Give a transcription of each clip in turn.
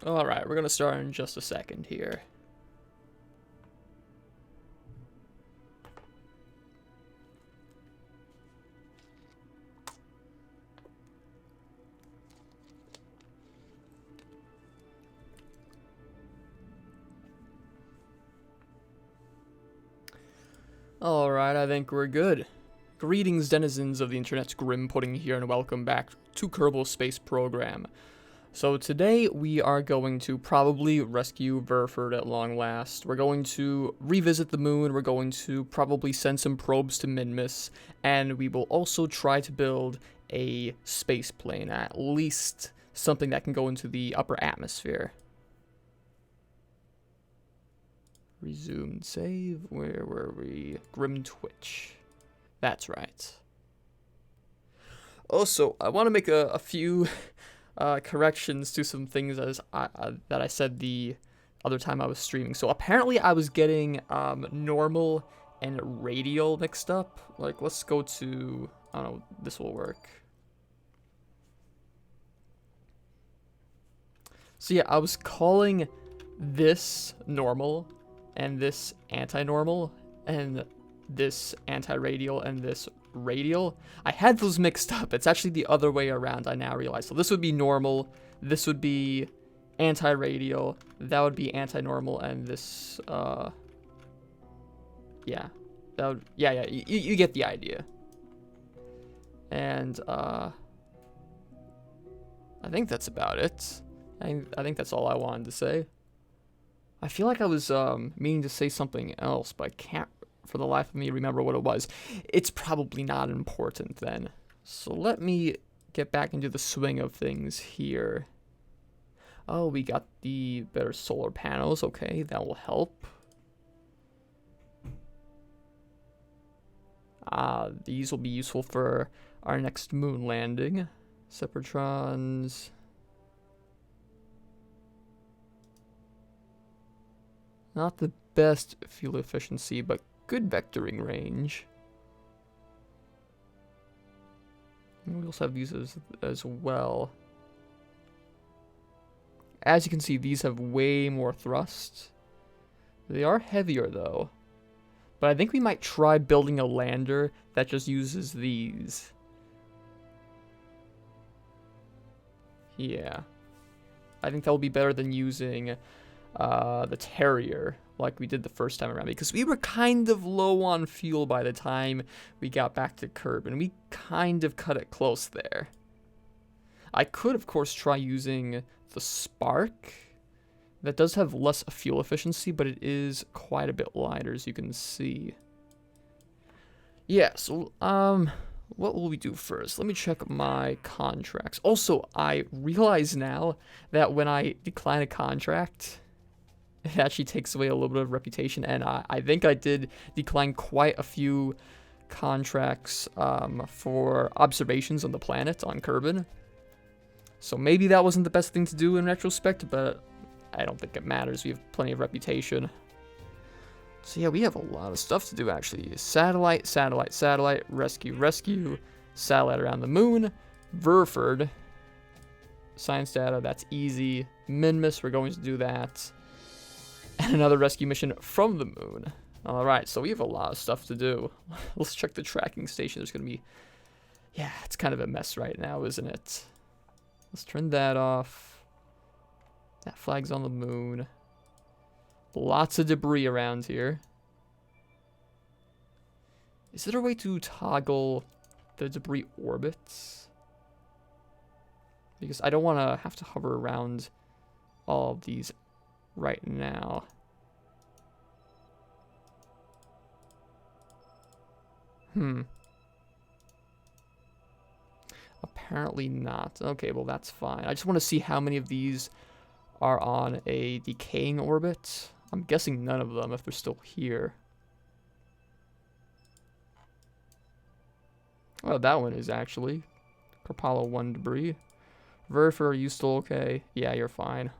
Alright, we're gonna start in just a second here. Alright, I think we're good. Greetings, denizens of the internet's grim pudding here, and welcome back to Kerbal Space Program. So today we are going to probably rescue Verford at long last. We're going to revisit the moon, we're going to probably send some probes to Minmus, and we will also try to build a space plane, at least something that can go into the upper atmosphere. Resumed save. Where were we? Grim Twitch. That's right. Also, I want to make a few corrections to some things that I said the other time I was streaming. So apparently I was getting normal and radial mixed up. Like, let's go to... I don't know, this will work. So yeah, I was calling this normal and this anti-normal, and this anti-radial, and this radial. I had those mixed up. It's actually the other way around, I now realize. So this would be normal, this would be anti-radial, that would be anti-normal, and this, yeah. That would, yeah, you get the idea. And, I think that's about it. I think that's all I wanted to say. I feel like I was meaning to say something else, but I can't for the life of me remember what it was. It's probably not important then. So let me get back into the swing of things here. Oh, we got the better solar panels. Okay, that will help. These will be useful for our next moon landing. Separatrons. Not the best fuel efficiency, but good vectoring range. And we also have these as well. As you can see, these have way more thrust. They are heavier though. But I think we might try building a lander that just uses these. Yeah. I think that will be better than using the Terrier like we did the first time around, because we were kind of low on fuel by the time we got back to Kerbal, and we kind of cut it close there. I could, of course, try using the Spark. That does have less fuel efficiency, but it is quite a bit lighter, as you can see. Yeah, so, what will we do first? Let me check my contracts. Also, I realize now that when I decline a contract, it actually takes away a little bit of reputation, and I think I did decline quite a few contracts for observations on the planet on Kerbal. So maybe that wasn't the best thing to do in retrospect, but I don't think it matters. We have plenty of reputation. So yeah, we have a lot of stuff to do, actually. Satellite, satellite, satellite, rescue, rescue, satellite around the moon, Verford, science data, that's easy. Minmus, we're going to do that. And another rescue mission from the moon. Alright, so we have a lot of stuff to do. Let's check the tracking station. There's going to be... Yeah, it's kind of a mess right now, isn't it? Let's turn that off. That flag's on the moon. Lots of debris around here. Is there a way to toggle the debris orbits? Because I don't want to have to hover around all of these right now. Apparently not. Okay, well that's fine. I just want to see how many of these are on a decaying orbit. I'm guessing none of them if they're still here. Oh, that one is actually. Kerbal 1 debris. Verford, are you still okay? Yeah, you're fine.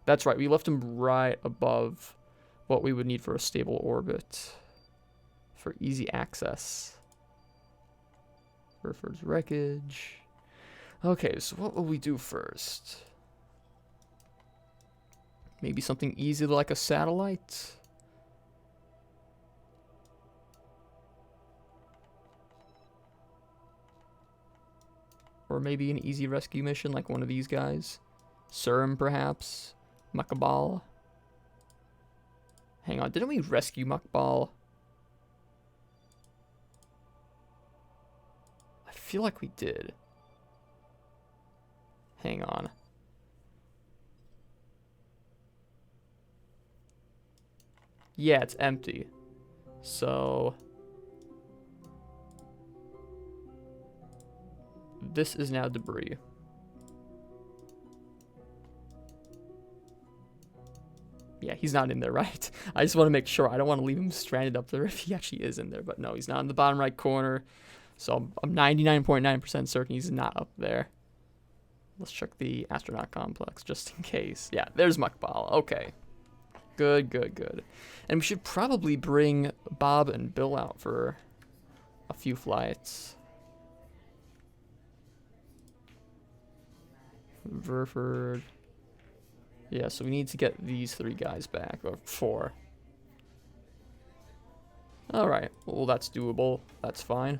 That's right, we left him right above what we would need for a stable orbit. For easy access. Verford's wreckage. Okay, so what will we do first? Maybe something easy like a satellite? Or maybe an easy rescue mission like one of these guys. Serum, perhaps? Kerbal? Hang on, didn't we rescue Kerbal? I feel like we did. Hang on. Yeah, it's empty. So this is now debris. Yeah, he's not in there, right? I just want to make sure. I don't want to leave him stranded up there if he actually is in there. But no, he's not in the bottom right corner. So I'm 99.9% certain he's not up there. Let's check the astronaut complex just in case. Yeah, there's Kerbal. Okay. Good, good, good. And we should probably bring Bob and Bill out for a few flights. Verford. Yeah, so we need to get these 3 guys back, or 4. Alright, well that's doable. That's fine.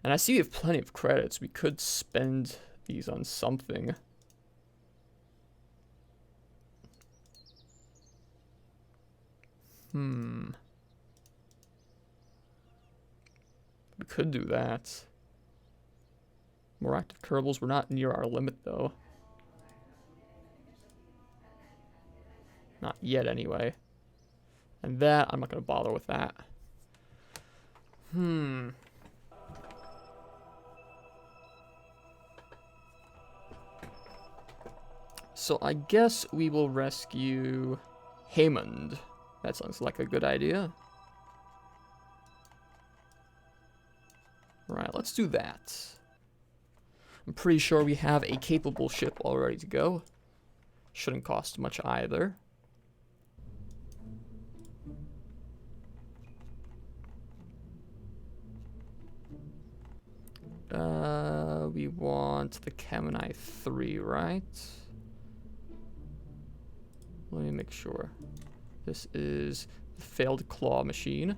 And I see we have plenty of credits. We could spend these on something. We could do that. More active Kerbals. We're not near our limit, though. Not yet, anyway. And that, I'm not going to bother with that. So I guess we will rescue Haymond. That sounds like a good idea. Right, let's do that. I'm pretty sure we have a capable ship all ready to go. Shouldn't cost much either. We want the Gemini 3, right? Let me make sure. This is the failed claw machine.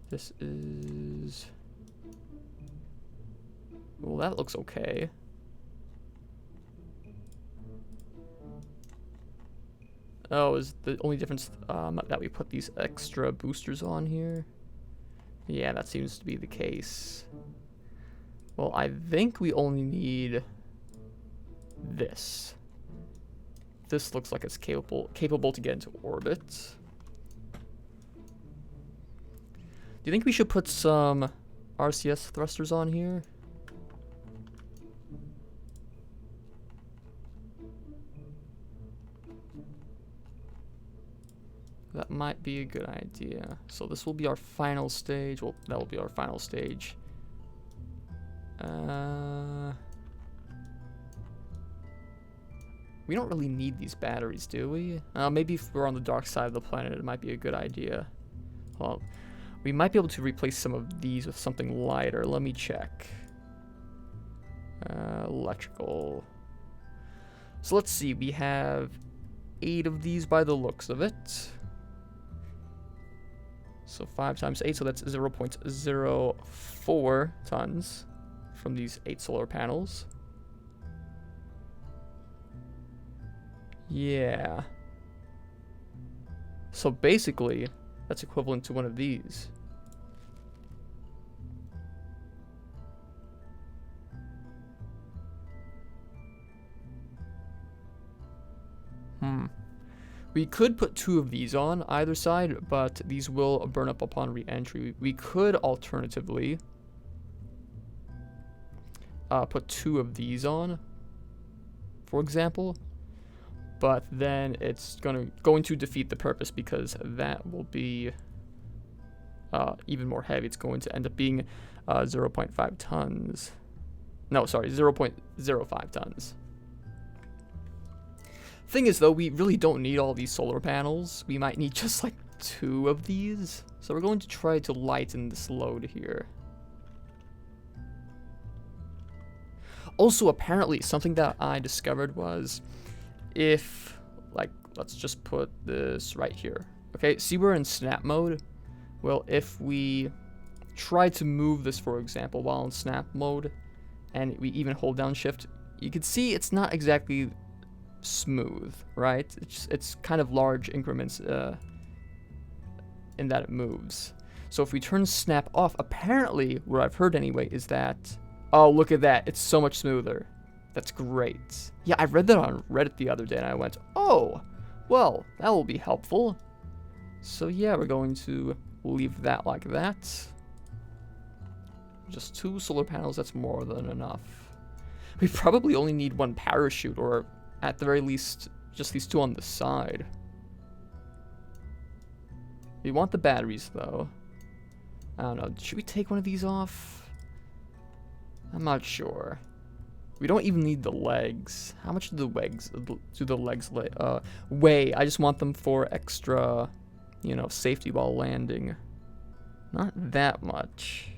This is... Well, that looks okay. Oh, is the only difference that we put these extra boosters on here? Yeah, that seems to be the case. Well, I think we only need this. This looks like it's capable to get into orbit. Do you think we should put some RCS thrusters on here? That might be a good idea. So this will be our final stage. Well, that will be our final stage. We don't really need these batteries, do we? Maybe if we're on the dark side of the planet, it might be a good idea. Well, we might be able to replace some of these with something lighter. Let me check. Electrical. So let's see. We have 8 of these by the looks of it. So 5 times 8, so that's 0.04 tons from these 8 solar panels. Yeah. So basically, that's equivalent to one of these. We could put 2 of these on either side, but these will burn up upon re-entry. We could alternatively put 2 of these on, for example, but then it's going to defeat the purpose because that will be even more heavy. It's going to end up being 0.5 tons. No, sorry, 0.05 tons. Thing is, though, we really don't need all these solar panels. We might need just like 2 of these. So we're going to try to lighten this load here. Also, apparently, something that I discovered was if, like, let's just put this right here. Okay, see, we're in snap mode. Well, if we try to move this, for example, while in snap mode, and we even hold down shift, you can see it's not exactly smooth, right? It's kind of large increments in that it moves. So if we turn snap off, apparently, what I've heard anyway, is that, oh, look at that, it's so much smoother. That's great. Yeah, I read that on Reddit the other day, and I went, oh, well, that will be helpful. So yeah, we're going to leave that like that. Just 2 solar panels, that's more than enough. We probably only need 1 parachute, or at the very least, just these 2 on the side. We want the batteries, though. I don't know, should we take one of these off? I'm not sure. We don't even need the legs. How much do the legs weigh? I just want them for extra, you know, safety while landing. Not that much.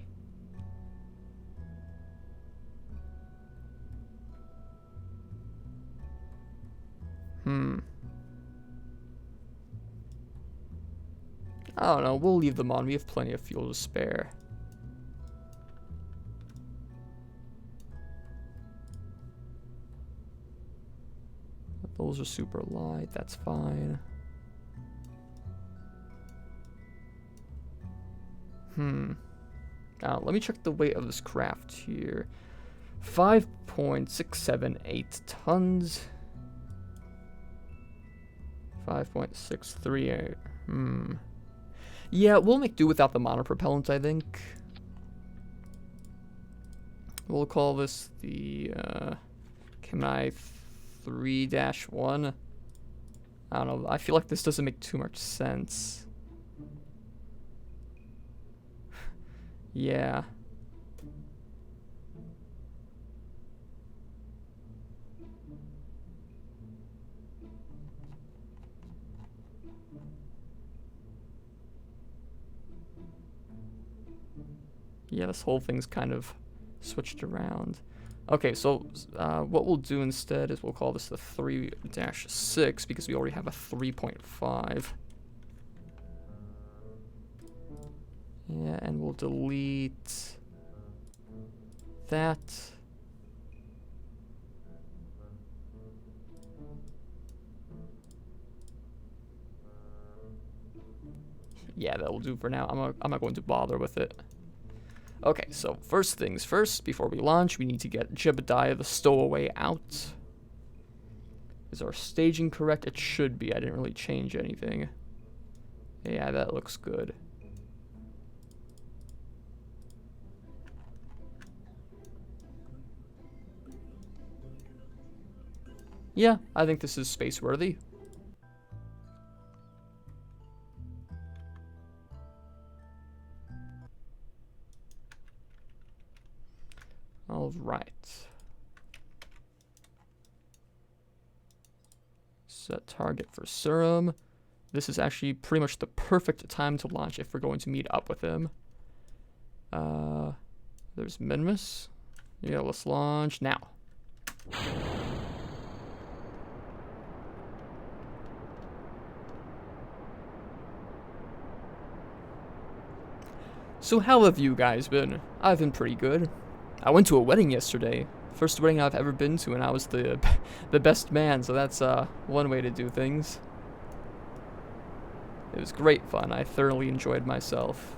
I don't know, we'll leave them on. We have plenty of fuel to spare. Those are super light, that's fine. Let me check the weight of this craft here. 5.678 tons. 5.638. Yeah, we'll make do without the monopropellant, I think. We'll call this the Gemini 3-1. I don't know, I feel like this doesn't make too much sense. Yeah. Yeah, this whole thing's kind of switched around. Okay, so what we'll do instead is we'll call this the 3-6 because we already have a 3.5. Yeah, and we'll delete that. Yeah, that will do for now. I'm not going to bother with it. Okay, so first things first, before we launch, we need to get Jebediah the Stowaway out. Is our staging correct? It should be. I didn't really change anything. Yeah, that looks good. Yeah, I think this is space-worthy. All right. Set target for Serum. This is actually pretty much the perfect time to launch if we're going to meet up with him. There's Minimus. Yeah, let's launch now. So how have you guys been? I've been pretty good. I went to a wedding yesterday. First wedding I've ever been to, and I was the best man, so that's one way to do things. It was great fun. I thoroughly enjoyed myself.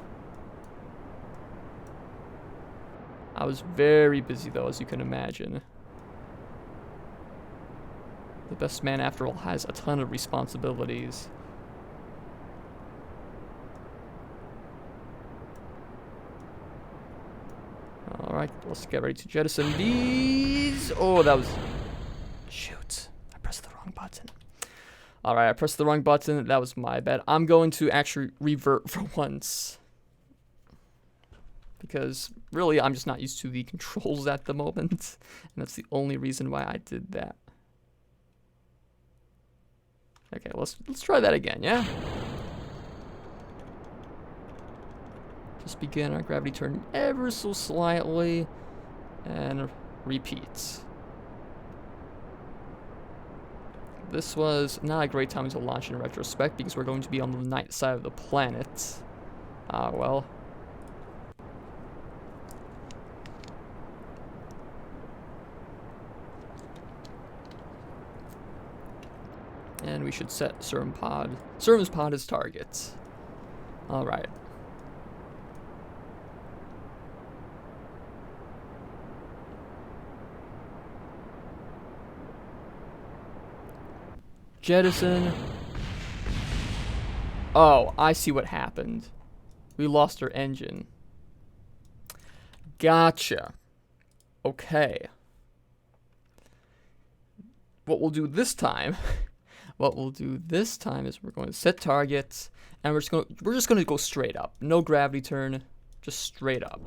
I was very busy though, as you can imagine. The best man, after all, has a ton of responsibilities. Alright, let's get ready to jettison these. Oh, that was... Shoot. I pressed the wrong button. Alright, I pressed the wrong button. That was my bad. I'm going to actually revert for once. Because, really, I'm just not used to the controls at the moment. And that's the only reason why I did that. Okay, let's try that again, yeah? Just begin our gravity turn ever so slightly, and repeat. This was not a great time to launch in retrospect because we're going to be on the night side of the planet. Ah, well. And we should set Serum's pod as target. Alright. Jettison. Oh, I see what happened. We lost our engine. Gotcha. Okay. What we'll do this time... What we'll do this time is we're going to set targets, and we're just going to go straight up. No gravity turn, just straight up.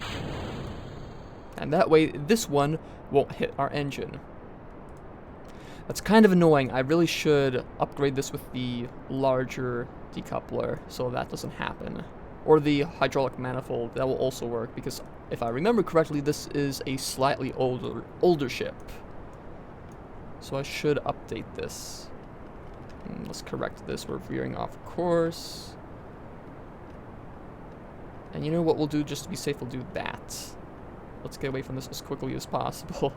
And that way, this one won't hit our engine. That's kind of annoying. I really should upgrade this with the larger decoupler so that doesn't happen. Or the hydraulic manifold, that will also work, because if I remember correctly, this is a slightly older ship. So I should update this. Let's correct this. We're veering off course. And you know what we'll do just to be safe? We'll do that. Let's get away from this as quickly as possible.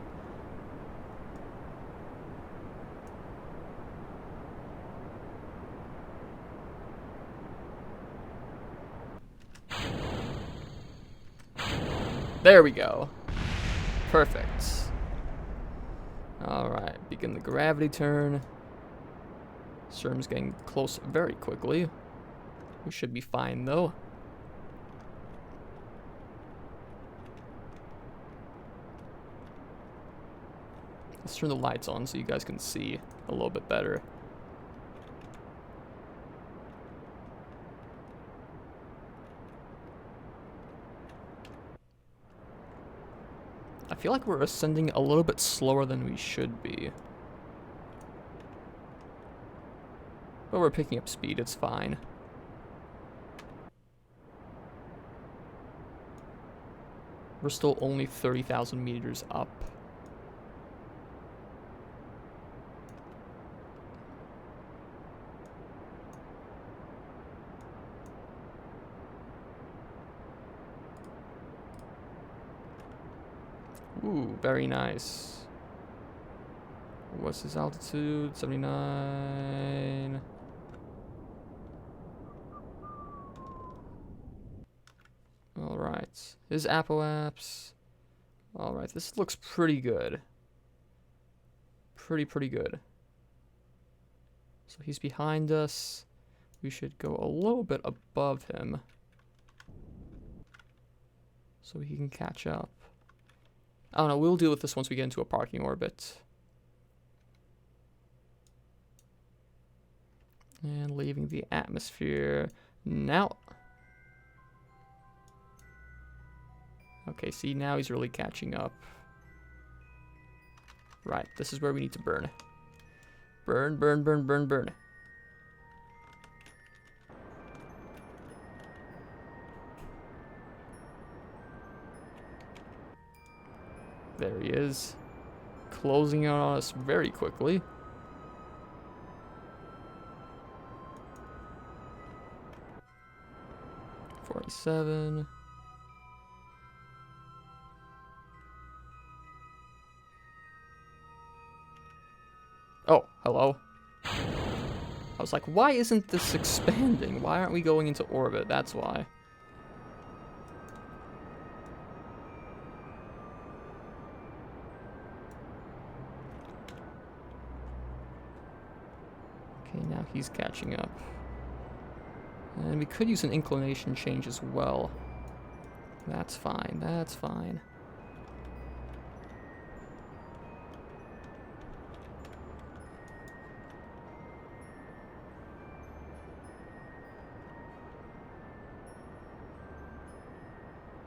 There we go. Perfect. Alright, begin the gravity turn. Serum's getting close very quickly. We should be fine, though. Let's turn the lights on so you guys can see a little bit better. I feel like we're ascending a little bit slower than we should be. But we're picking up speed, it's fine. We're still only 30,000 meters up. Ooh, very nice. What's his altitude? 79. Alright. His apoapse. Alright, this looks pretty good. Pretty good. So he's behind us. We should go a little bit above him, so he can catch up. I don't know, we'll deal with this once we get into a parking orbit. And leaving the atmosphere now. Okay, see, now he's really catching up. Right, this is where we need to burn. Burn, burn, burn, burn, burn. There he is. Closing in on us very quickly. $47. Oh, hello. I was like, why isn't this expanding? Why aren't we going into orbit? That's why. Okay, now he's catching up. And we could use an inclination change as well. That's fine, that's fine.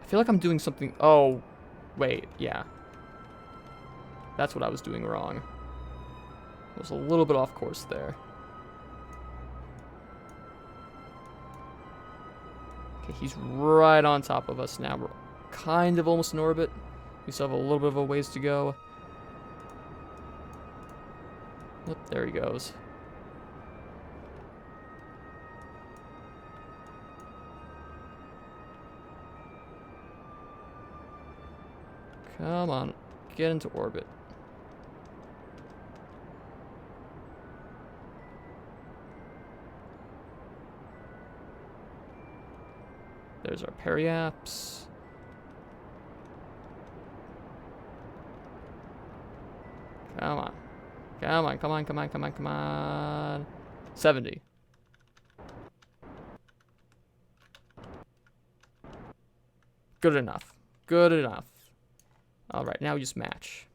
I feel like I'm doing something... Oh, wait, yeah. That's what I was doing wrong. I was a little bit off course there. Okay, he's right on top of us now. We're kind of almost in orbit. We still have a little bit of a ways to go. Oh, there he goes. Come on. Get into orbit. There's our periaps. Come on. Come on, come on, come on, come on, come on. 70. Good enough. Good enough. Alright, now we just match.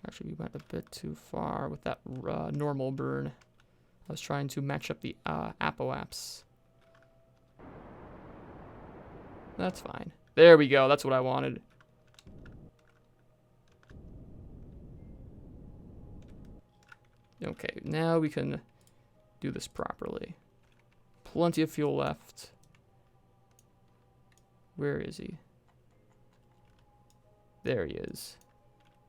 Actually, we went a bit too far with that normal burn. I was trying to match up the apoaps. That's fine. There we go. That's what I wanted. Okay, now we can do this properly. Plenty of fuel left. Where is he? There he is.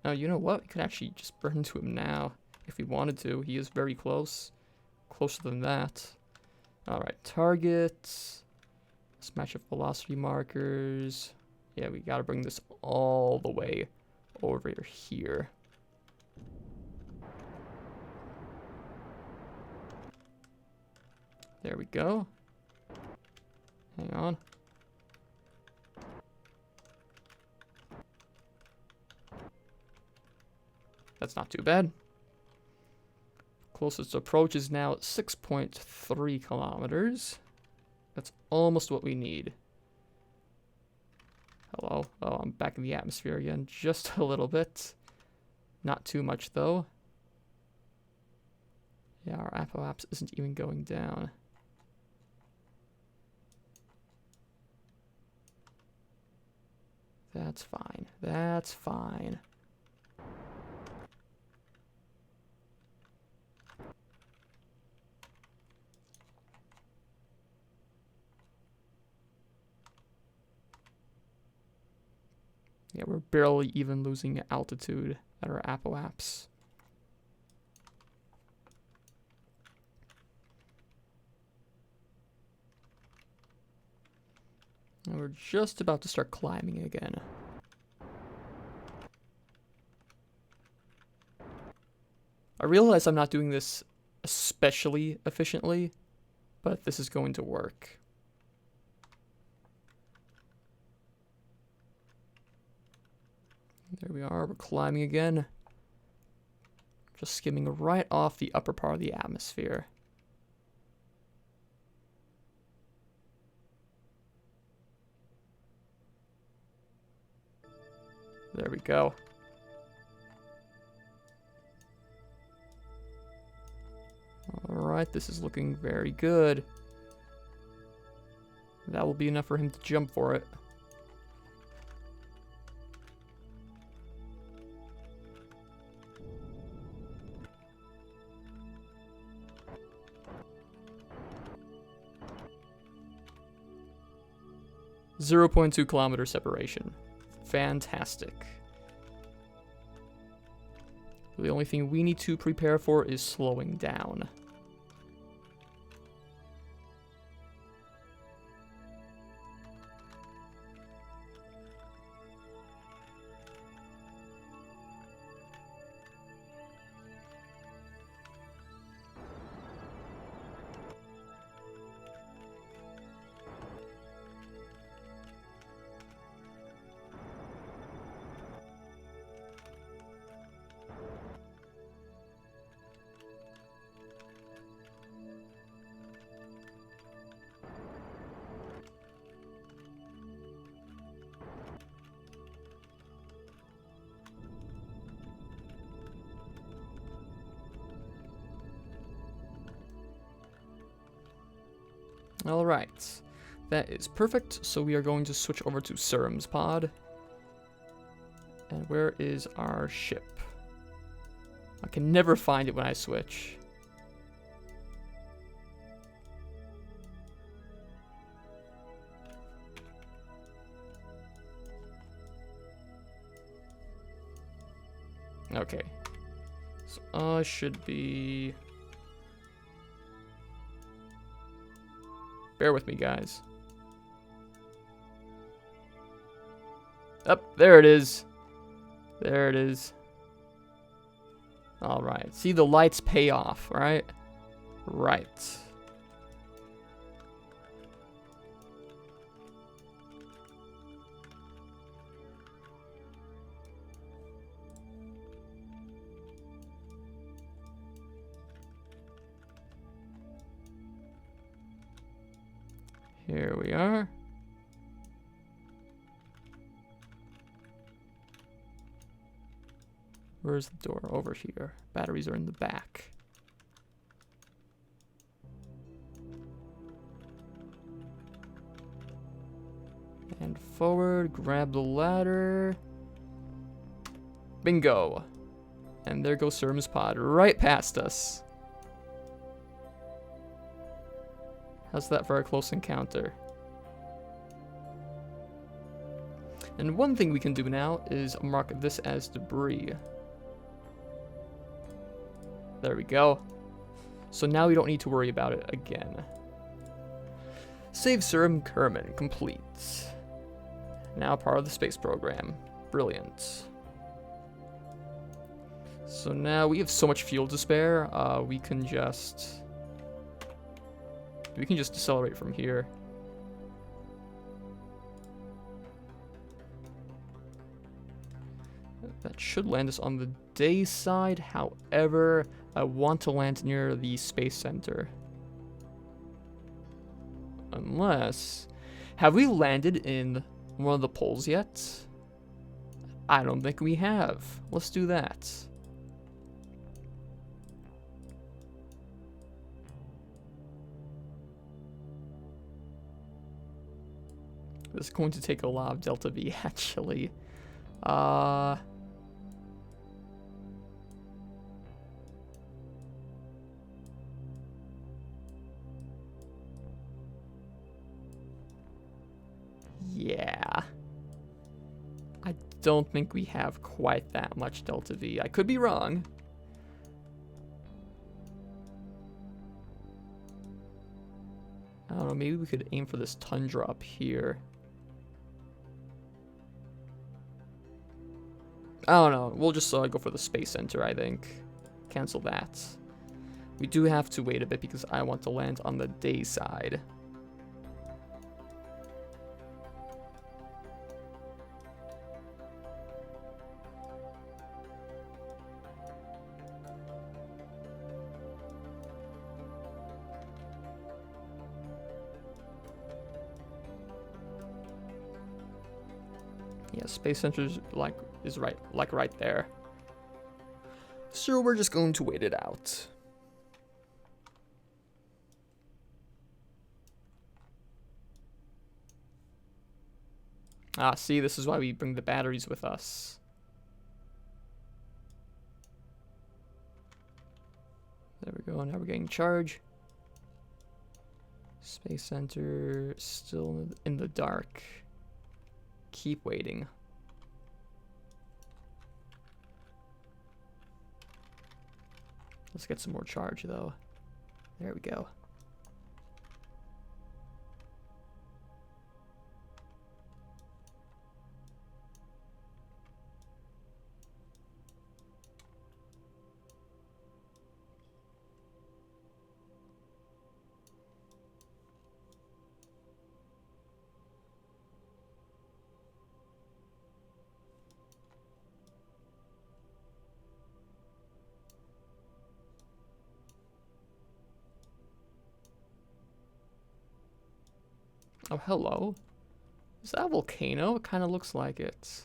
Oh, you know what? We could actually just burn into him now if we wanted to. He is very close. Closer than that. Alright, target. Smash up velocity markers. Yeah, we gotta bring this all the way over here. There we go. Hang on. That's not too bad. Closest approach is now 6.3 kilometers. That's almost what we need. Hello. Oh, I'm back in the atmosphere again. Just a little bit. Not too much, though. Yeah, our apoaps isn't even going down. That's fine. That's fine. Yeah, we're barely even losing altitude at our apoaps. And we're just about to start climbing again. I realize I'm not doing this especially efficiently, but this is going to work. There we are, we're climbing again. Just skimming right off the upper part of the atmosphere. There we go. Alright, this is looking very good. That will be enough for him to jump for it. .2 kilometer separation. Fantastic. The only thing we need to prepare for is slowing down. Alright, that is perfect, so we are going to switch over to Serum's pod. And where is our ship? I can never find it when I switch. Okay, so I should be... Bear with me, guys. Up, there it is. There it is. All right. See, the lights pay off, right? Right. Here we are. Where's the door? Over here. Batteries are in the back. And forward, grab the ladder. Bingo. And there goes Serm's pod right past us. How's that for a close encounter? And one thing we can do now is mark this as debris. There we go. So now we don't need to worry about it again. Save Serum Kerman complete. Now part of the space program. Brilliant. So now we have so much fuel to spare. We can just decelerate from here. That should land us on the day side. However, I want to land near the space center. Unless... Have we landed in one of the poles yet? I don't think we have. Let's do that. This is going to take a lot of Delta V, actually. Yeah. I don't think we have quite that much Delta V. I could be wrong. I don't know, maybe we could aim for this tundra up here. I don't know. We'll just go for the space center, I think. Cancel that. We do have to wait a bit because I want to land on the day side. Yeah, space center's right there. So we're just going to wait it out. Ah, see, this is why we bring the batteries with us. There we go, now we're getting charge. Space center still in the dark. Keep waiting. Let's get some more charge though. There we go. Oh, hello. Is that a volcano? It kind of looks like it.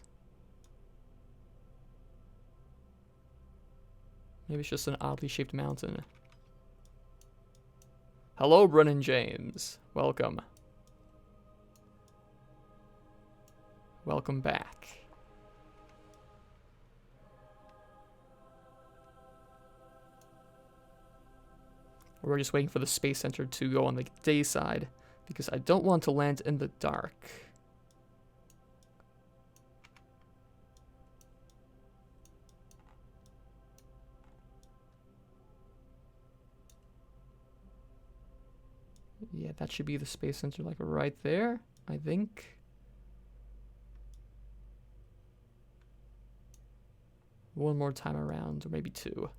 Maybe it's just an oddly shaped mountain. Hello, Brennan James. Welcome. Welcome back. We're just waiting for the space center to go on the day side, because I don't want to land in the dark. Yeah, that should be the space center, like right there, I think. one more time around, or maybe two.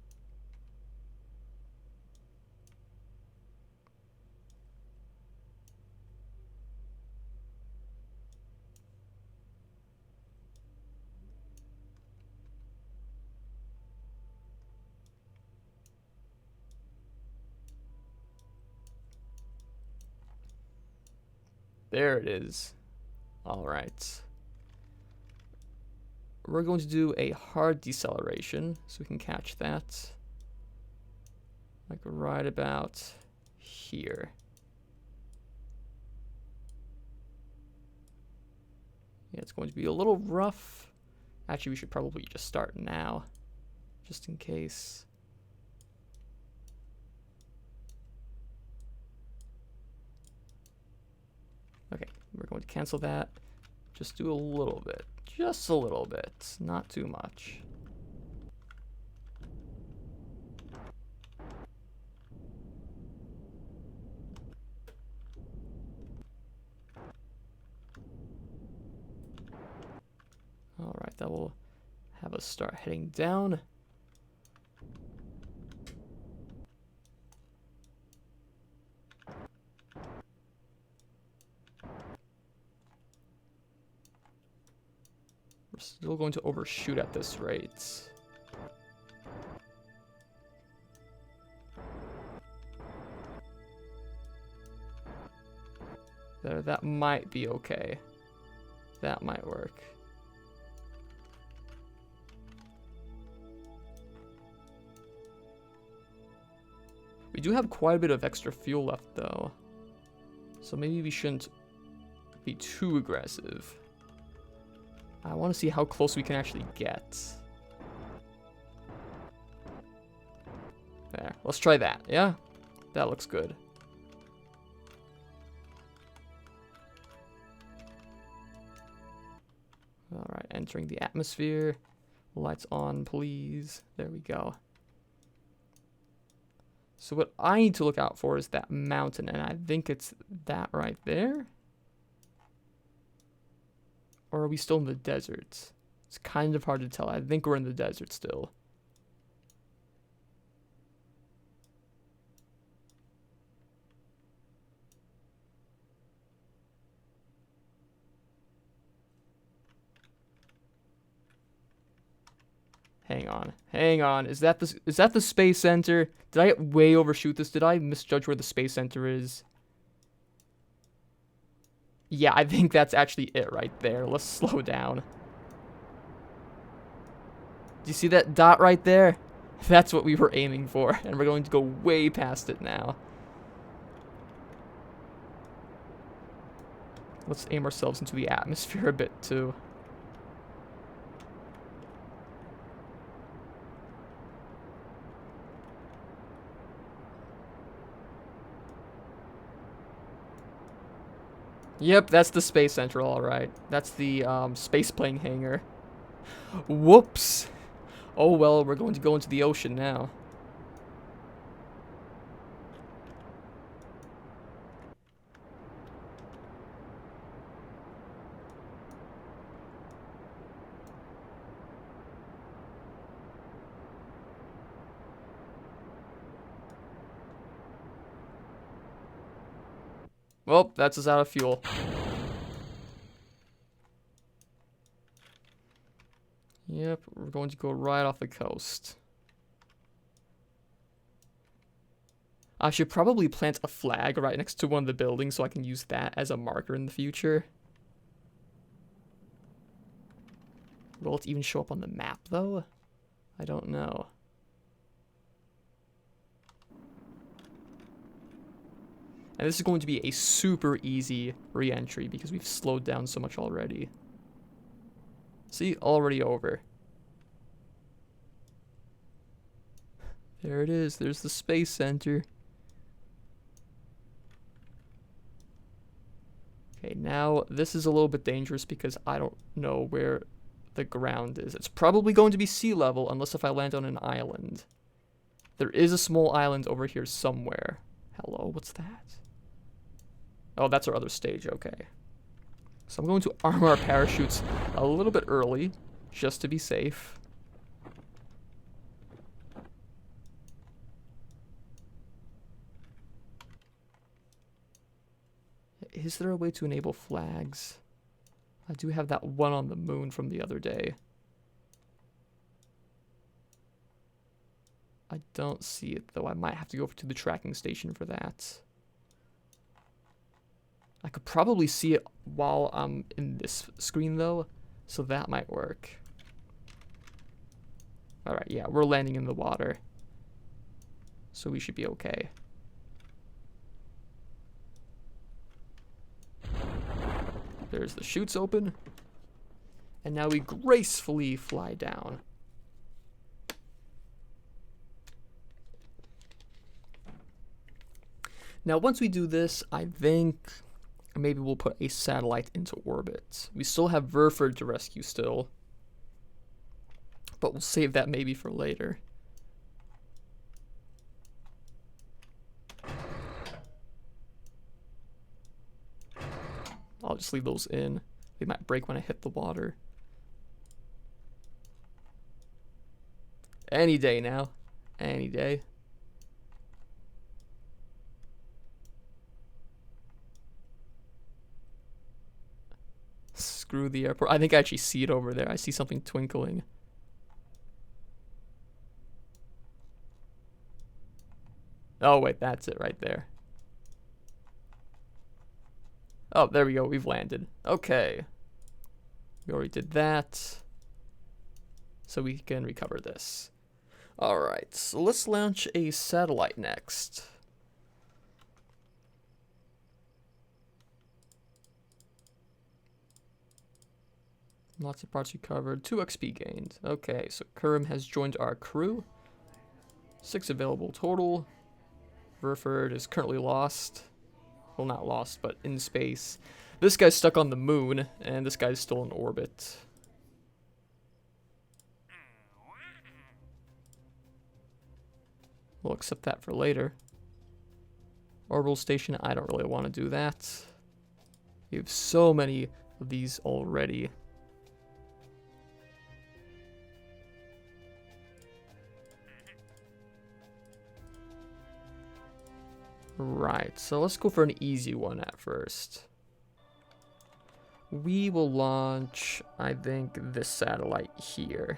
There it is. All right. We're going to do a hard deceleration so we can catch that. Like right about here. Yeah, it's going to be a little rough. Actually, we should probably just start now, just in case. Okay, we're going to cancel that. Just do a little bit. Just a little bit. Not too much. Alright, that will have us start heading down. We're still going to overshoot at this rate. There, that might be okay. That might work. We do have quite a bit of extra fuel left, though. So maybe we shouldn't be too aggressive. I want to see how close we can actually get. There, let's try that, yeah? That looks good. Alright, entering the atmosphere. Lights on, please. There we go. So what I need to look out for is that mountain, and I think it's that right there. Or are we still in the desert? It's kind of hard to tell. I think we're in the desert still. Hang on. Hang on. Is that the space center? Did I way overshoot this? Did I misjudge where the space center is? Yeah, I think that's actually it right there. Let's slow down. Do you see that dot right there? That's what we were aiming for, and we're going to go way past it now. Let's aim ourselves into the atmosphere a bit too. Yep, that's the space center, alright. That's the space plane hangar. Whoops! Oh well, we're going to go into the ocean now. Well, that's us out of fuel. Yep, we're going to go right off the coast. I should probably plant a flag right next to one of the buildings so I can use that as a marker in the future. Will it even show up on the map, though? I don't know. And this is going to be a super easy re-entry because we've slowed down so much already. See, already over. There it is. There's the space center. Okay, now this is a little bit dangerous because I don't know where the ground is. It's probably going to be sea level unless if I land on an island. There is a small island over here somewhere. Hello, what's that? Oh, that's our other stage, okay. So I'm going to arm our parachutes a little bit early, just to be safe. Is there a way to enable flags? I do have that one on the moon from the other day. I don't see it, though. I might have to go over to the tracking station for that. I could probably see it while I'm in this screen, though, so that might work. Alright, yeah, we're landing in the water, so we should be okay. There's the chutes open, and now we gracefully fly down. Now, once we do this, I think maybe we'll put a satellite into orbit. We still have Verford to rescue still, but we'll save that maybe for later. I'll just leave those in. They might break when I hit the water. Any day now. Any day. Screw the airport. I think I actually see it over there. I see something twinkling. Oh, wait, that's it right there. Oh, there we go. We've landed. Okay. We already did that. So we can recover this. Alright, so let's launch a satellite next. Lots of parts recovered. 2 XP gained. Okay, so Kerm has joined our crew. 6 available total. Verford is currently lost. Well, not lost, but in space. This guy's stuck on the moon, and this guy's still in orbit. We'll accept that for later. Orbital station, I don't really want to do that. We have so many of these already. Right, so let's go for an easy one at first. We will launch, I think, this satellite here.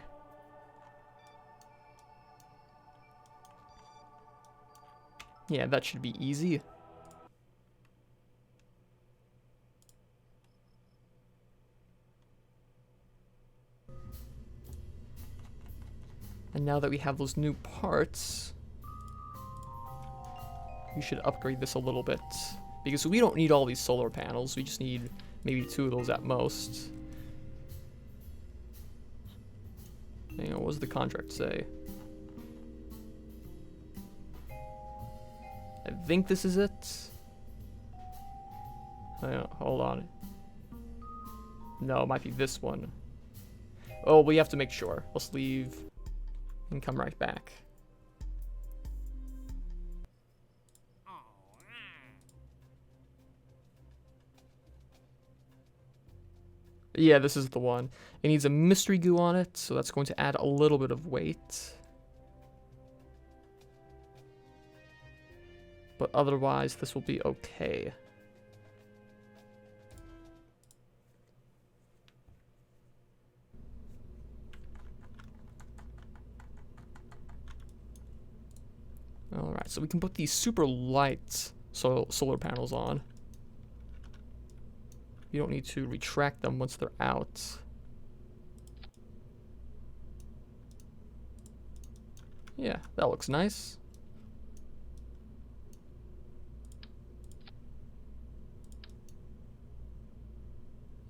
Yeah, that should be easy. And now that we have those new parts, we should upgrade this a little bit, because we don't need all these solar panels. We just need maybe 2 of those at most. Hang on, what does the contract say? I think this is it. Hang on, hold on. No, it might be this one. Oh, we have to make sure. Let's leave and come right back. Yeah, this is the one. It needs a mystery goo on it, so that's going to add a little bit of weight. But otherwise, this will be okay. Alright, so we can put these super light solar panels on. You don't need to retract them once they're out. Yeah, that looks nice.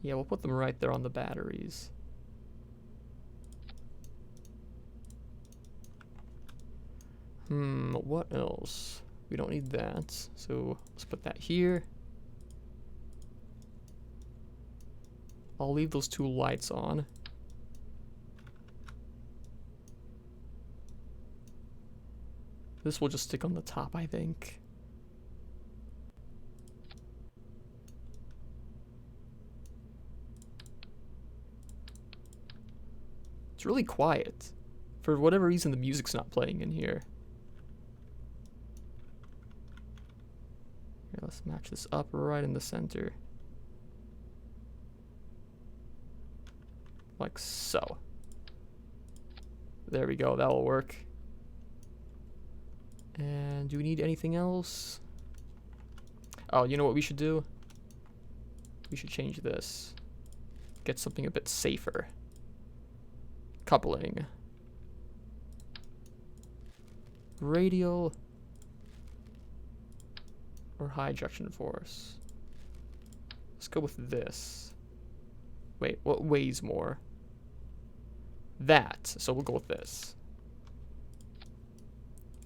Yeah, we'll put them right there on the batteries. What else? We don't need that, so let's put that here. I'll leave those 2 lights on. This will just stick on the top, I think. It's really quiet. For whatever reason, the music's not playing in here. Here, let's Let's match this up right in the center. Like so. There we go, that'll work. And do we need anything else? Oh, you know what we should do? We should change this. Get something a bit safer. Coupling. Radial. Or high ejection force. Let's go with this. Wait, what weighs more? That. So we'll go with this.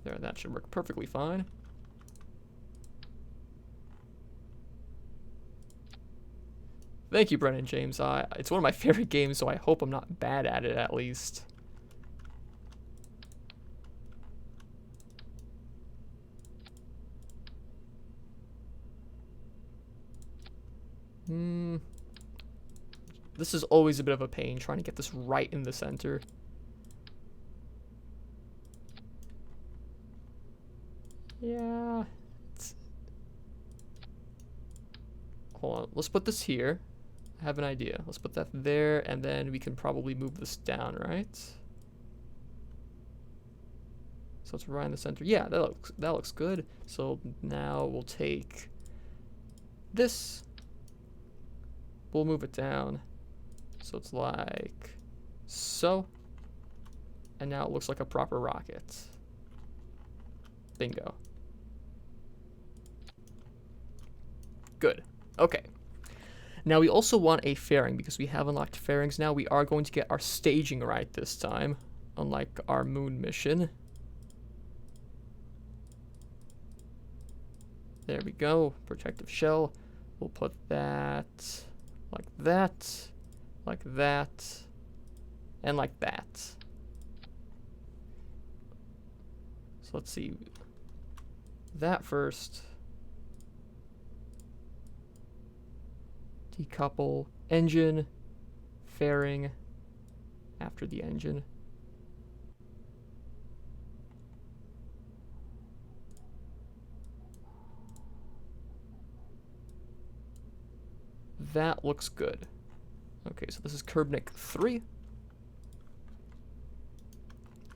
There, that should work perfectly fine. Thank you, Brennan James. It's one of my favorite games, so I hope I'm not bad at it at least. This is always a bit of a pain, trying to get this right in the center. Yeah. Hold on, let's put this here. I have an idea. Let's put that there, and then we can probably move this down, right? So it's right in the center. Yeah, that looks good. So now we'll take this. We'll move it down. So it's like so. And now it looks like a proper rocket. Bingo. Good. Okay. Now we also want a fairing because we have unlocked fairings now. We are going to get our staging right this time, unlike our moon mission. There we go. Protective shell. We'll put that like that, like that, and like that. So let's see. That first. Decouple, engine, fairing, after the engine. That looks good. Okay, so this is Kerbnik 3.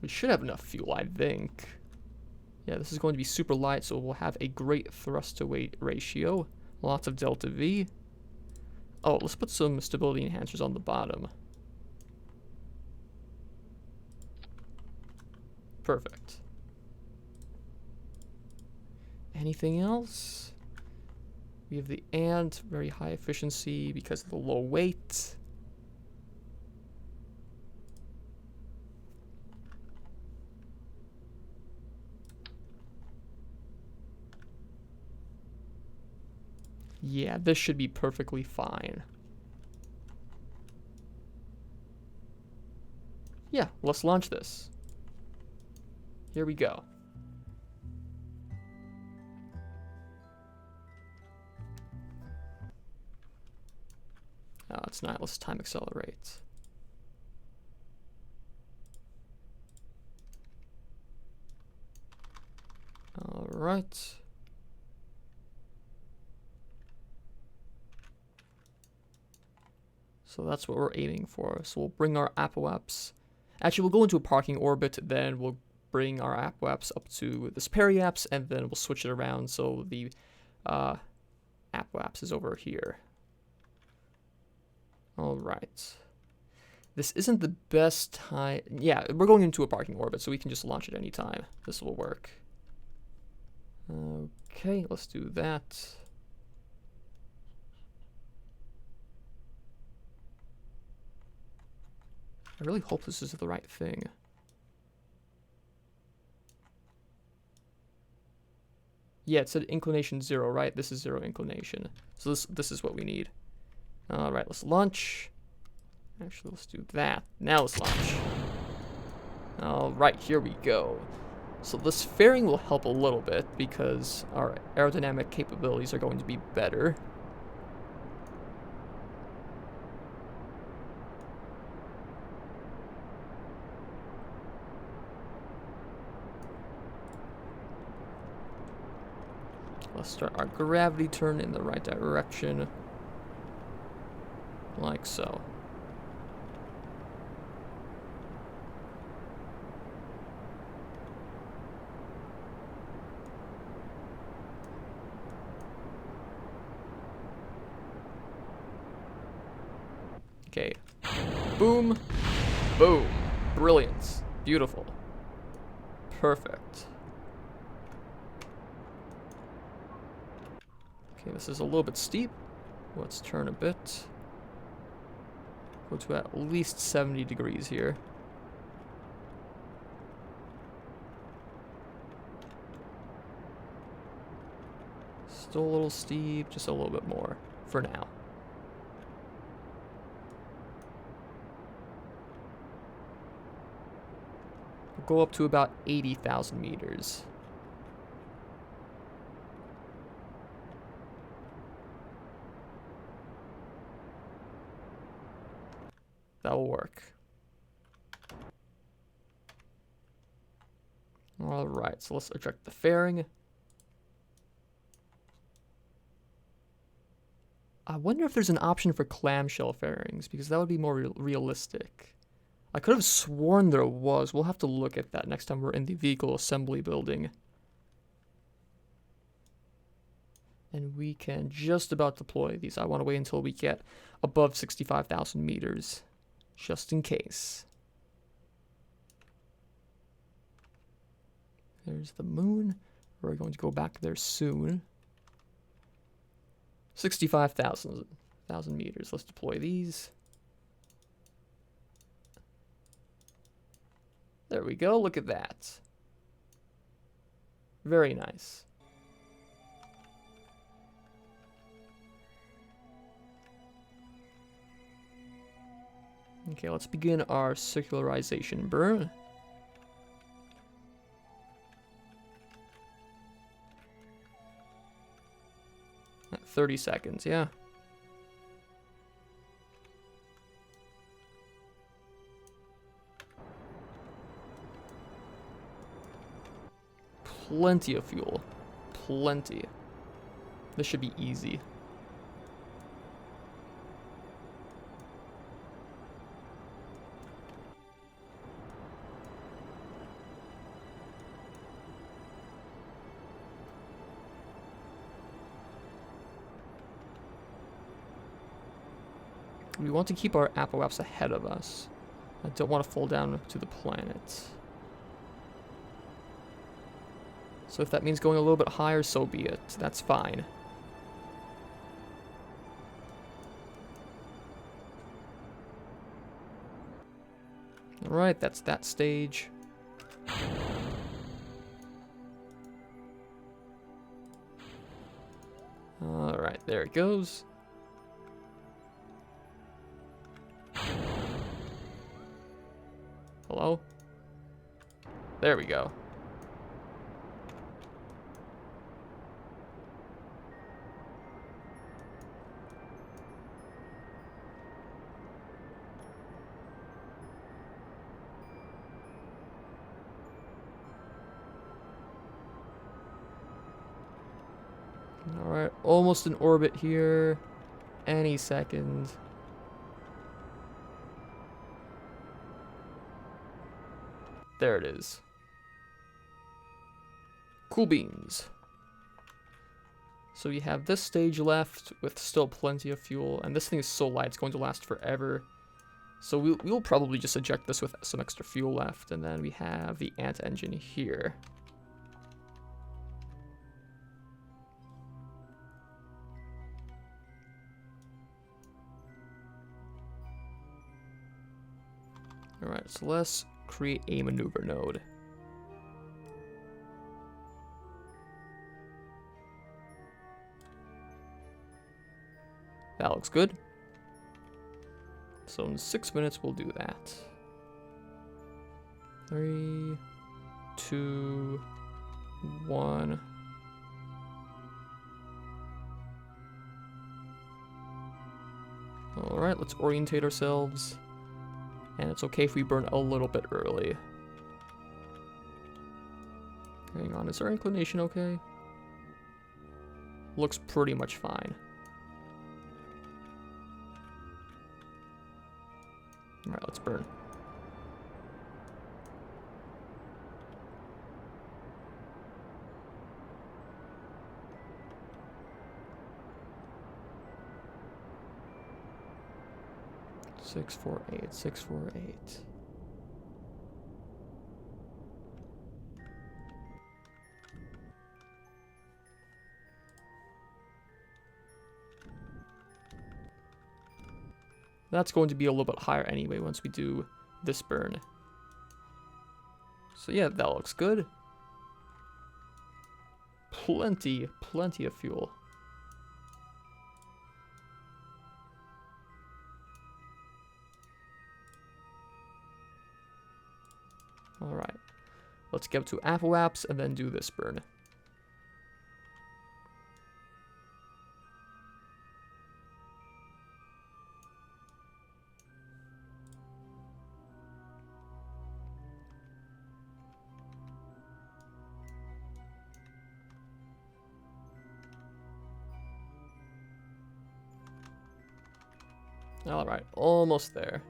We should have enough fuel, I think. Yeah, this is going to be super light, so we'll have a great thrust to weight ratio. Lots of delta V. Oh, let's put some stability enhancers on the bottom. Perfect. Anything else? We have the ant, very high efficiency because of the low weight. Yeah, this should be perfectly fine. Yeah, let's launch this. Here we go. Oh, it's not. Let's time accelerate. All right. So that's what we're aiming for. So we'll bring our apoaps. Actually, we'll go into a parking orbit, then we'll bring our apoaps up to this periaps, and then we'll switch it around so the apoaps is over here. All right. This isn't the best time. Yeah, we're going into a parking orbit, so we can just launch at any time. This will work. Okay, let's do that. I really hope this is the right thing. Yeah, it said inclination 0, right? This is 0 inclination. So this is what we need. All right, let's launch. Actually, let's do that. Now let's launch. All right, here we go. So this fairing will help a little bit because our aerodynamic capabilities are going to be better. let's start our gravity turn in the right direction. Like so. Okay. Boom. Boom. Brilliant. Beautiful. Perfect. Okay, this is a little bit steep. Let's turn a bit. Go to at least 70 degrees here. Still a little steep, just a little bit more for now. We'll go up to about 80,000 meters. That'll work. Alright, so let's eject the fairing. I wonder if there's an option for clamshell fairings, because that would be more realistic. I could have sworn there was. We'll have to look at that next time we're in the vehicle assembly building. And we can just about deploy these. I want to wait until we get above 65,000 meters, just in case. There's the moon. We're going to go back there soon. 65,000 meters. Let's deploy these. There we go. Look at that. Very nice. Okay, let's begin our circularization burn. At 30 seconds, yeah. Plenty of fuel. Plenty. This should be easy. We want to keep our apoaps ahead of us. I don't want to fall down to the planet. So if that means going a little bit higher, so be it. That's fine. Alright, that's that stage. Alright, there it goes. Hello? There we go. Alright, almost in orbit here. Any second. There it is. Cool beans. So we have this stage left with still plenty of fuel, and this thing is so light it's going to last forever. So we'll probably just eject this with some extra fuel left, and then we have the ant engine here. Alright, so let's create a maneuver node. That looks good. So in 6 minutes we'll do that. 3, 2, 1. Alright, let's orientate ourselves. And it's okay if we burn a little bit early. Hang on, is our inclination okay? Looks pretty much fine. Alright, let's burn. Six, 4, 8, 6, 4, 8. That's going to be a little bit higher anyway once we do this burn. So yeah, that looks good. Plenty of fuel. Alright. Let's get to Apple Apps and then do this burn. Alright, almost there.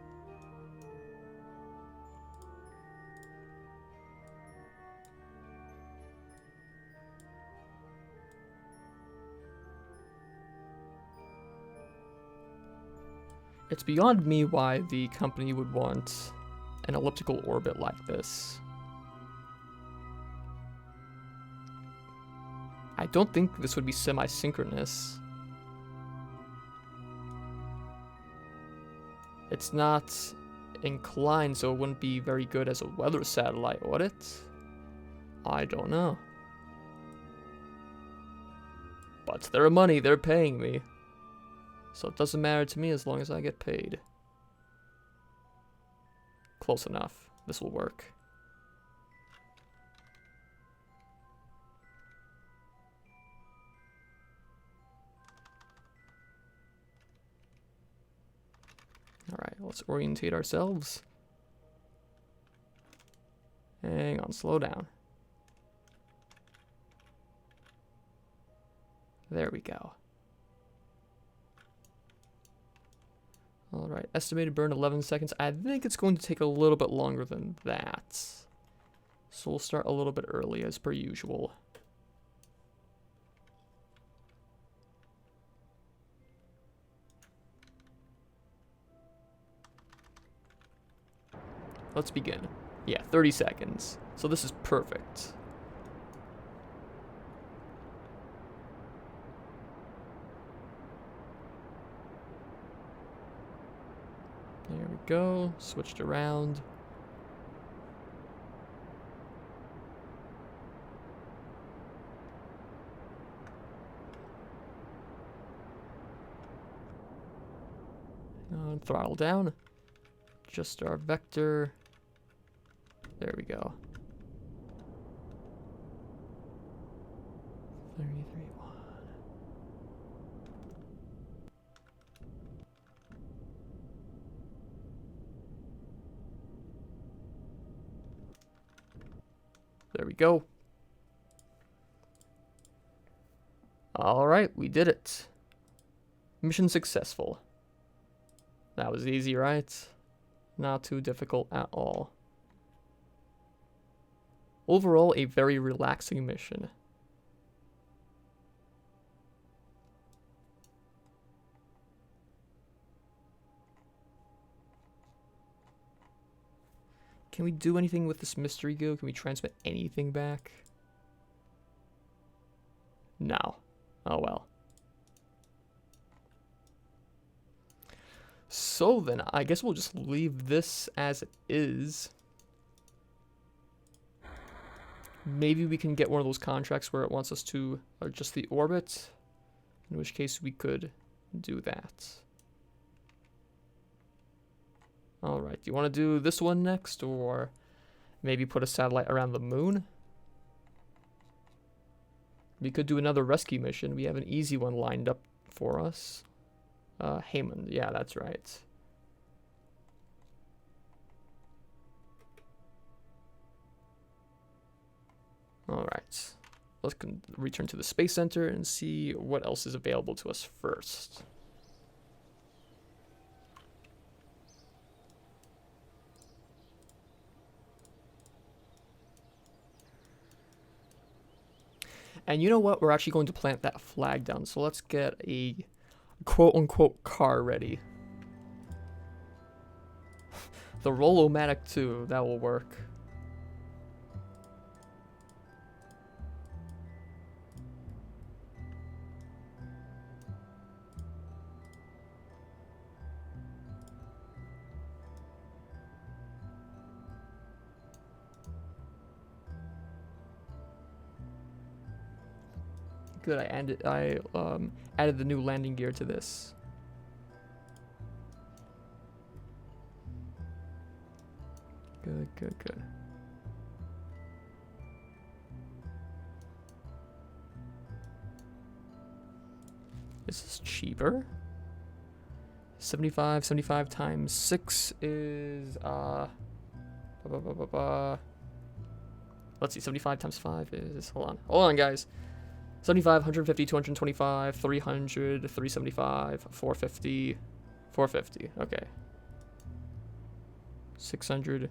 It's beyond me why the company would want an elliptical orbit like this. I don't think this would be semi-synchronous. It's not inclined, so it wouldn't be very good as a weather satellite, would it? I don't know. But it's their money, they're paying me. So it doesn't matter to me as long as I get paid. Close enough. This will work. Alright, let's orientate ourselves. Hang on, slow down. There we go. Alright, estimated burn 11 seconds. I think it's going to take a little bit longer than that. So we'll start a little bit early as per usual. Let's begin. Yeah, 30 seconds. So this is perfect. There we go. Switched around. Throttle down. Just our vector. There we go. 3, 3, 1. There we go. All right, we did it. Mission successful. That was easy, right? Not too difficult at all. Overall, a very relaxing mission. Can we do anything with this mystery goo? Can we transmit anything back? No. Oh well. So then, I guess we'll just leave this as it is. Maybe we can get one of those contracts where it wants us to adjust the orbit, in which case we could do that. Alright, do you want to do this one next, or maybe put a satellite around the moon? We could do another rescue mission. We have an easy one lined up for us. Hammond, yeah, that's right. Alright. let's return to the Space Center and see what else is available to us first. And you know what? We're actually going to plant that flag down. So let's get a quote-unquote car ready. The Roll-O-Matic 2, that will work. Good, I added the new landing gear to this. Good, good, good. Is this cheaper? 75 times 6 is, let's see, 75 times 5 is, hold on, guys. 75, 150, 225, 300, 375, 450, 450, okay. 600,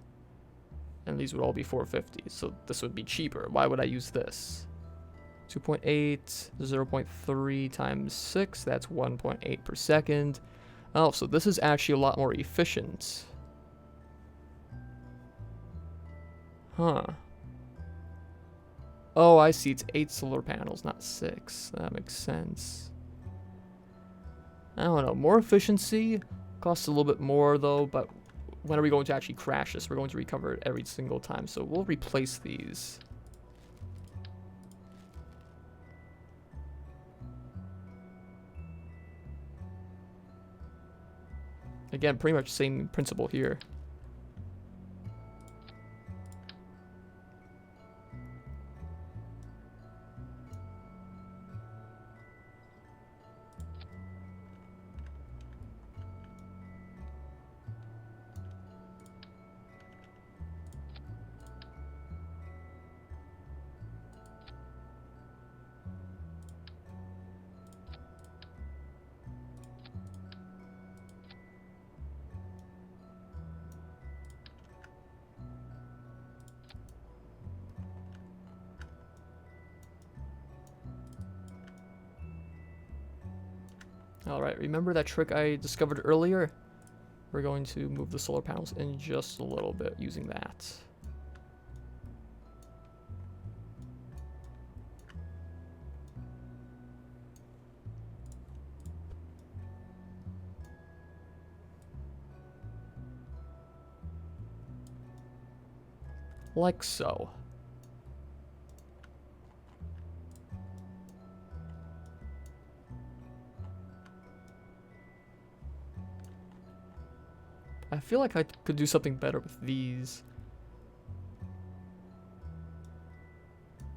and these would all be 450, so this would be cheaper. Why would I use this? 2.8, 0.3 times 6, that's 1.8 per second. Oh, so this is actually a lot more efficient. Huh. Oh, I see. It's 8 solar panels, not 6. That makes sense. I don't know. More efficiency. Costs a little bit more, though, but when are we going to actually crash this? We're going to recover it every single time, so we'll replace these. Again, pretty much same principle here. Alright, remember that trick I discovered earlier? We're going to move the solar panels in just a little bit using that. Like so. I feel like I could do something better with these.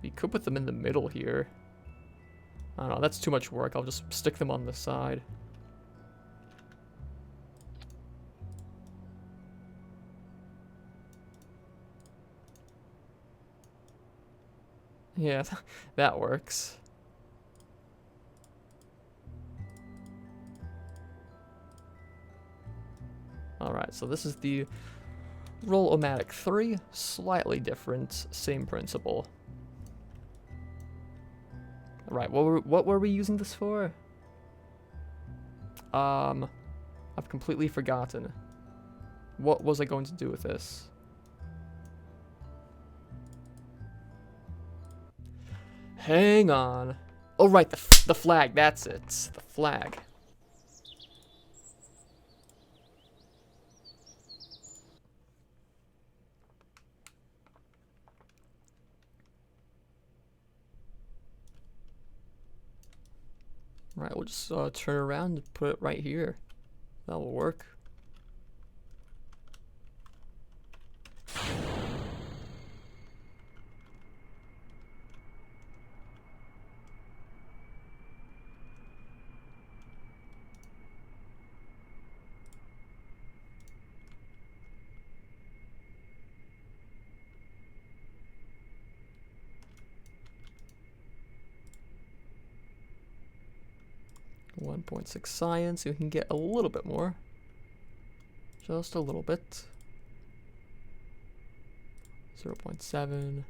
We could put them in the middle here. I don't know, that's too much work. I'll just stick them on the side. Yeah, that works. Alright, so this is the Roll-O-Matic 3, slightly different, same principle. Right, what were we using this for? I've completely forgotten. What was I going to do with this? Hang on. Oh, right, the flag, that's it. The flag. Right, we'll just turn around and put it right here. That will work. 1.6 science, so we can get a little bit more. Just a little bit. 0.7.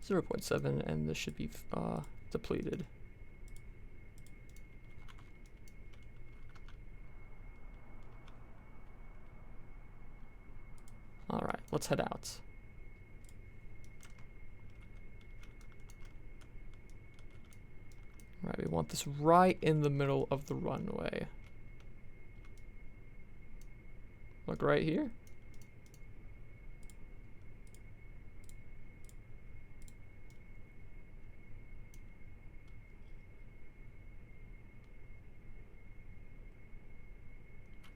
0.7, and this should be depleted. Alright, let's head out. Alright, we want this right in the middle of the runway. Look right here.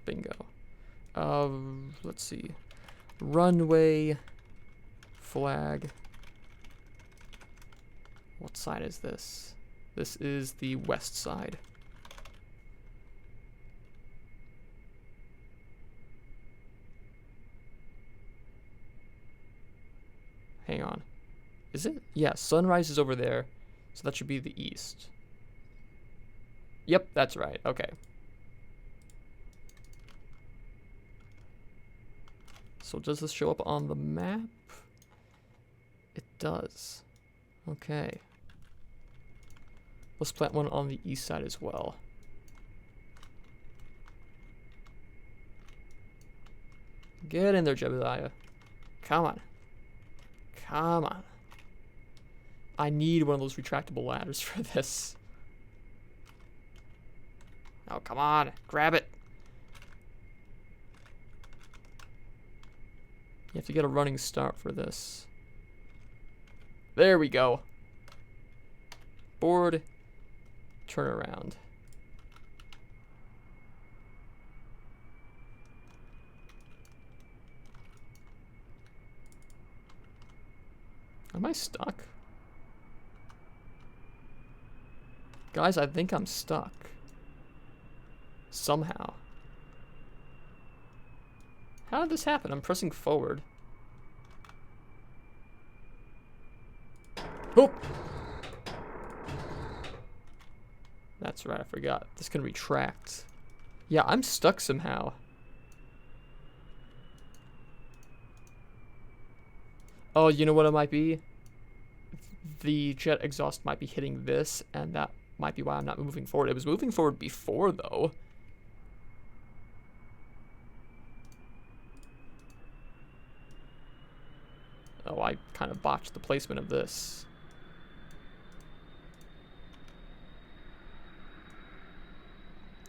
Bingo. Let's see. Runway flag. What side is this? This is the west side. Hang on. Is it? Yeah, sunrise is over there. So that should be the east. Yep, that's right. Okay. So does this show up on the map? It does. Okay. Let's plant one on the east side as well. Get in there, Jebediah. Come on. Come on. I need one of those retractable ladders for this. Oh, come on. Grab it. You have to get a running start for this. There we go. Board. Turn around. Am I stuck? Guys, I think I'm stuck. Somehow. How did this happen? I'm pressing forward. Oh! That's right, I forgot. This can retract. Yeah, I'm stuck somehow. Oh, you know what it might be? The jet exhaust might be hitting this, and that might be why I'm not moving forward. It was moving forward before, though. Oh, I kind of botched the placement of this.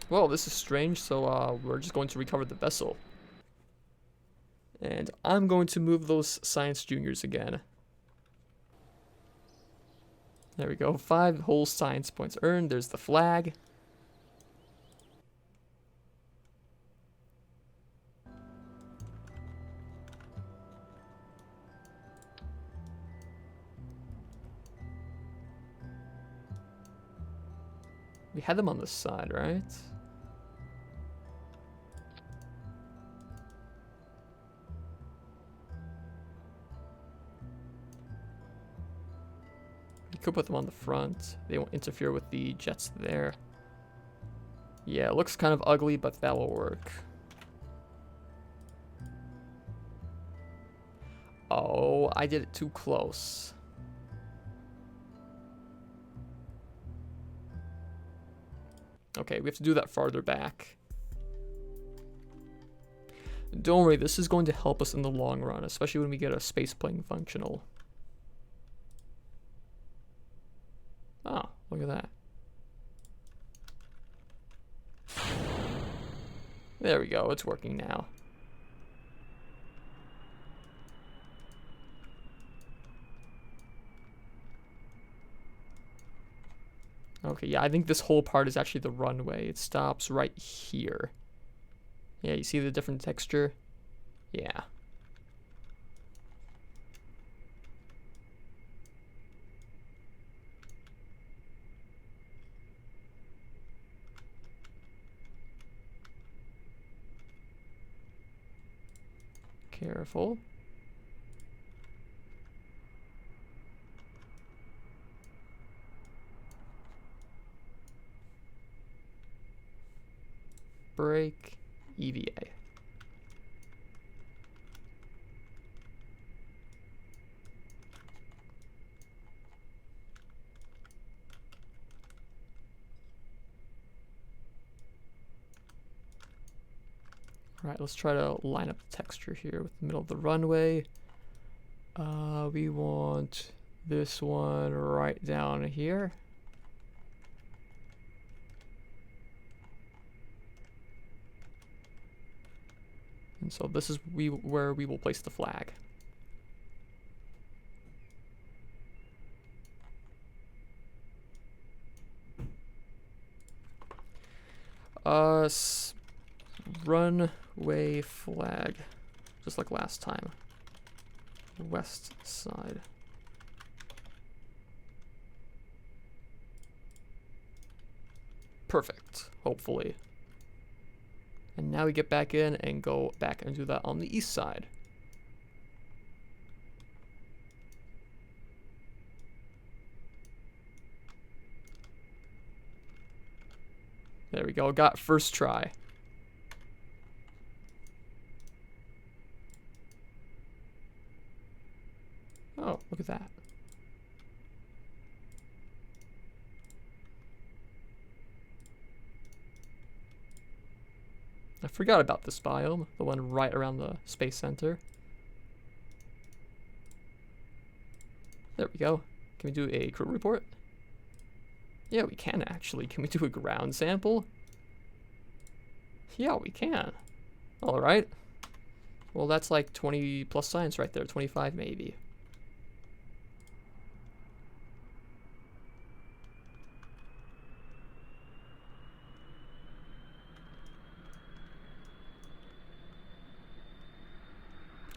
Well, this is strange, so we're just going to recover the vessel. And I'm going to move those science juniors again. There we go. 5 whole science points earned. There's the flag. We had them on the side, right? We could put them on the front. They won't interfere with the jets there. Yeah, it looks kind of ugly, but that will work. Oh, I did it too close. Okay, we have to do that farther back. Don't worry, this is going to help us in the long run, especially when we get a space plane functional. Oh, look at that. There we go, it's working now. Okay, yeah, I think this whole part is actually the runway. It stops right here. Yeah, you see the different texture? Yeah. Careful. break, EVA. All right, let's try to line up the texture here with the middle of the runway. We want this one right down here. And so this is where we will place the flag. Runway flag, just like last time. West side. Perfect, hopefully. And now we get back in and go back and do that on the east side. There we go, got first try. Oh, look at that. I forgot about this biome, the one right around the space center. There we go. Can we do a crew report? Yeah, we can actually. Can we do a ground sample? Yeah, we can. All right. Well, that's like 20 plus science right there. 25 maybe.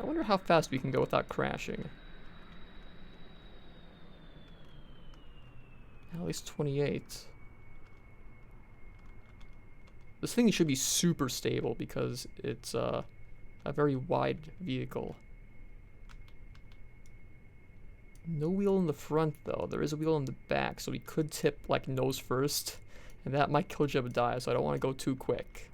I wonder how fast we can go without crashing. At least 28. This thing should be super stable because it's a very wide vehicle. No wheel in the front though. There is a wheel in the back, so we could tip like nose first, and that might kill Jebediah, so I don't want to go too quick.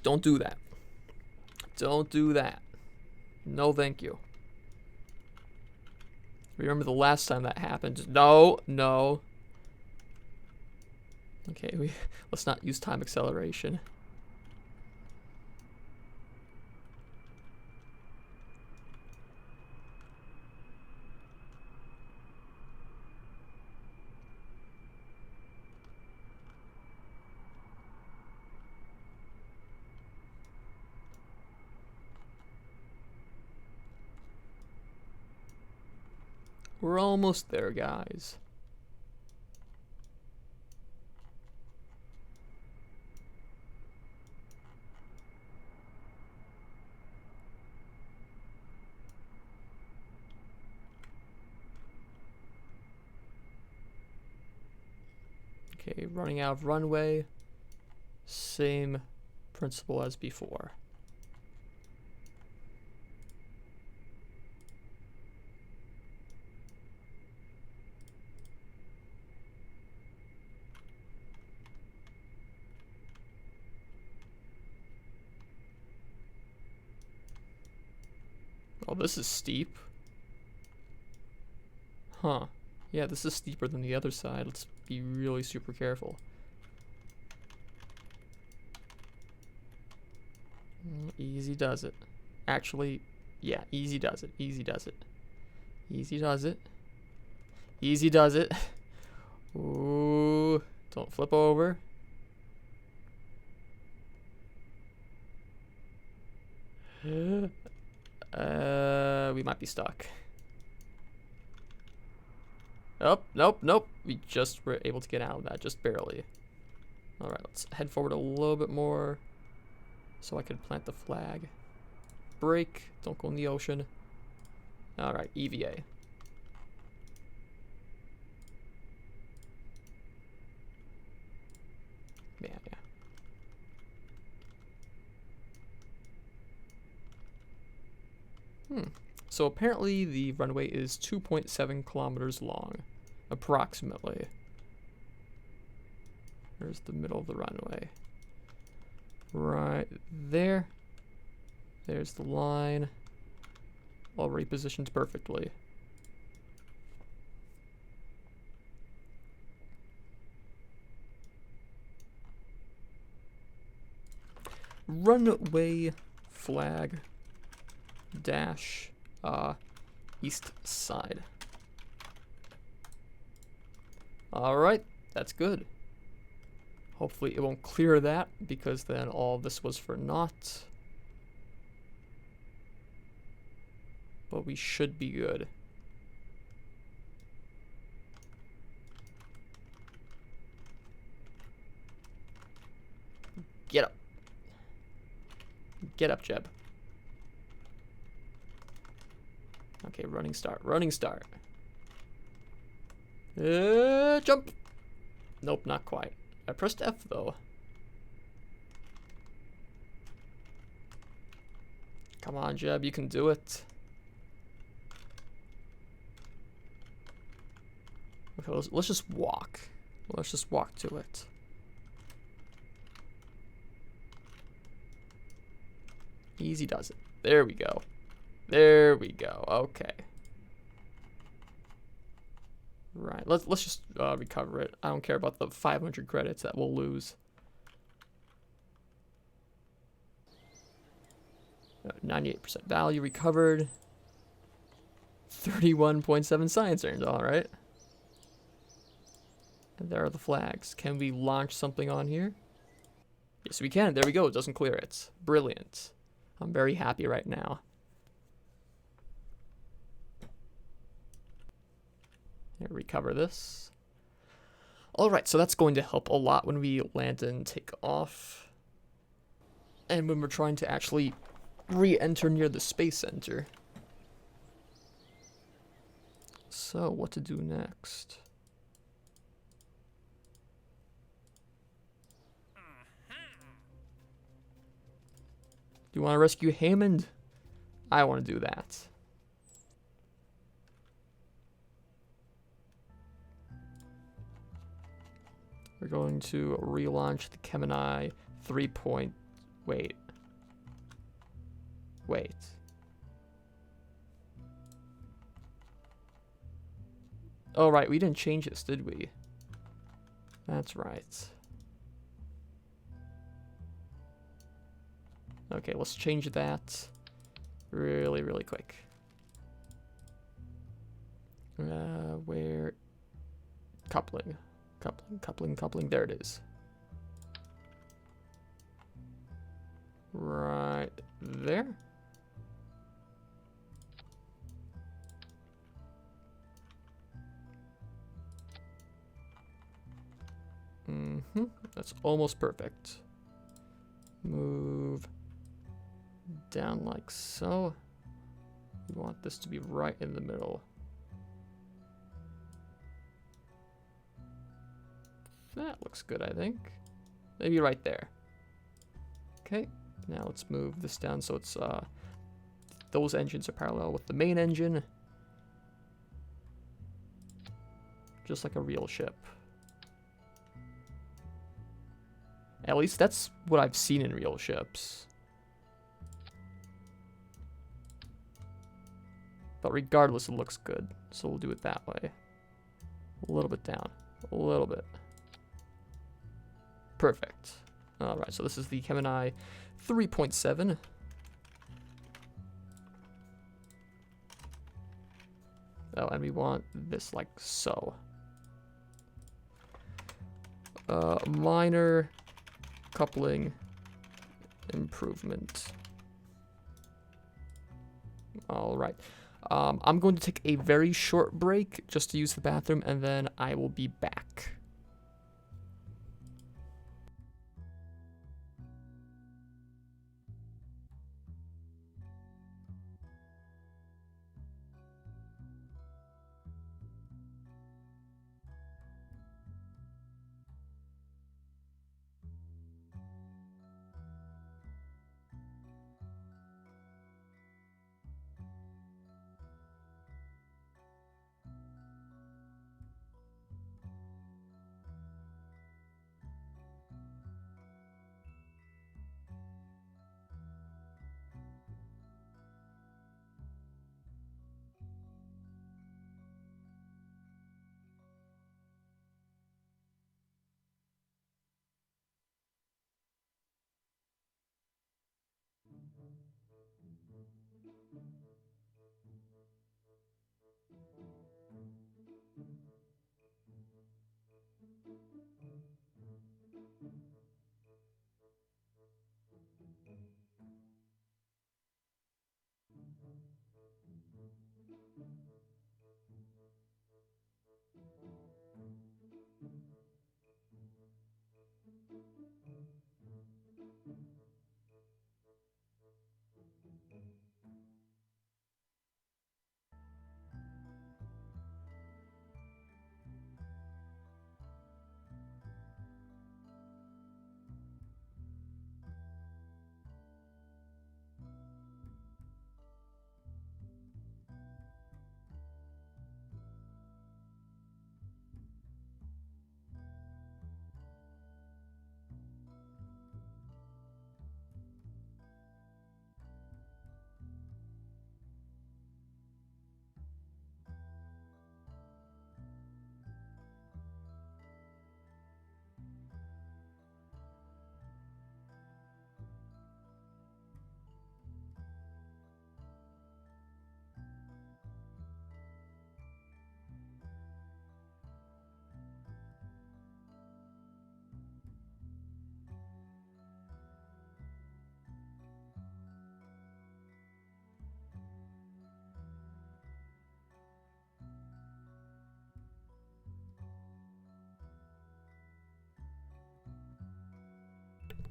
Don't do that. Don't do that. No, thank you. Remember the last time that happened? No, no. Okay, let's not use time acceleration. We're almost there, guys. Okay, running out of runway. Same principle as before. Oh, this is steep. Huh. Yeah, this is steeper than the other side. Let's be really super careful. Easy does it. Actually, yeah, easy does it. Easy does it. Easy does it. Easy does it. Ooh, don't flip over. We might be stuck. Oh, nope, nope. We just were able to get out of that, just barely. All right, let's head forward a little bit more so I can plant the flag. Brake, don't go in the ocean. All right, EVA. Yeah. So apparently the runway is 2.7 kilometers long, approximately. There's the middle of the runway. Right there. There's the line. Already positioned perfectly. Runway flag dash east side. Alright, that's good. Hopefully it won't clear that, because then all this was for naught. But we should be good. Get up. Get up, Jeb. Okay, running start. Running start. Jump. Nope, not quite. I pressed F though. Come on, Jeb, you can do it. Okay, let's just walk. Let's just walk to it. Easy does it. There we go. There we go. Okay. Right. Let's just recover it. I don't care about the 500 credits that we'll lose. 98% value recovered. 31.7 science earned. All right. And there are the flags. Can we launch something on here? Yes, we can. There we go. It doesn't clear it. Brilliant. I'm very happy right now. Here, recover this. Alright, so that's going to help a lot when we land and take off. And when we're trying to actually re-enter near the Space Center. So, what to do next? Do you want to rescue Hammond? I want to do that. We're going to relaunch the Gemini 3 point... Wait. Oh, right. We didn't change this, did we? That's right. Okay, let's change that really, really quick. Where? Coupling. Coupling. There it is. Right there. That's almost perfect. Move down like so. We want this to be right in the middle. That looks good, I think. Maybe right there. Okay, now let's move this down so it's those engines are parallel with the main engine. Just like a real ship. At least that's what I've seen in real ships. But regardless, it looks good. So we'll do it that way. A little bit down. A little bit. Perfect. Alright, so this is the Gemini 3.7. Oh, and we want this like so. Minor coupling improvement. Alright. I'm going to take a very short break just to use the bathroom, and then I will be back.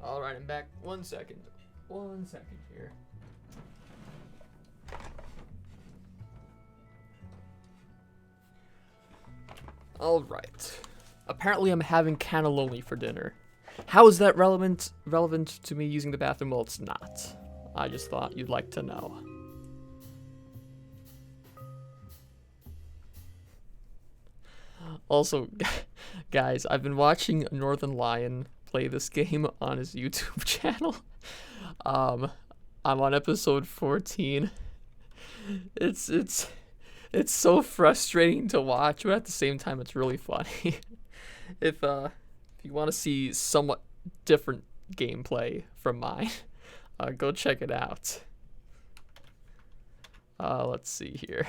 Alright, I'm back. 1 second. 1 second here. Alright. Apparently I'm having cannelloni for dinner. How is that relevant to me using the bathroom? Well, it's not. I just thought you'd like to know. Also, guys, I've been watching Northern Lion play this game on his YouTube channel. I'm on episode 14. It's so frustrating to watch, but at the same time, it's really funny. If you want to see somewhat different gameplay from mine, go check it out. Let's see here.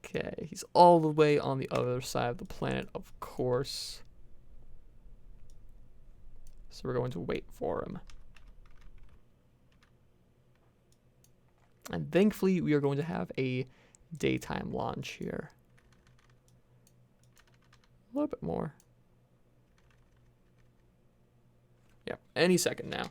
Okay, he's all the way on the other side of the planet, of course. So we're going to wait for him. And thankfully, we are going to have a daytime launch here. A little bit more. Yep, any second now.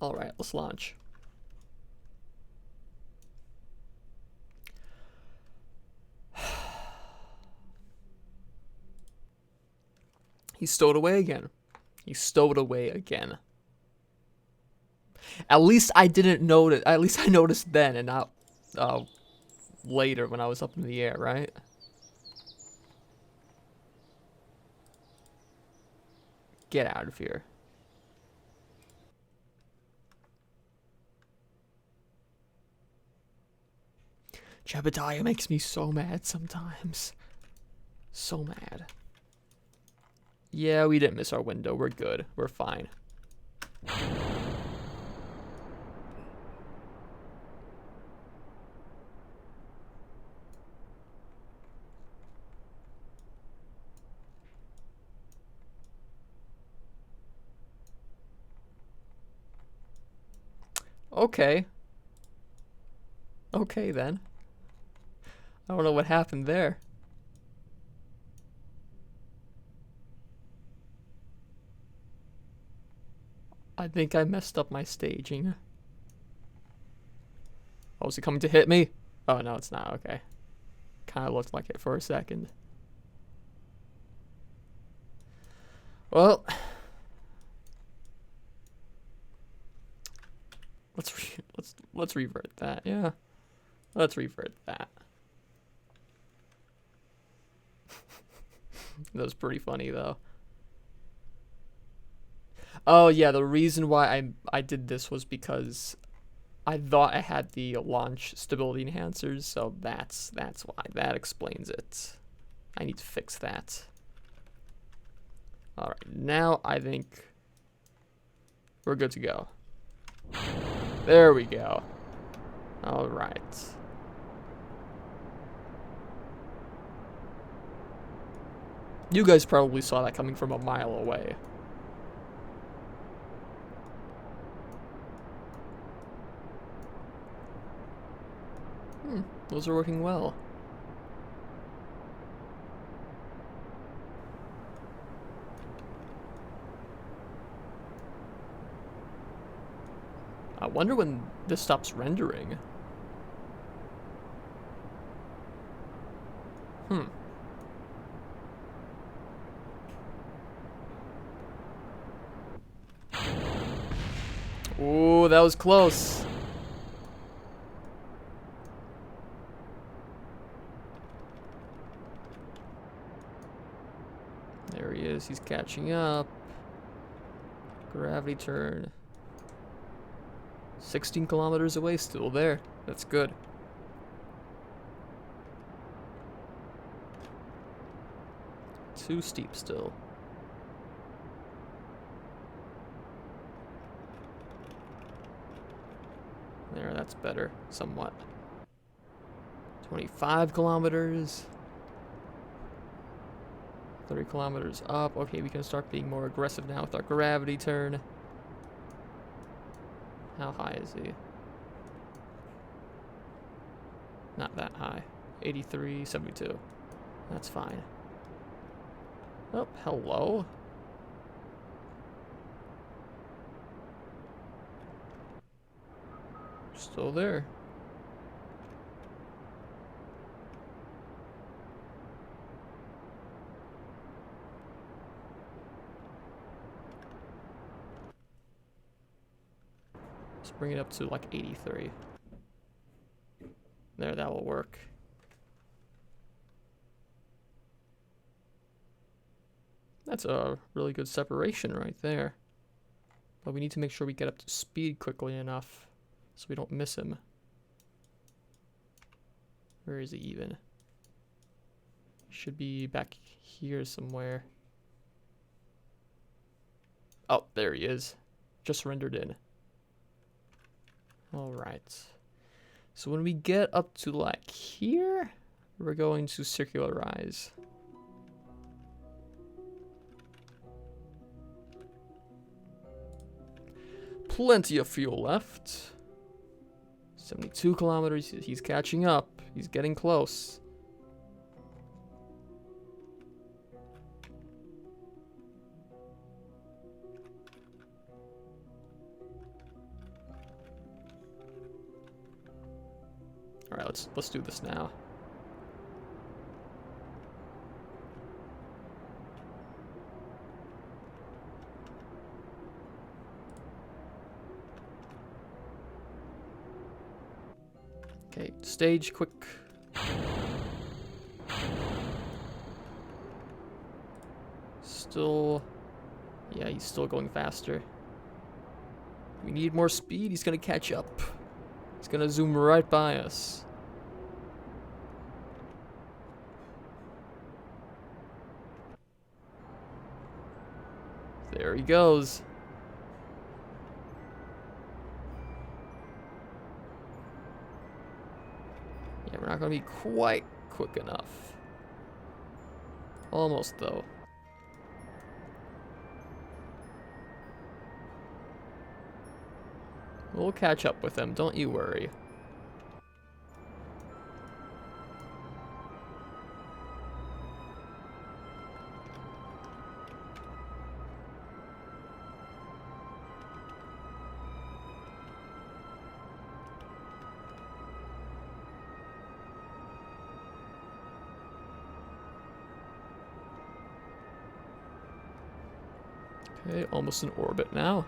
All right, let's launch. He stowed away again. He stowed away again. At least I didn't notice. At least I noticed then and not later when I was up in the air, right? Get out of here. Jebediah makes me so mad sometimes. So mad. Yeah, we didn't miss our window. We're good. We're fine. Okay. Okay, then. I don't know what happened there. I think I messed up my staging. Oh, is it coming to hit me? Oh, no, it's not. Okay. Kind of looked like it for a second. Well, let's revert that. Yeah, let's revert that. That was pretty funny though. Oh yeah, the reason why I did this was because I thought I had the launch stability enhancers, so that's why. That explains it. I need to fix that. All right, now I think we're good to go. There we go. All right. You guys probably saw that coming from a mile away. Those are working well. I wonder when this stops rendering. Ooh, that was close. There he is. He's catching up. Gravity turn. 16 kilometers away, still there. That's good. Too steep still. There, that's better, somewhat. 25 kilometers. 30 kilometers up. Okay, we can start being more aggressive now with our gravity turn. How high is he? Not that high. 83, 72. That's fine. Oh, hello. Still there. Let's bring it up to like 83. There, that will work. That's a really good separation right there. But we need to make sure we get up to speed quickly enough so we don't miss him. Where is he even? Should be back here somewhere. Oh, there he is. Just rendered in. Alright. So when we get up to like here, we're going to circularize. Plenty of fuel left. 72 kilometers. He's catching up. He's getting close. All right, let's do this now. Okay, stage quick. Still, yeah, he's still going faster. We need more speed. He's gonna catch up. He's gonna zoom right by us. There he goes. Yeah, we're not gonna be quite quick enough. Almost, though. We'll catch up with him, don't you worry. Okay, almost in orbit now.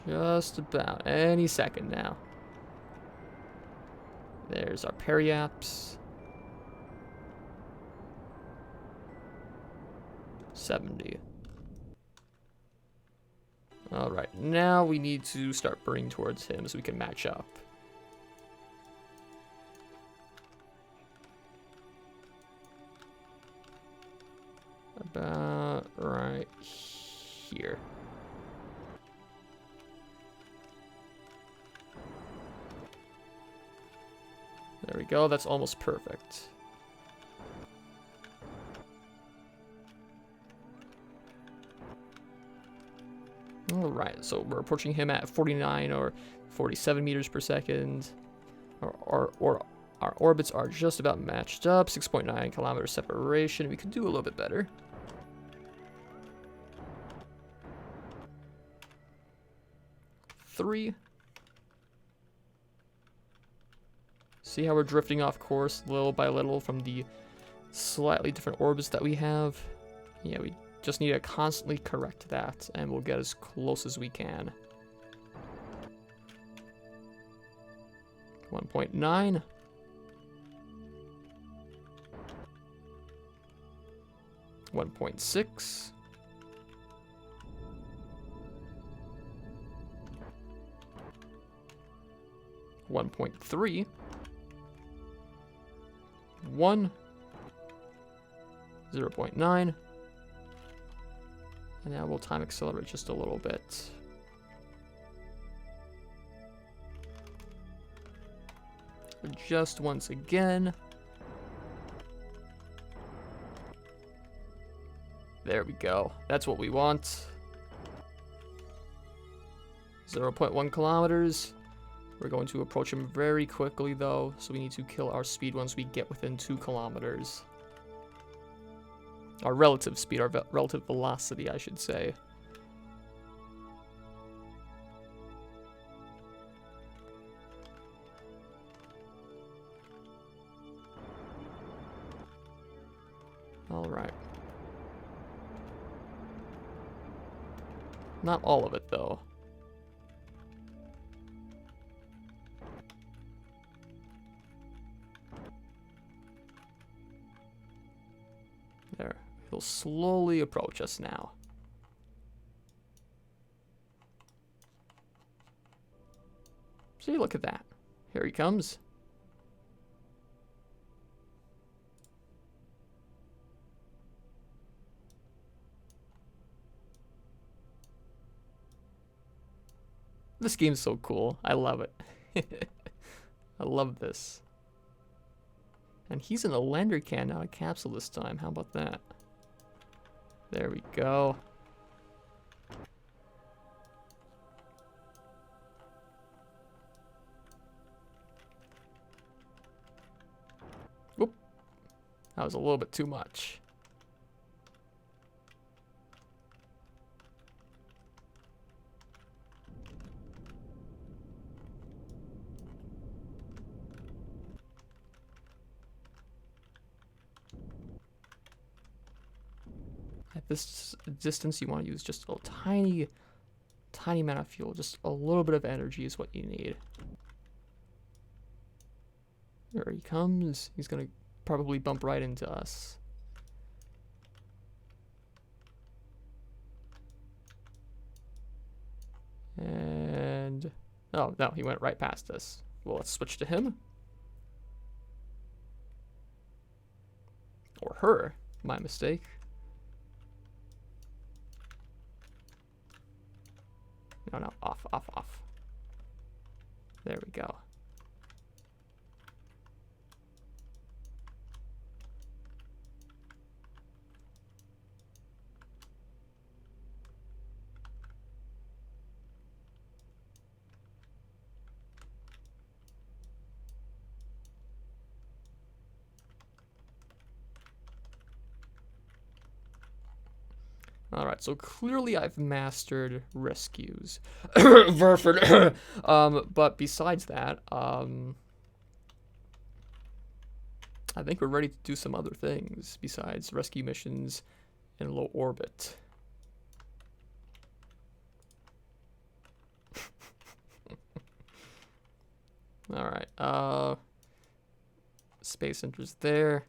Just about any second now. There's our periaps. 70. Alright, now we need to start burning towards him so we can match up. About right here. There we go, that's almost perfect. Alright, so we're approaching him at 49 or 47 meters per second. Our orbits are just about matched up, 6.9 kilometer separation. We could do a little bit better. Three. See how we're drifting off course little by little from the slightly different orbits that we have? Yeah, we just need to constantly correct that, and we'll get as close as we can. 1.9. 1.6. 1.3. 1. 0.9. And now we'll time accelerate just a little bit. Just once again. There we go. That's what we want. 0.1 kilometers. We're going to approach him very quickly, though, so we need to kill our speed once we get within 2 kilometers. Our relative speed, our relative velocity, I should say. All right. Not all of it, though. There. He'll slowly approach us now. See, look at that. Here he comes. This game's so cool. I love it. I love this. And he's in a lander can, not a capsule this time. How about that? There we go. Whoop. That was a little bit too much. At this distance, you want to use just a tiny amount of fuel. Just a little bit of energy is what you need. There he comes. He's going to probably bump right into us. And... oh, no, he went right past us. Well, let's switch to him. Or her. My mistake. No, off. There we go. Alright, so clearly I've mastered rescues. But besides that, I think we're ready to do some other things besides rescue missions in low orbit. Alright, space enters there.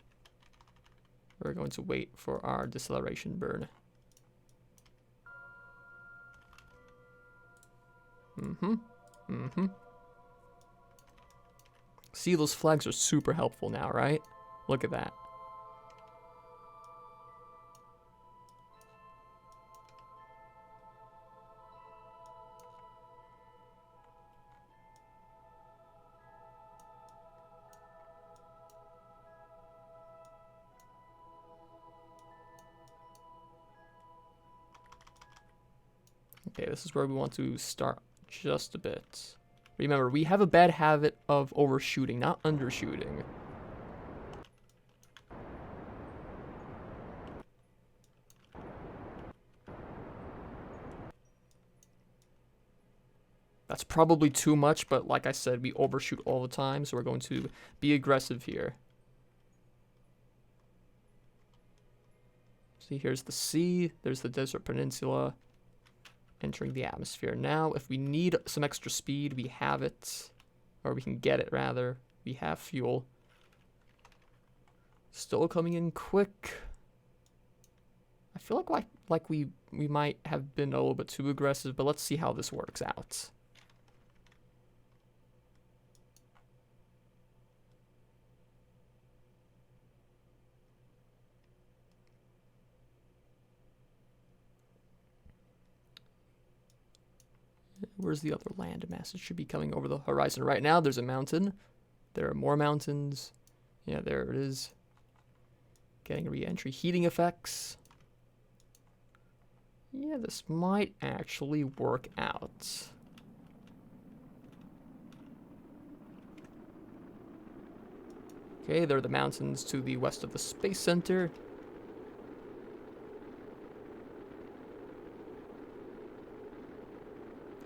We're going to wait for our deceleration burn. See, those flags are super helpful now, right? Look at that. Okay, this is where we want to start just a bit. Remember, we have a bad habit of overshooting, not undershooting. That's probably too much, but like I said, we overshoot all the time, so we're going to be aggressive here. See, here's the sea, there's the desert peninsula. Entering the atmosphere now. If we need some extra speed, we have it, or we can get it rather. We have fuel. Still coming in quick. I feel like we might have been a little bit too aggressive, but let's see how this works out. Where's the other land mass? It should be coming over the horizon right now. There's a mountain. There are more mountains. Yeah, there it is. Getting re-entry heating effects. Yeah, this might actually work out. Okay, there are the mountains to the west of the Space Center.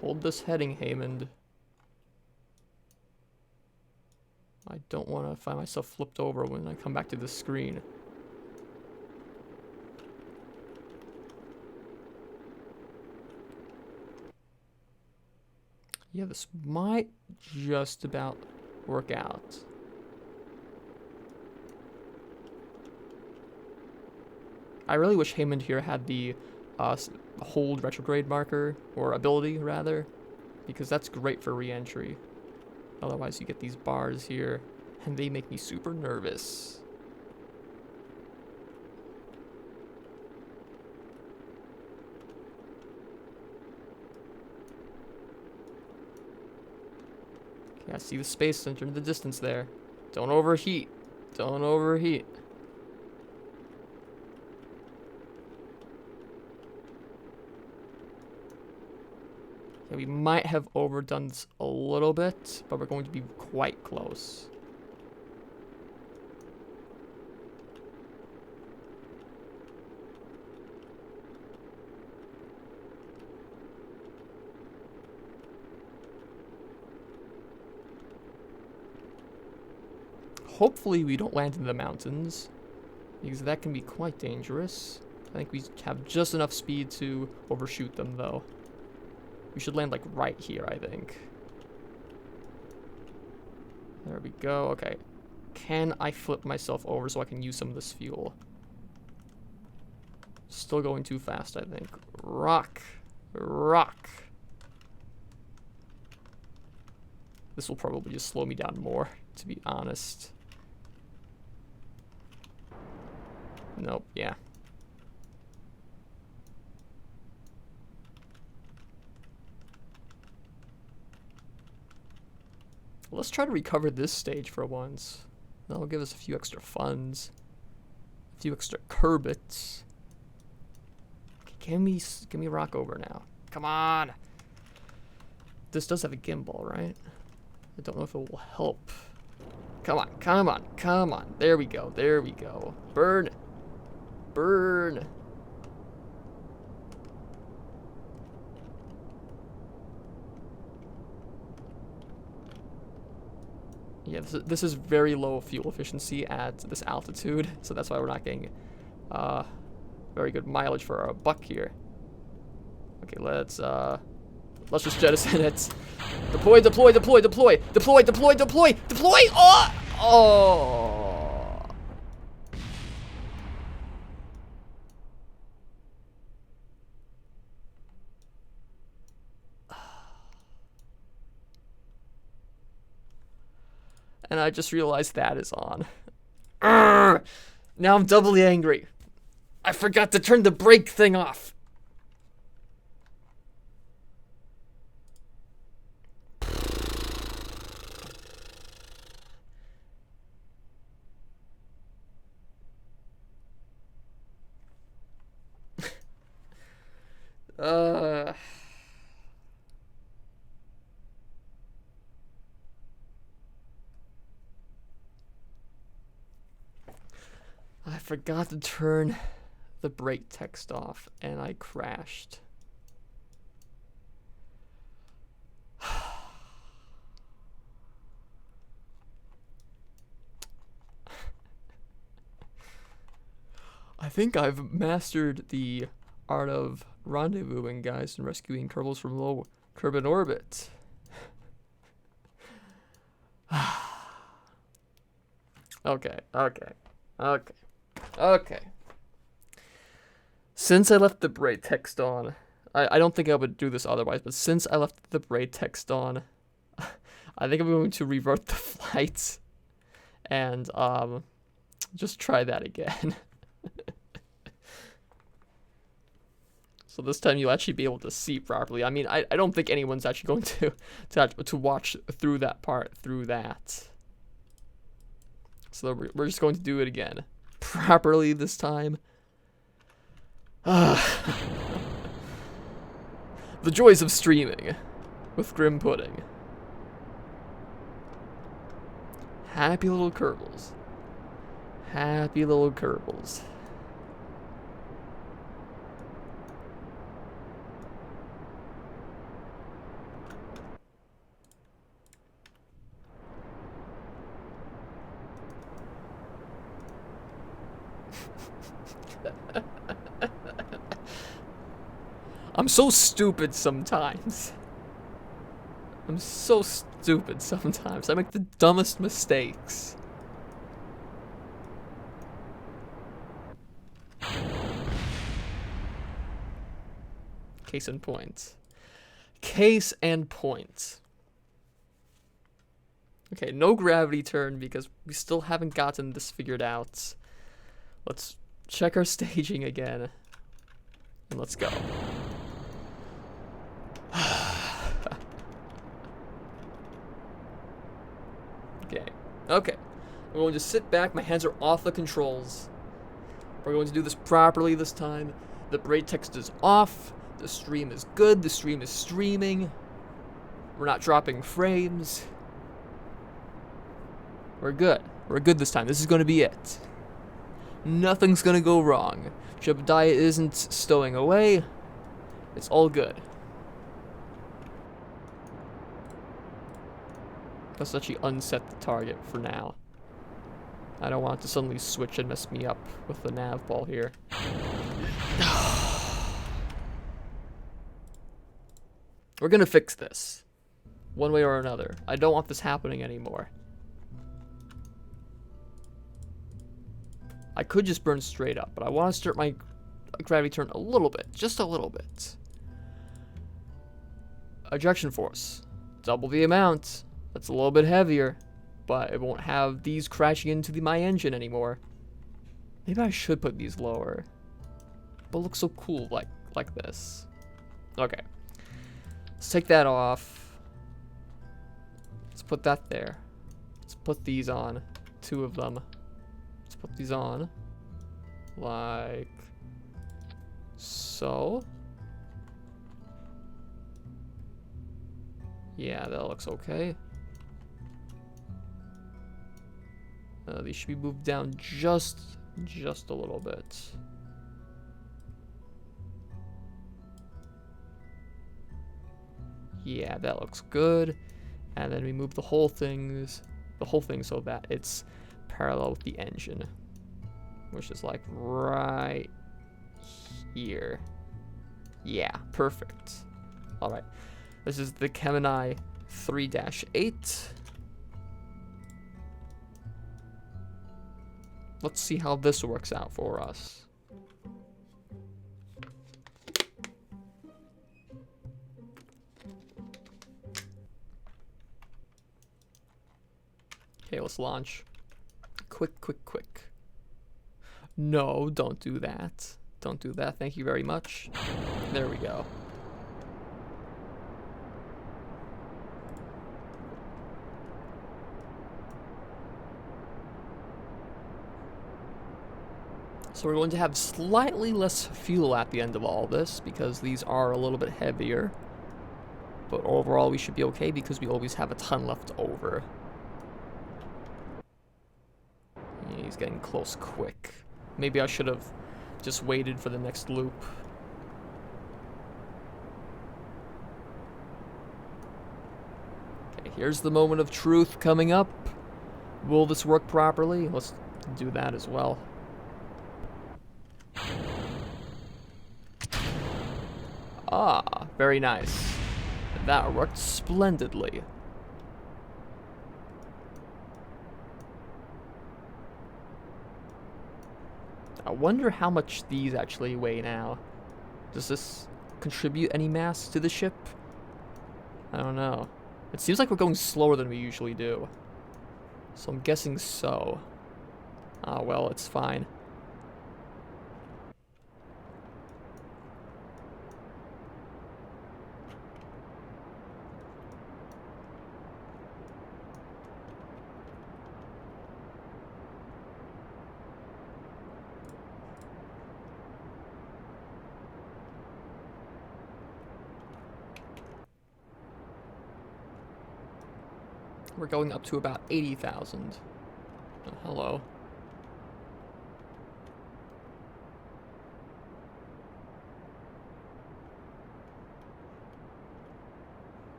Hold this heading, Haymond. I don't want to find myself flipped over when I come back to this screen. Yeah, this might just about work out. I really wish Haymond here had the hold retrograde marker, or ability rather, because that's great for re-entry. Otherwise you get these bars here, and they make me super nervous. Okay, I see the Space Center in the distance there. Don't overheat. Don't overheat. Yeah, we might have overdone this a little bit, but we're going to be quite close. Hopefully we don't land in the mountains, because that can be quite dangerous. I think we have just enough speed to overshoot them, though. We should land, like, right here, I think. There we go. Okay. Can I flip myself over so I can use some of this fuel? Still going too fast, I think. Rock. Rock. This will probably just slow me down more, to be honest. Nope, yeah. Let's try to recover this stage for once. That'll give us a few extra funds. A few extra Kerbits. Okay, give me rock over now. Come on! This does have a gimbal, right? I don't know if it will help. Come on, come on, come on. There we go, there we go. Burn! Burn! Yeah, this is very low fuel efficiency at this altitude, so that's why we're not getting very good mileage for our buck here. Okay, let's just jettison it. Deploy, deploy, deploy, deploy, deploy, deploy, deploy, deploy! Oh! Oh! And I just realized that is on. Urgh! Now I'm doubly angry. I forgot to turn the brake thing off. I forgot to turn the brake text off, and I crashed. I think I've mastered the art of rendezvousing, guys, and rescuing Kerbals from low Kerbal orbit. Okay. Since I left the braid text on, I don't think I would do this otherwise, but since I left the braid text on, I think I'm going to revert the flight and just try that again. So this time you'll actually be able to see properly. I mean, I don't think anyone's actually going to watch through that part, through that. So we're just going to do it again. Properly this time. The joys of streaming with Grim Pudding. Happy little Kerbals. Happy little Kerbals. I'm so stupid sometimes. I'm so stupid sometimes. I make the dumbest mistakes. Case in point. Case and point. Okay, no gravity turn because we still haven't gotten this figured out. Let's check our staging again. And let's go. Okay. I'm going to sit back. My hands are off the controls. We're going to do this properly this time. The braid text is off. The stream is good. The stream is streaming. We're not dropping frames. We're good. We're good this time. This is going to be it. Nothing's going to go wrong. Jebediah isn't stowing away. It's all good. Let's actually unset the target for now. I don't want it to suddenly switch and mess me up with the nav ball here. We're gonna fix this. One way or another. I don't want this happening anymore. I could just burn straight up, but I want to start my gravity turn a little bit. Just a little bit. Ejection force. Double the amount. That's a little bit heavier, but it won't have these crashing into my engine anymore. Maybe I should put these lower, but it looks so cool like this. Okay, let's take that off. Let's put that there. Let's put these on, 2 of them. Let's put these on, like so. Yeah, that looks okay. These should be moved down just a little bit. Yeah, that looks good. And then we move the whole thing so that it's parallel with the engine, which is like right here. Yeah, perfect. All right, this is the Gemini 3-8. Let's see how this works out for us. Okay, let's launch. Quick. No, don't do that. Don't do that. Thank you very much. There we go. So we're going to have slightly less fuel at the end of all this because these are a little bit heavier. But overall we should be okay because we always have a ton left over. Yeah, he's getting close quick. Maybe I should have just waited for the next loop. Okay, here's the moment of truth coming up. Will this work properly? Let's do that as well. Ah, very nice. That worked splendidly. I wonder how much these actually weigh now. Does this contribute any mass to the ship? I don't know. It seems like we're going slower than we usually do. So I'm guessing so. Ah, well, it's fine. We're going up to about 80,000. Oh, hello.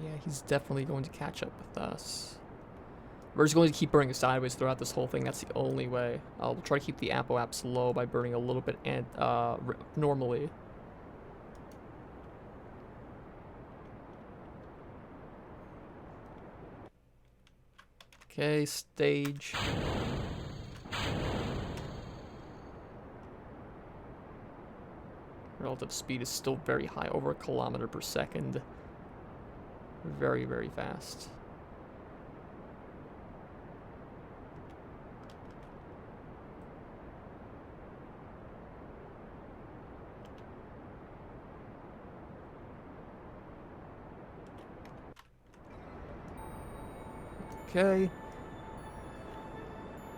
Yeah, he's definitely going to catch up with us. We're just going to keep burning sideways throughout this whole thing. That's the only way. I'll try to keep the apoaps low by burning a little bit normally. Okay, stage. Relative speed is still very high, over 1 kilometer per second. Very, very fast. Okay.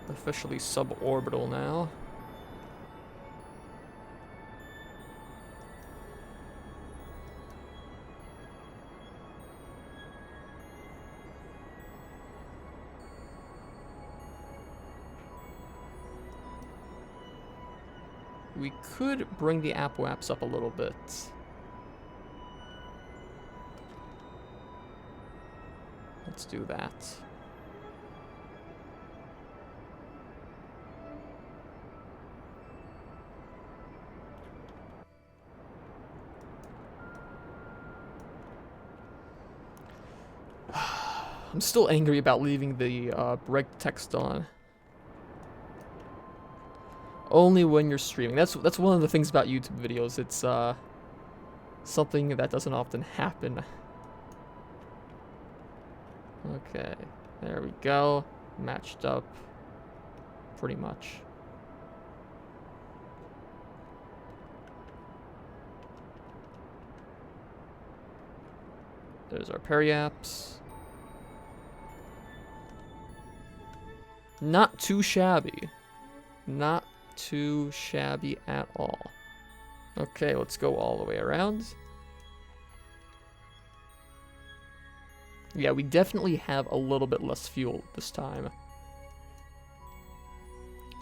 Officially suborbital now. We could bring the apoaps up a little bit. Let's do that. I'm still angry about leaving the reg text on. Only when you're streaming. That's one of the things about YouTube videos. It's something that doesn't often happen. Okay, there we go. Matched up. Pretty much. There's our periaps. Not too shabby. Not too shabby at all. Okay, let's go all the way around. Yeah, we definitely have a little bit less fuel this time.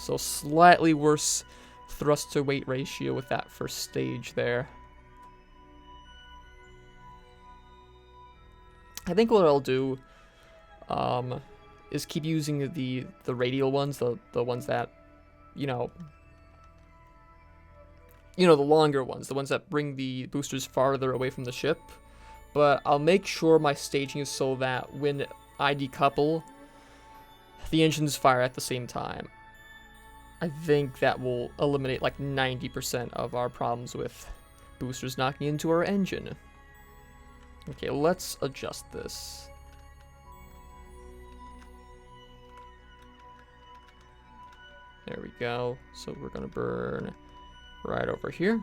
So slightly worse thrust to weight ratio with that first stage there. I think what I'll do is keep using the radial ones, the ones that, you know, the longer ones, the ones that bring the boosters farther away from the ship. But I'll make sure my staging is so that when I decouple, the engines fire at the same time. I think that will eliminate like 90% of our problems with boosters knocking into our engine. Okay, let's adjust this. There we go. So we're gonna burn right over here.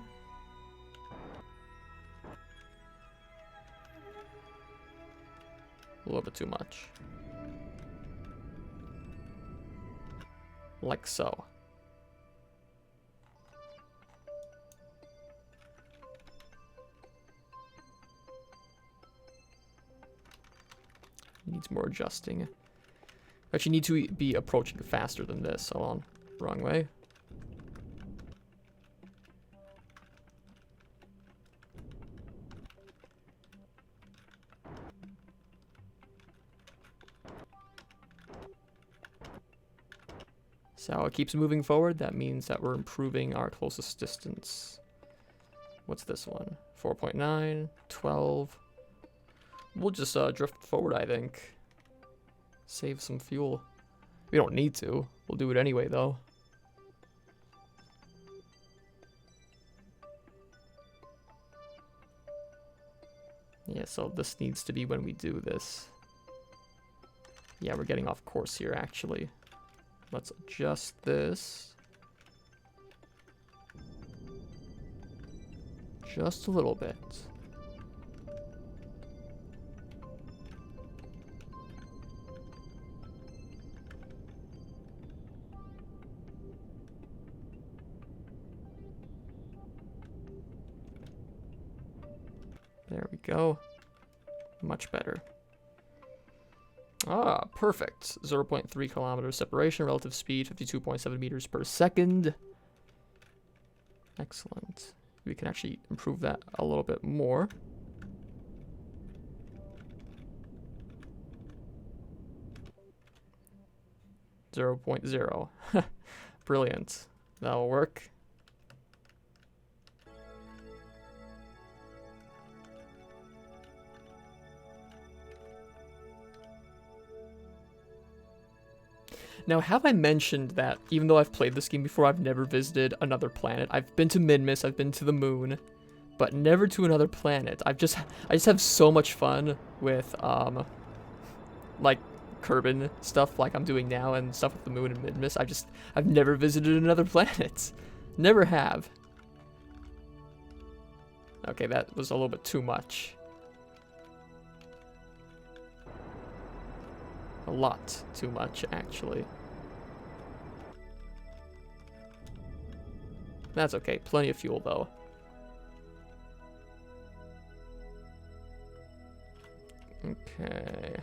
A little bit too much. Like so. Needs more adjusting. Actually, need to be approaching faster than this. Hold on. Wrong way. So it keeps moving forward. That means that we're improving our closest distance. What's this one? 4.9, 12. We'll just drift forward, I think. Save some fuel. We don't need to. We'll do it anyway, though. Yeah, so this needs to be when we do this. Yeah, we're getting off course here, actually. Let's adjust this. Just a little bit. go. Much better. Ah, perfect. 0.3 kilometers separation, relative speed, 52.7 meters per second. Excellent. We can actually improve that a little bit more. Zero point 0. Brilliant. That'll work. Now, have I mentioned that even though I've played this game before, I've never visited another planet? I've been to Minmus, I've been to the moon, but never to another planet. I just have so much fun with like Kerbal stuff like I'm doing now and stuff with the moon and Minmus. I've never visited another planet. Never have. Okay, that was a little bit too much. A lot too much, actually. That's okay. Plenty of fuel, though. Okay.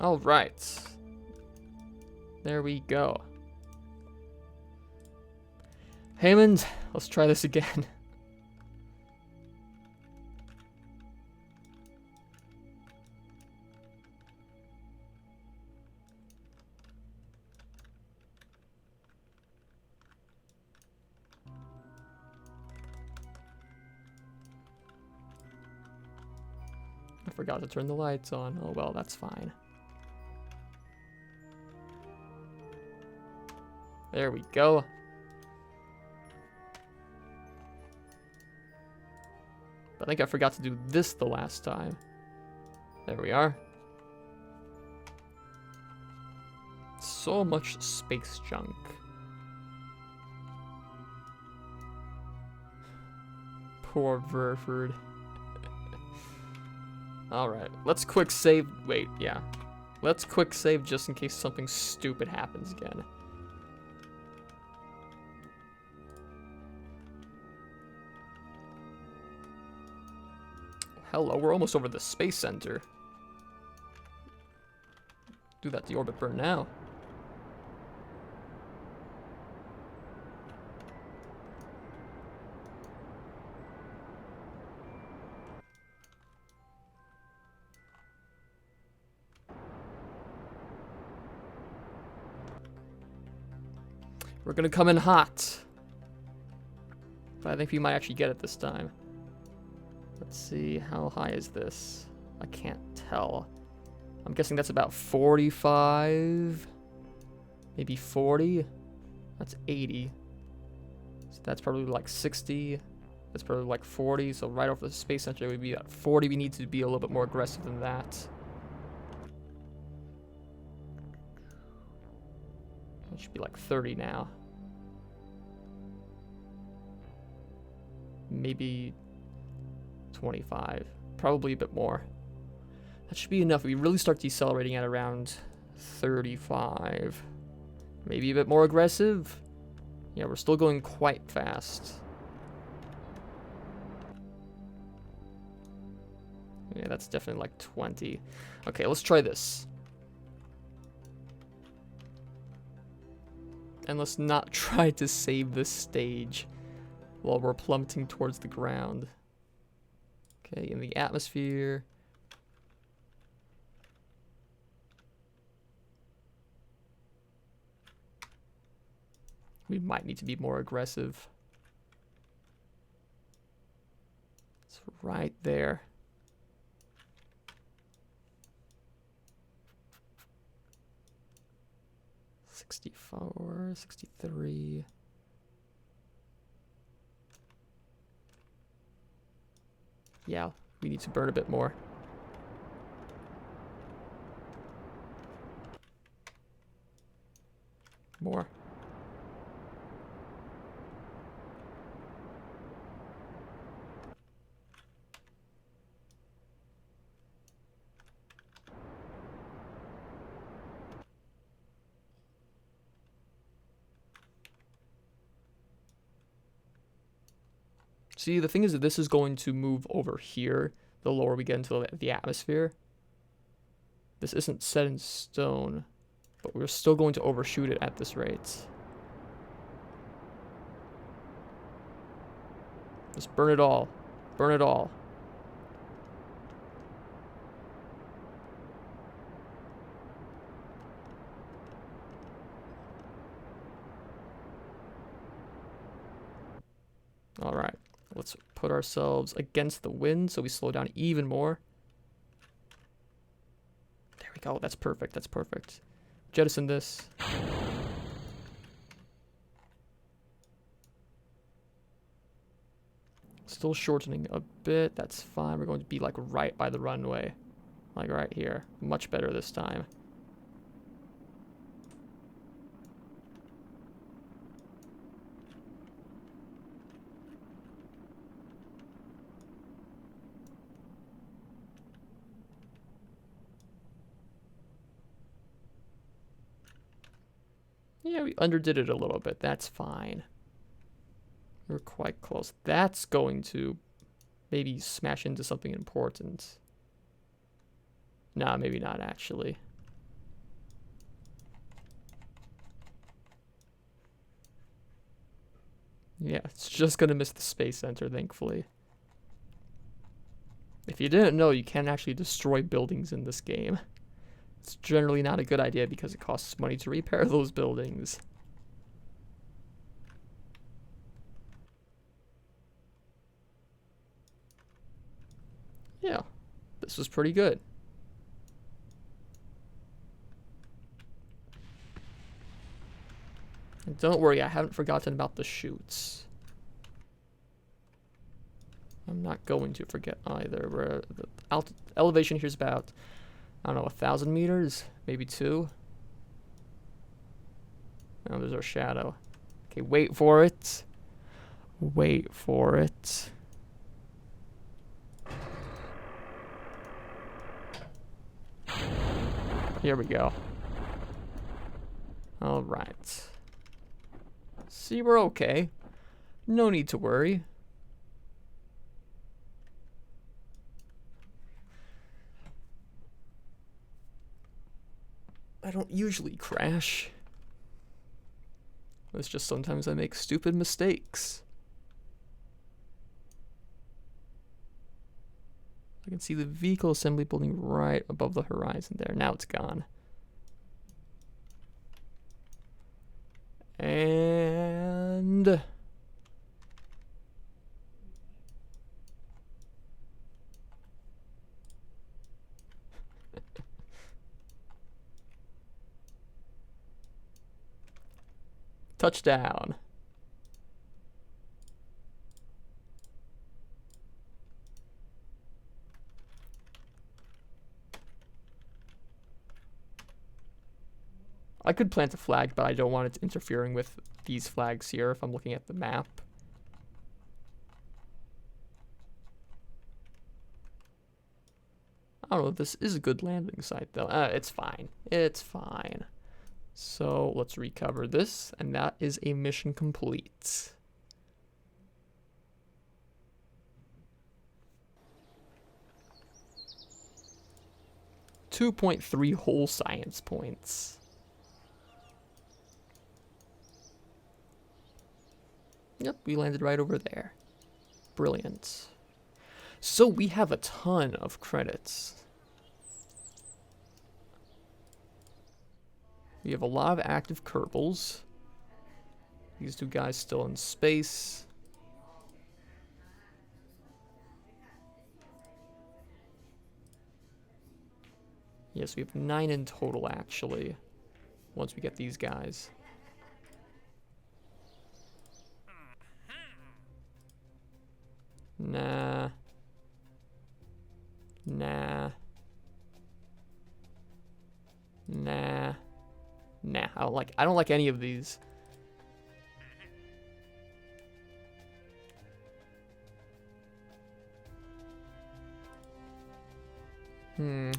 All right. There we go. Hammond, let's try this again. I forgot to turn the lights on. Oh well, that's fine. There we go. I think I forgot to do this the last time. There we are. So much space junk. Poor Verford. Alright, let's quick save. Wait, yeah. Let's quick save just in case something stupid happens again. Hello, we're almost over the space center. Do that deorbit burn now. We're gonna come in hot. But I think we might actually get it this time. Let's see, how high is this? I can't tell. I'm guessing that's about 45, maybe 40. That's 80. So that's probably like 60. That's probably like 40. So right off the space center, we'd be at 40. We need to be a little bit more aggressive than that. It should be like 30 now. Maybe 25, probably a bit more. That should be enough. We really start decelerating at around 35. Maybe a bit more aggressive. Yeah, we're still going quite fast. Yeah, that's definitely like 20. Okay, let's try this. And let's not try to save this stage while we're plummeting towards the ground. Okay, in the atmosphere. We might need to be more aggressive. It's right there. $64, $63. Yeah, we need to burn a bit more. More. See, the thing is that this is going to move over here the lower we get into the atmosphere. This isn't set in stone, but we're still going to overshoot it at this rate. Just burn it all. Burn it all. All right. Let's put ourselves against the wind so we slow down even more. There we go. That's perfect. That's perfect. Jettison this. Still shortening a bit. That's fine. We're going to be like right by the runway. Like right here. Much better this time. Yeah, we underdid it a little bit. That's fine. We're quite close. That's going to maybe smash into something important. Nah, maybe not actually. Yeah, it's just gonna miss the space center, thankfully. If you didn't know, you can actually destroy buildings in this game. It's generally not a good idea because it costs money to repair those buildings. Yeah, this was pretty good. And don't worry, I haven't forgotten about the chutes. I'm not going to forget either. The elevation here is about, I don't know, 1,000 meters? Maybe 2? Oh, there's our shadow. Okay, wait for it. Wait for it. Here we go. Alright. See, we're okay. No need to worry. I don't usually crash. It's just sometimes I make stupid mistakes. I can see the vehicle assembly building right above the horizon there. Now it's gone. And... touchdown. I could plant a flag, but I don't want it interfering with these flags here if I'm looking at the map. I don't know if this is a good landing site, though. It's fine. It's fine. So let's recover this, and that is a mission complete. .3 whole science points. Yep, we landed right over there. Brilliant. So we have a ton of credits. We have a lot of active Kerbals. These two guys still in space. Yes, we have 9 in total, actually, once we get these guys. Nah. Nah. Nah. Nah, I don't like any of these.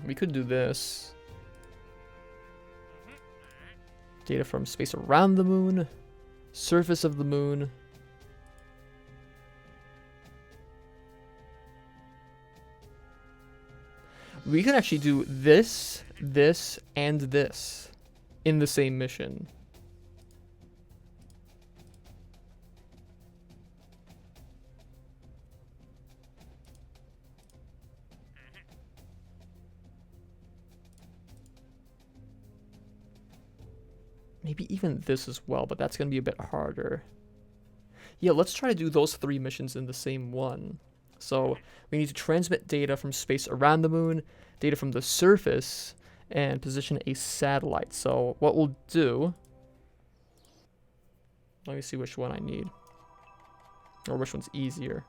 We could do this. Data from space around the moon, surface of the moon. We can actually do this, this, and this in the same mission. Maybe even this as well, but that's going to be a bit harder. Yeah, let's try to do those 3 missions in the same one. So we need to transmit data from space around the moon, data from the surface, and position a satellite. So what we'll do... Let me see which one I need. Or which one's easier.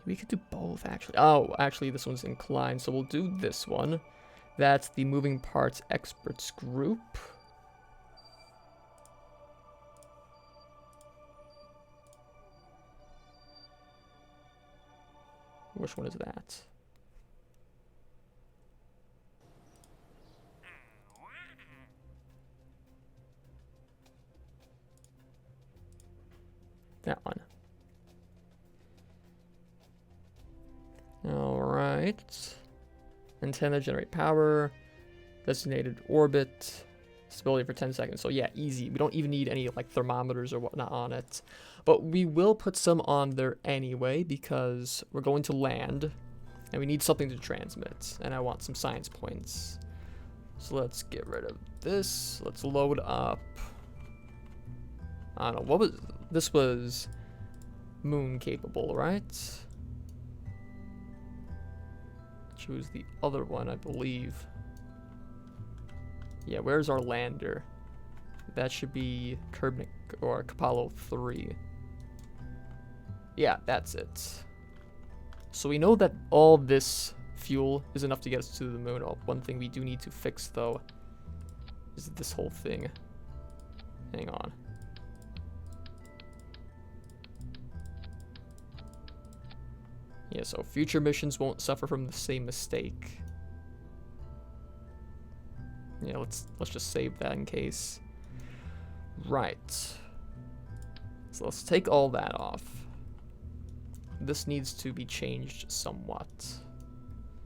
We could do both, actually. Oh, actually, this one's inclined, so we'll do this one. That's the Moving Parts Experts Group. Which one is that? That one. Alright. Antenna, generate power. Designated orbit. Stability for 10 seconds. So yeah, easy. We don't even need any like thermometers or whatnot on it. But we will put some on there anyway because we're going to land. And we need something to transmit. And I want some science points. So let's get rid of this. Let's load up. I don't know. What was... This was moon capable, right? Choose the other one, I believe. Yeah, where's our lander? That should be Kerbal or Kerbal 3. Yeah, that's it. So we know that all this fuel is enough to get us to the moon. Oh, one thing we do need to fix, though, is this whole thing. Hang on. Yeah, so future missions won't suffer from the same mistake. Yeah, let's just save that in case. Right. So let's take all that off. This needs to be changed somewhat.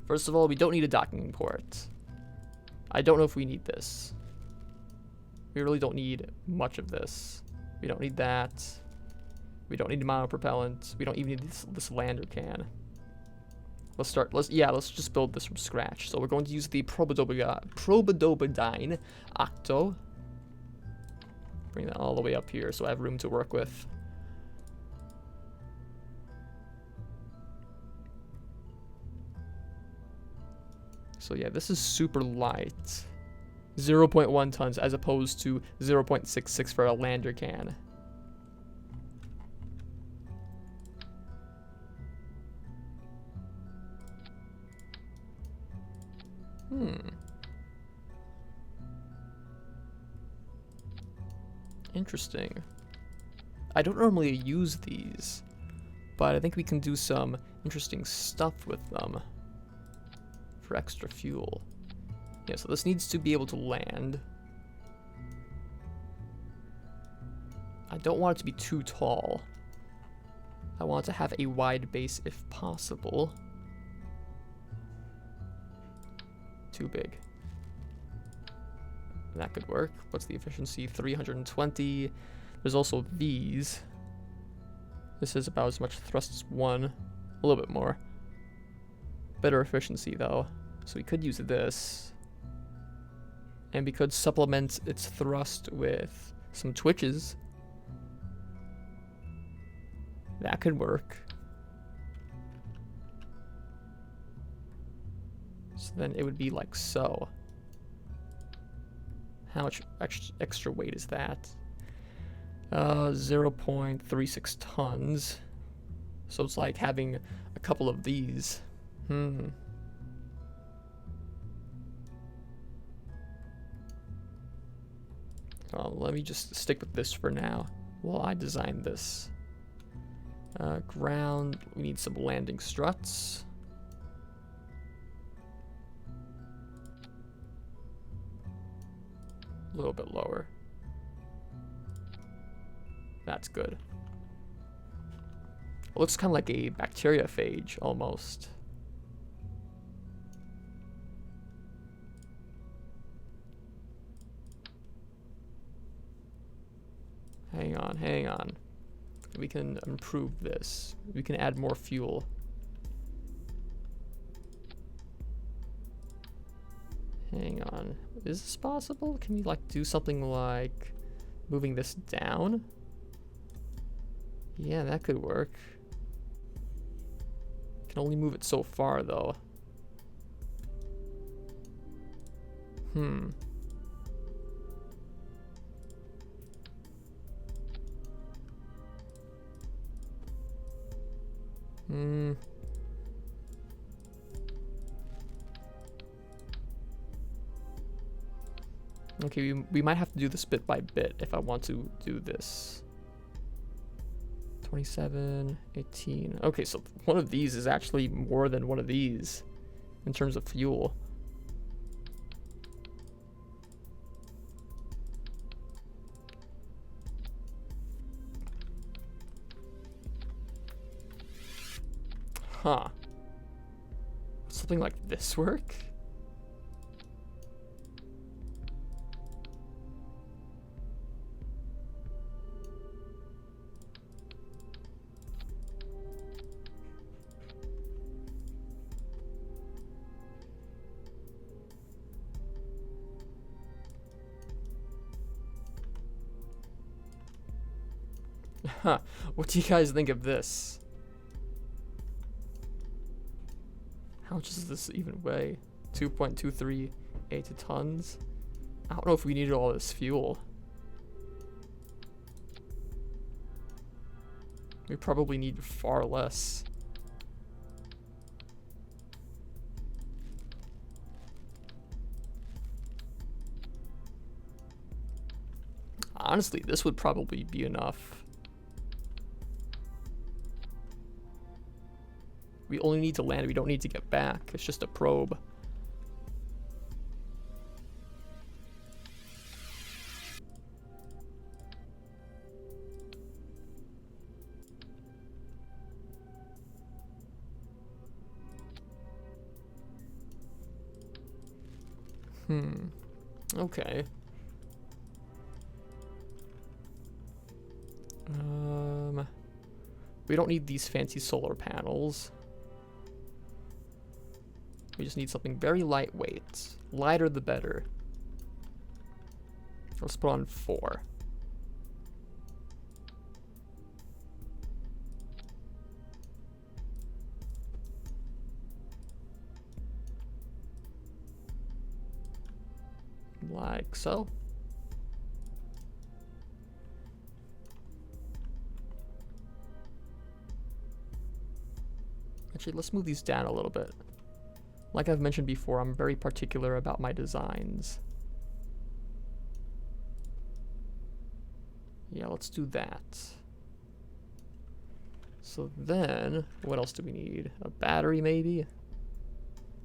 First of all, we don't need a docking port. I don't know if we need this. We really don't need much of this. We don't need that. We don't need monopropellant. We don't even need this lander can. Let's just build this from scratch. So we're going to use the probidobidine octo. Bring that all the way up here so I have room to work with. So yeah, this is super light. 0.1 tons as opposed to 0.66 for a lander can. Interesting. I don't normally use these, but I think we can do some interesting stuff with them for extra fuel. Yeah, so this needs to be able to land. I don't want it to be too tall. I want it to have a wide base if possible. Too big. That could work. What's the efficiency? 320. There's also these. This is about as much thrust as one. A little bit more. Better efficiency though. So we could use this. And we could supplement its thrust with some twitches. That could work. So then it would be like so. How much extra weight is that? 0.36 tons. So it's like having a couple of these. Let me just stick with this for now while I design this. Ground, we need some landing struts. A little bit lower. That's good. It looks kind of like a bacteriophage almost. Hang on, hang on. We can improve this. We can add more fuel. Hang on. Is this possible? Can we like do something like moving this down? Yeah, that could work. Can only move it so far though. Hmm. Okay, we might have to do this bit by bit if I want to do this. 27, 18. Okay, so one of these is actually more than one of these in terms of fuel. Huh. Something like this work? Huh. What do you guys think of this? How much does this even weigh? 2.238 tons? I don't know if we needed all this fuel. We probably need far less. Honestly, this would probably be enough. We only need to land, we don't need to get back. It's just a probe. Okay. We don't need these fancy solar panels. We just need something very lightweight. Lighter the better. Let's put on 4. Like so. Actually, let's move these down a little bit. Like I've mentioned before, I'm very particular about my designs. Yeah, let's do that. So then, what else do we need? A battery, maybe?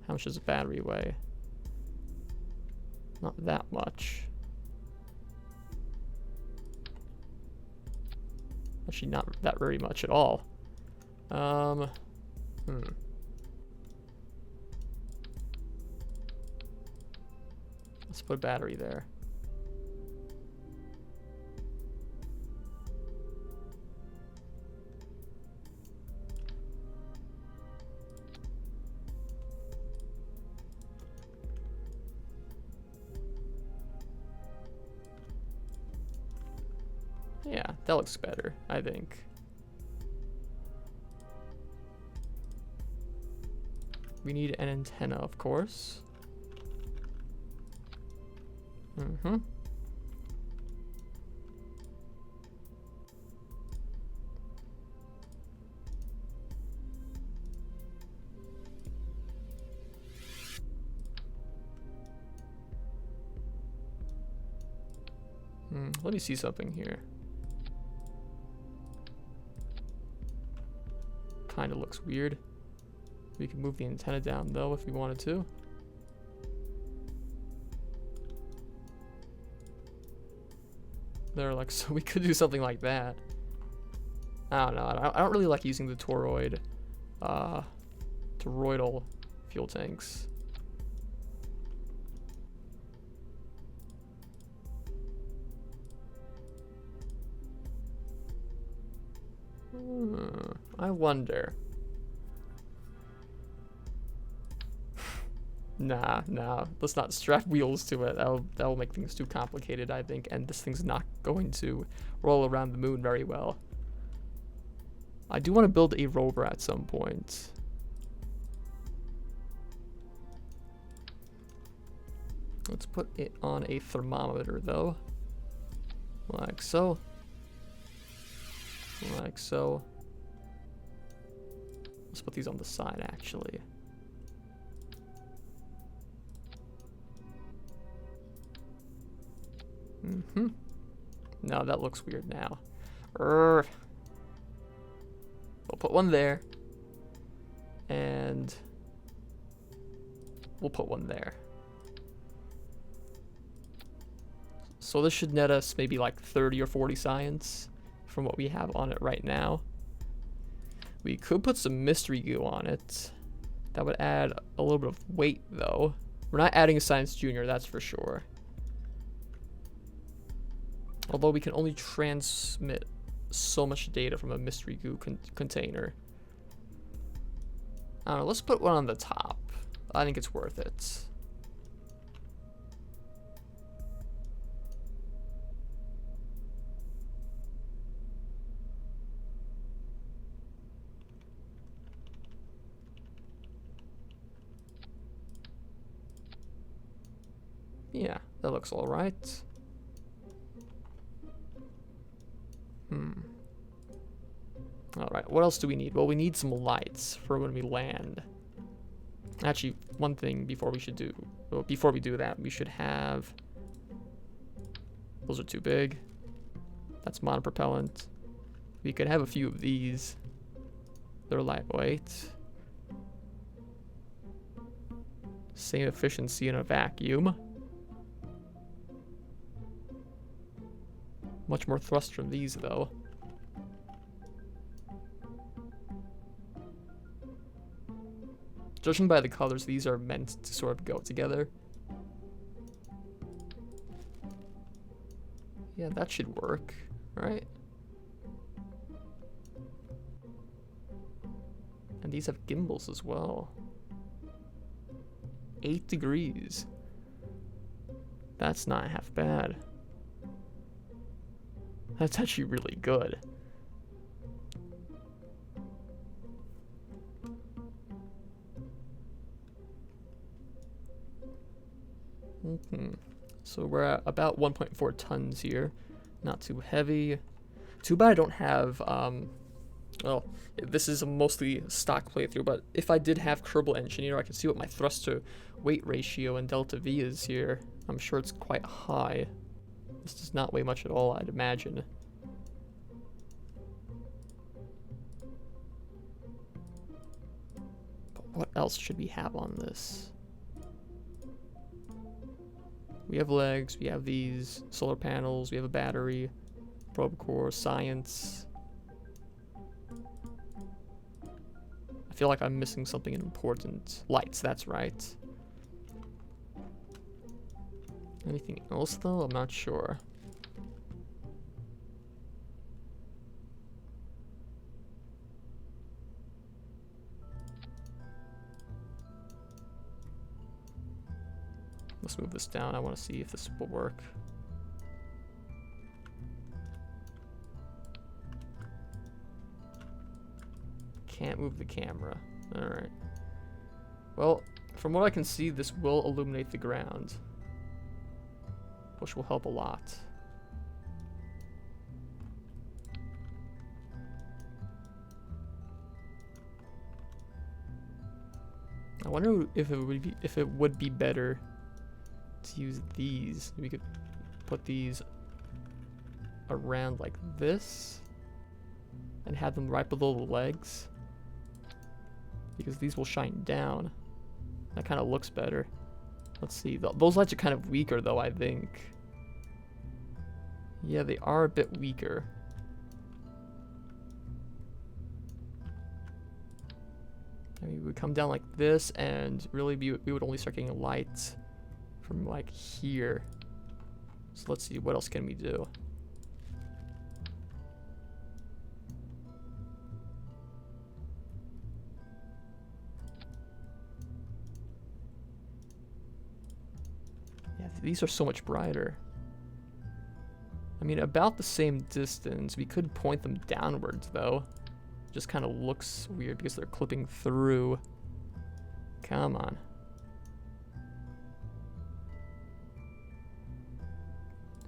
How much does a battery weigh? Not that much. Actually, not that very much at all. Let's put a battery there. Yeah, that looks better, I think. We need an antenna, of course. Let me see something here. Kind of looks weird. We can move the antenna down though if we wanted to. There, like, so we could do something like that. I don't know. I don't really like using the toroidal fuel tanks. I wonder. Nah. Let's not strap wheels to it. That'll make things too complicated, I think, and this thing's not going to roll around the moon very well. I do want to build a rover at some point. Let's put it on a thermometer, though. Like so. Like so. Let's put these on the side, actually. No, that looks weird now. We'll put one there. And we'll put one there. So this should net us maybe like 30 or 40 science from what we have on it right now. We could put some mystery goo on it. That would add a little bit of weight, though. We're not adding a science junior, that's for sure. Although we can only transmit so much data from a mystery goo container. I don't know, let's put one on the top. I think it's worth it. Yeah, that looks all right. All right, what else do we need? Well, we need some lights for when we land. Actually, one thing before we do that, we should have. Those are too big. That's monopropellant. We could have a few of these. They're lightweight. Same efficiency in a vacuum. Much more thrust from these, though. Judging by the colors, these are meant to sort of go together. Yeah, that should work, right? And these have gimbals as well. 8 degrees. That's not half bad. That's actually really good. So we're at about 1.4 tons here. Not too heavy. Too bad I don't have, well, this is a mostly stock playthrough, but if I did have Kerbal Engineer, I can see what my thrust to weight ratio and delta V is here. I'm sure it's quite high. This does not weigh much at all, I'd imagine. But what else should we have on this? We have legs, we have these solar panels, we have a battery, probe core, science. I feel like I'm missing something important. Lights, that's right. Anything else though? I'm not sure. Let's move this down. I want to see if this will work. Can't move the camera. Alright. Well, from what I can see, this will illuminate the ground, which will help a lot. I wonder if it would be better to use these. We could put these around like this and have them right below the legs, because these will shine down. That kind of looks better. Let's see. Those lights are kind of weaker though, I think. Yeah, they are a bit weaker. I mean, we would come down like this, and really we would only start getting light from like here. So let's see, what else can we do? Yeah, these are so much brighter. I mean, about the same distance. We could point them downwards though. Just kind of looks weird because they're clipping through. Come on.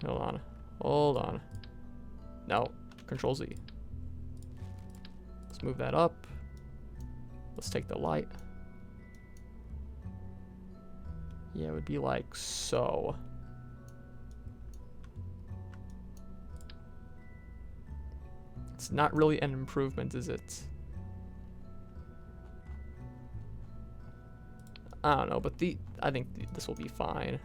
Hold on. Hold on. No. Control Z. Let's move that up. Let's take the light. Yeah, it would be like so. It's not really an improvement, is it? I don't know, but I think this will be fine.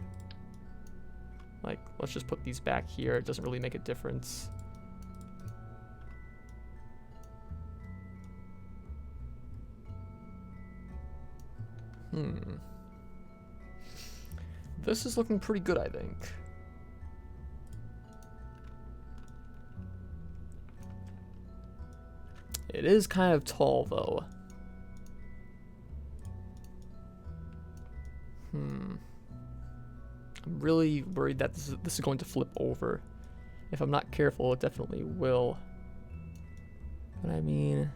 Like, let's just put these back here. It doesn't really make a difference. This is looking pretty good, I think. It is kind of tall, though. I'm really worried that this is going to flip over. If I'm not careful, it definitely will. But I mean,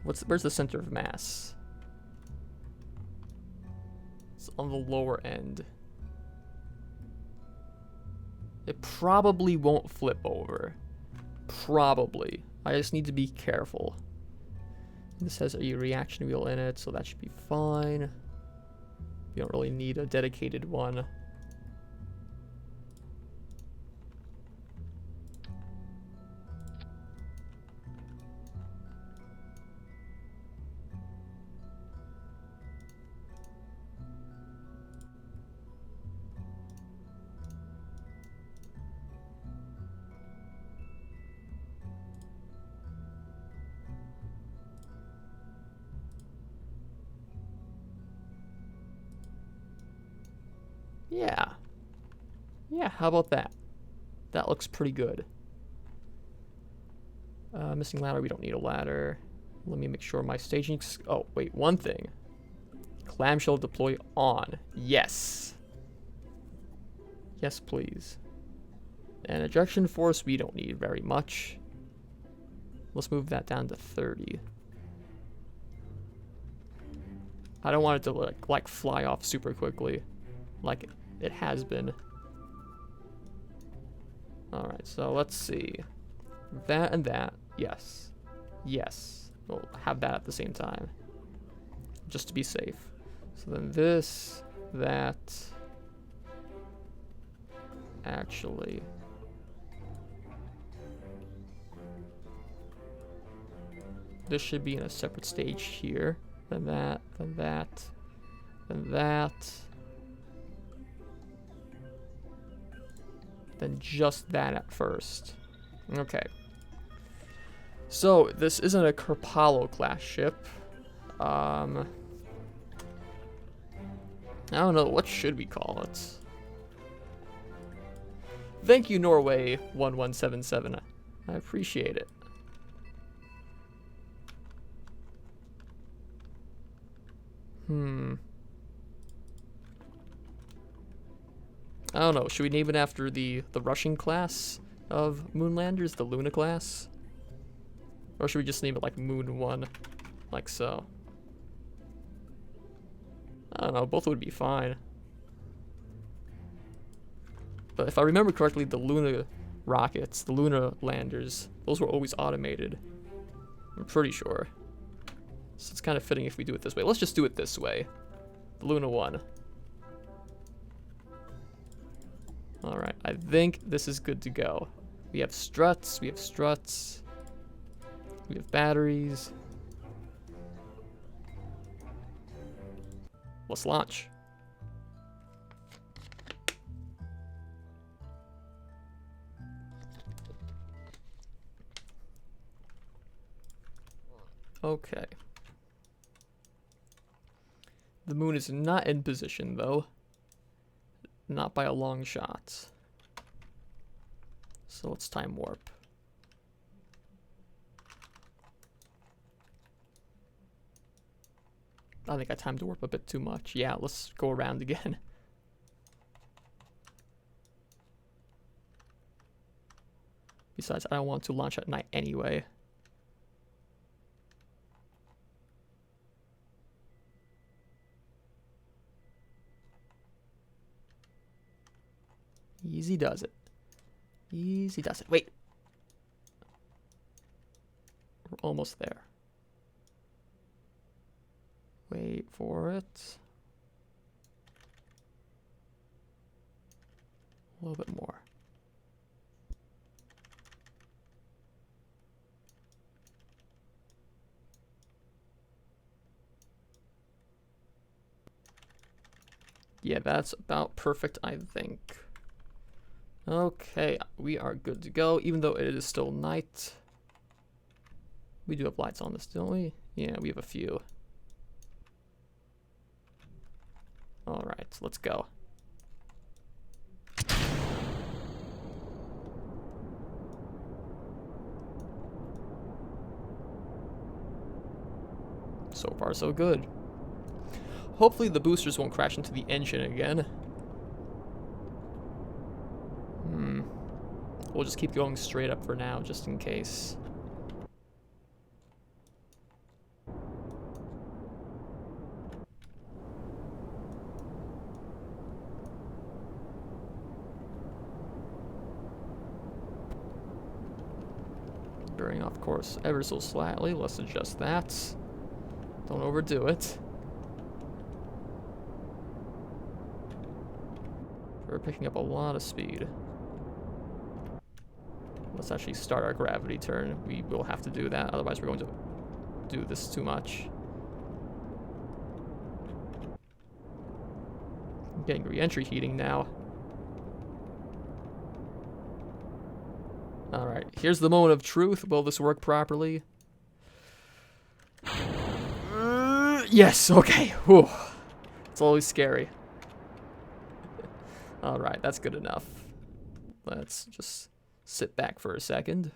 where's the center of mass? It's on the lower end. It probably won't flip over. Probably. I just need to be careful. This has a reaction wheel in it, so that should be fine. You don't really need a dedicated one. Yeah. Yeah, how about that? That looks pretty good. Missing ladder, we don't need a ladder. Let me make sure my staging... Oh, wait, one thing. Clamshell deploy on. Yes. Yes, please. And ejection force, we don't need very much. Let's move that down to 30. I don't want it to like fly off super quickly, like it has been. Alright, so let's see. That and that. Yes. Yes. We'll have that at the same time, just to be safe. So then this, that. Actually. This should be in a separate stage here. Then that, then that, then that. Then just that at first. Okay. So, this isn't a Kerbal class ship. I don't know, what should we call it? Thank you, Norway 1177. I appreciate it. I don't know, should we name it after the Russian class of Moonlanders, the Luna class? Or should we just name it like Moon 1, like so? I don't know, both would be fine. But if I remember correctly, the Luna rockets, the Luna landers, those were always automated. I'm pretty sure. So it's kind of fitting if we do it this way. Let's just do it this way. The Luna 1. Alright, I think this is good to go. We have struts, we have struts. We have batteries. Let's launch. Okay. The moon is not in position, though. Not by a long shot. So let's time warp. I think I timed warp a bit too much. Yeah, let's go around again. Besides, I don't want to launch at night anyway. Easy does it. Easy does it. Wait. We're almost there. Wait for it. A little bit more. Yeah, that's about perfect, I think. Okay, we are good to go, even though it is still night. We do have lights on this, don't we? Yeah, we have a few. Alright, let's go. So far, so good. Hopefully the boosters won't crash into the engine again. We'll just keep going straight up for now, just in case. Veering off course ever so slightly. Let's adjust that. Don't overdo it. We're picking up a lot of speed. Let's actually start our gravity turn. We will have to do that, otherwise we're going to do this too much. I'm getting re-entry heating now. Alright, here's the moment of truth. Will this work properly? Yes, okay. Whew. It's always scary. Alright, that's good enough. Let's just sit back for a second.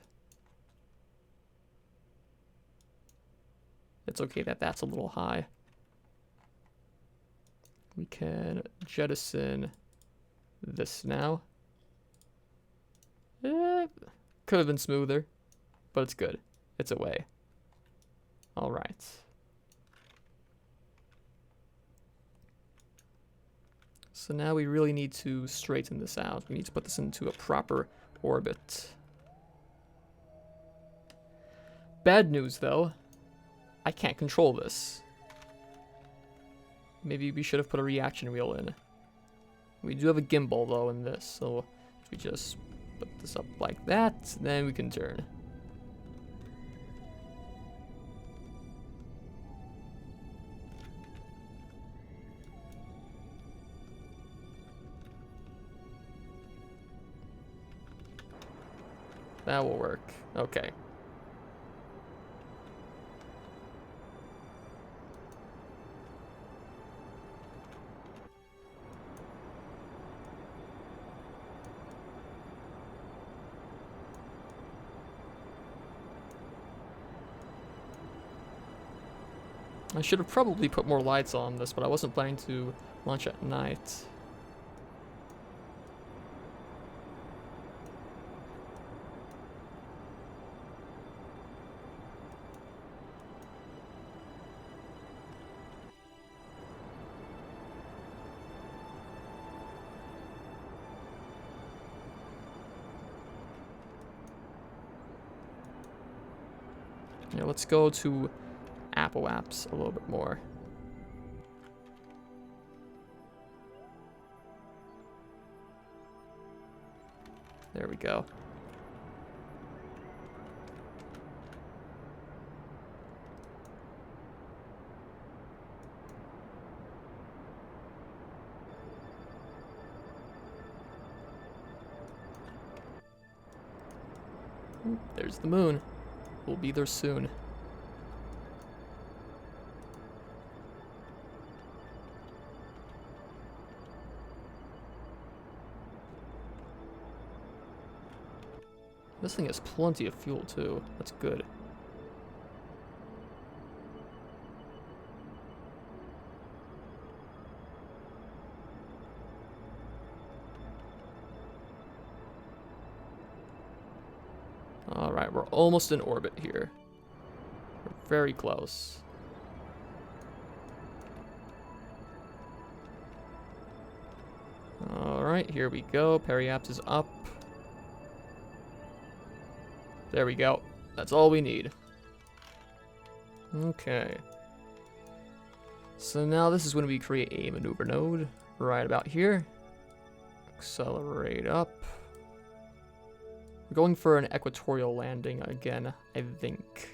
It's okay that that's a little high. We can jettison this now. Could have been smoother, but it's good. It's away. Alright. So now we really need to straighten this out. We need to put this into a proper orbit. Bad news, though. I can't control this. Maybe we should have put a reaction wheel in. We do have a gimbal, though, in this. So if we just put this up like that, then we can turn. That will work. Okay. I should have probably put more lights on this, but I wasn't planning to launch at night. Yeah, let's go to Apple apps a little bit more. There we go. There's the moon. We'll be there soon. This thing has plenty of fuel too. That's good. Alright, we're almost in orbit here. We're very close. Alright, here we go. Periaps is up. There we go. That's all we need. Okay. So now this is when we create a maneuver node. Right about here. Accelerate up. We're going for an equatorial landing again, I think.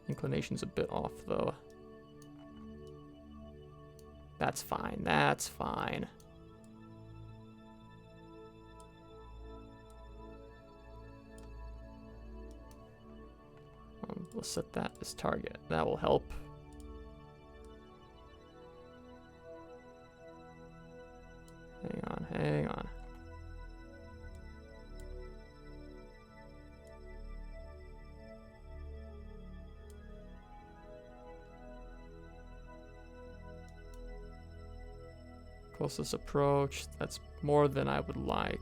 Inclination's a bit off, though. That's fine, that's fine. Let's set that as target. That will help. Hang on, hang on. Closest approach. That's more than I would like.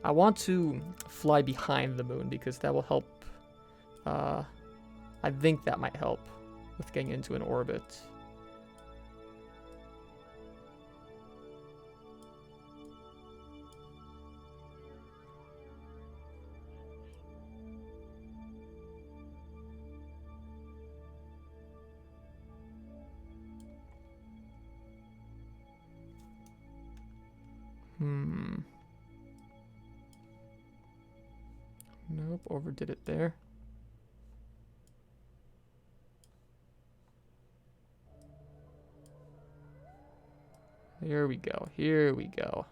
I want to fly behind the moon because that will help. I think that might help with getting into an orbit. Nope, overdid it there. Here we go, here we go.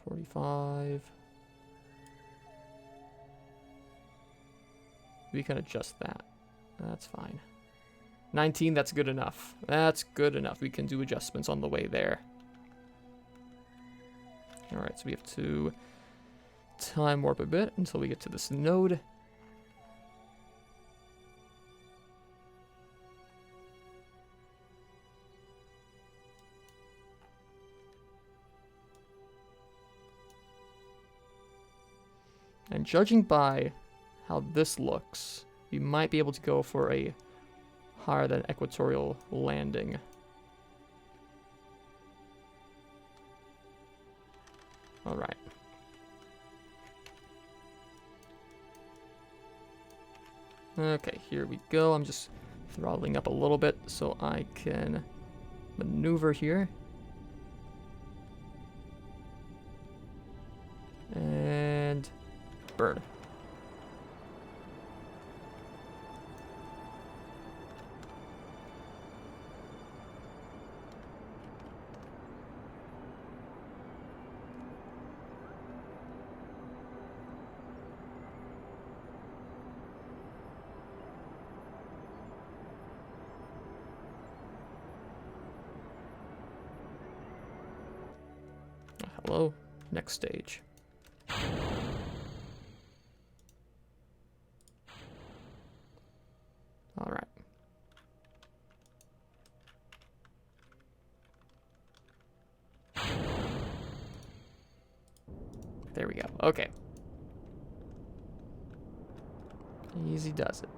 45. We can adjust that. That's fine. 19, that's good enough. That's good enough. We can do adjustments on the way there. Alright, so we have to time warp a bit until we get to this node. And judging by how this looks, we might be able to go for a higher than equatorial landing. All right. Okay, here we go. I'm just throttling up a little bit so I can maneuver here. And burn. Hello, next stage. All right. There we go. Okay. Easy does it.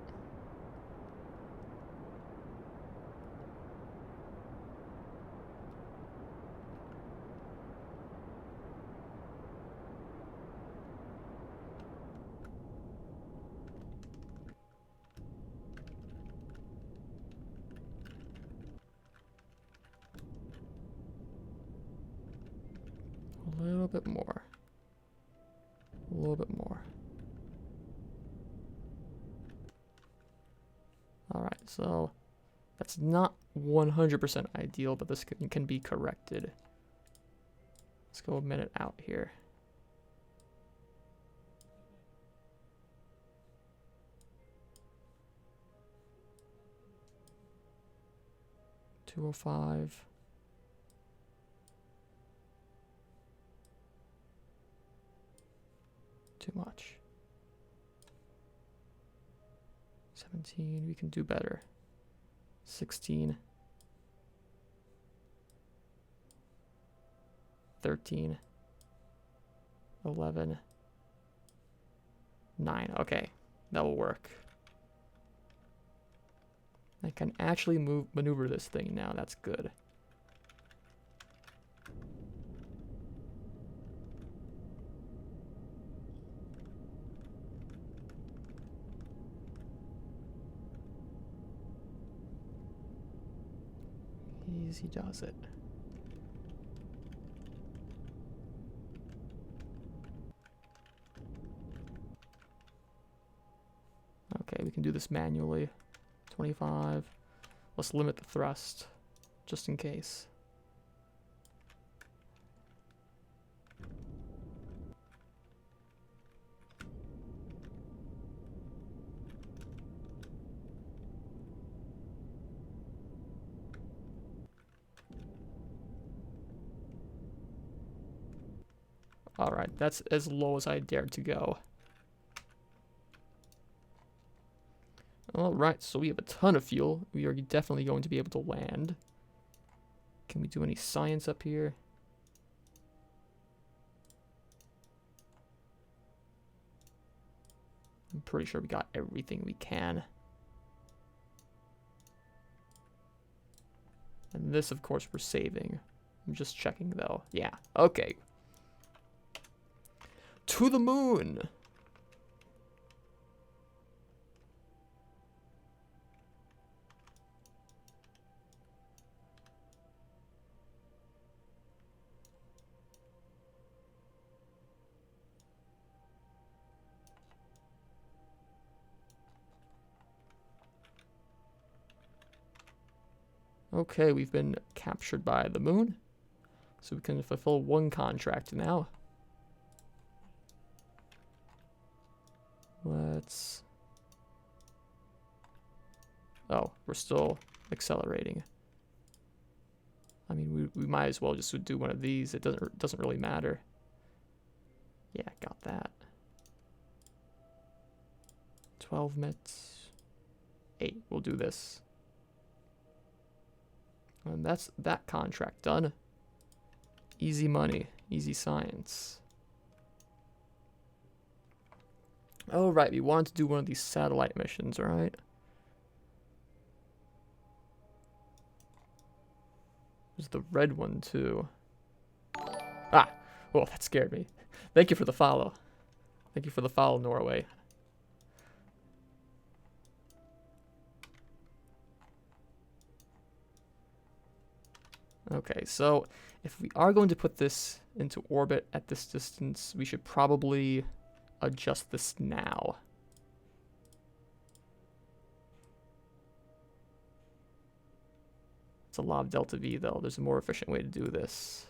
A little bit more. A little bit more. Alright, so that's not 100% ideal, but this can be corrected. Let's go a minute out here. $205. Too much. 17, we can do better. 16. 13. 11. 9. Okay, that will work. I can actually maneuver this thing now. That's good. Easy does it. Okay, we can do this manually. 25. Let's limit the thrust, just in case. Alright, that's as low as I dared to go. Alright, so we have a ton of fuel. We are definitely going to be able to land. Can we do any science up here? I'm pretty sure we got everything we can. And this, of course, we're saving. I'm just checking, though. Yeah, okay. To the moon! Okay, we've been captured by the moon. So we can fulfill one contract now. Let's... Oh, we're still accelerating. I mean, we might as well just do one of these. It doesn't really matter. Yeah, got that. 12 mitts. 8, we'll do this. And that's that contract done. Easy money, easy science. Oh, right, we wanted to do one of these satellite missions, right? There's the red one, too. Ah! Oh, that scared me. Thank you for the follow. Thank you for the follow, Norway. Okay, so if we are going to put this into orbit at this distance, we should probably adjust this now. It's a lot of delta V, though. There's a more efficient way to do this.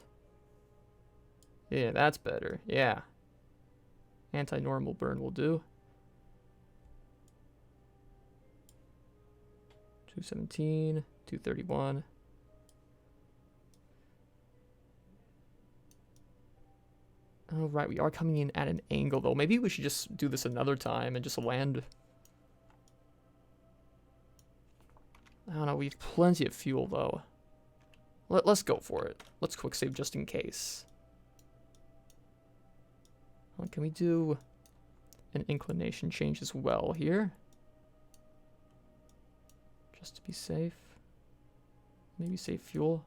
Yeah, that's better. Yeah. Anti-normal burn will do. 217, 231. Oh, right, we are coming in at an angle, though. Maybe we should just do this another time and just land. I don't know, we have plenty of fuel, though. Let's go for it. Let's quick save just in case. Can we do an inclination change as well here? Just to be safe. Maybe save fuel.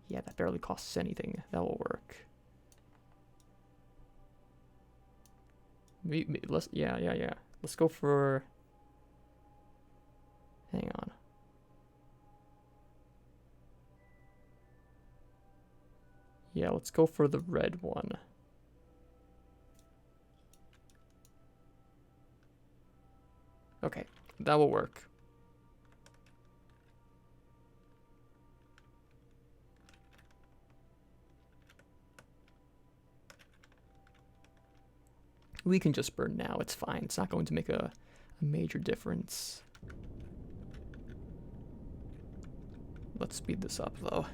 Yeah, that barely costs anything. That will work. Let's, yeah. Let's go for... Hang on. Yeah, let's go for the red one. Okay, that will work. We can just burn now. It's fine. It's not going to make a major difference. Let's speed this up, though.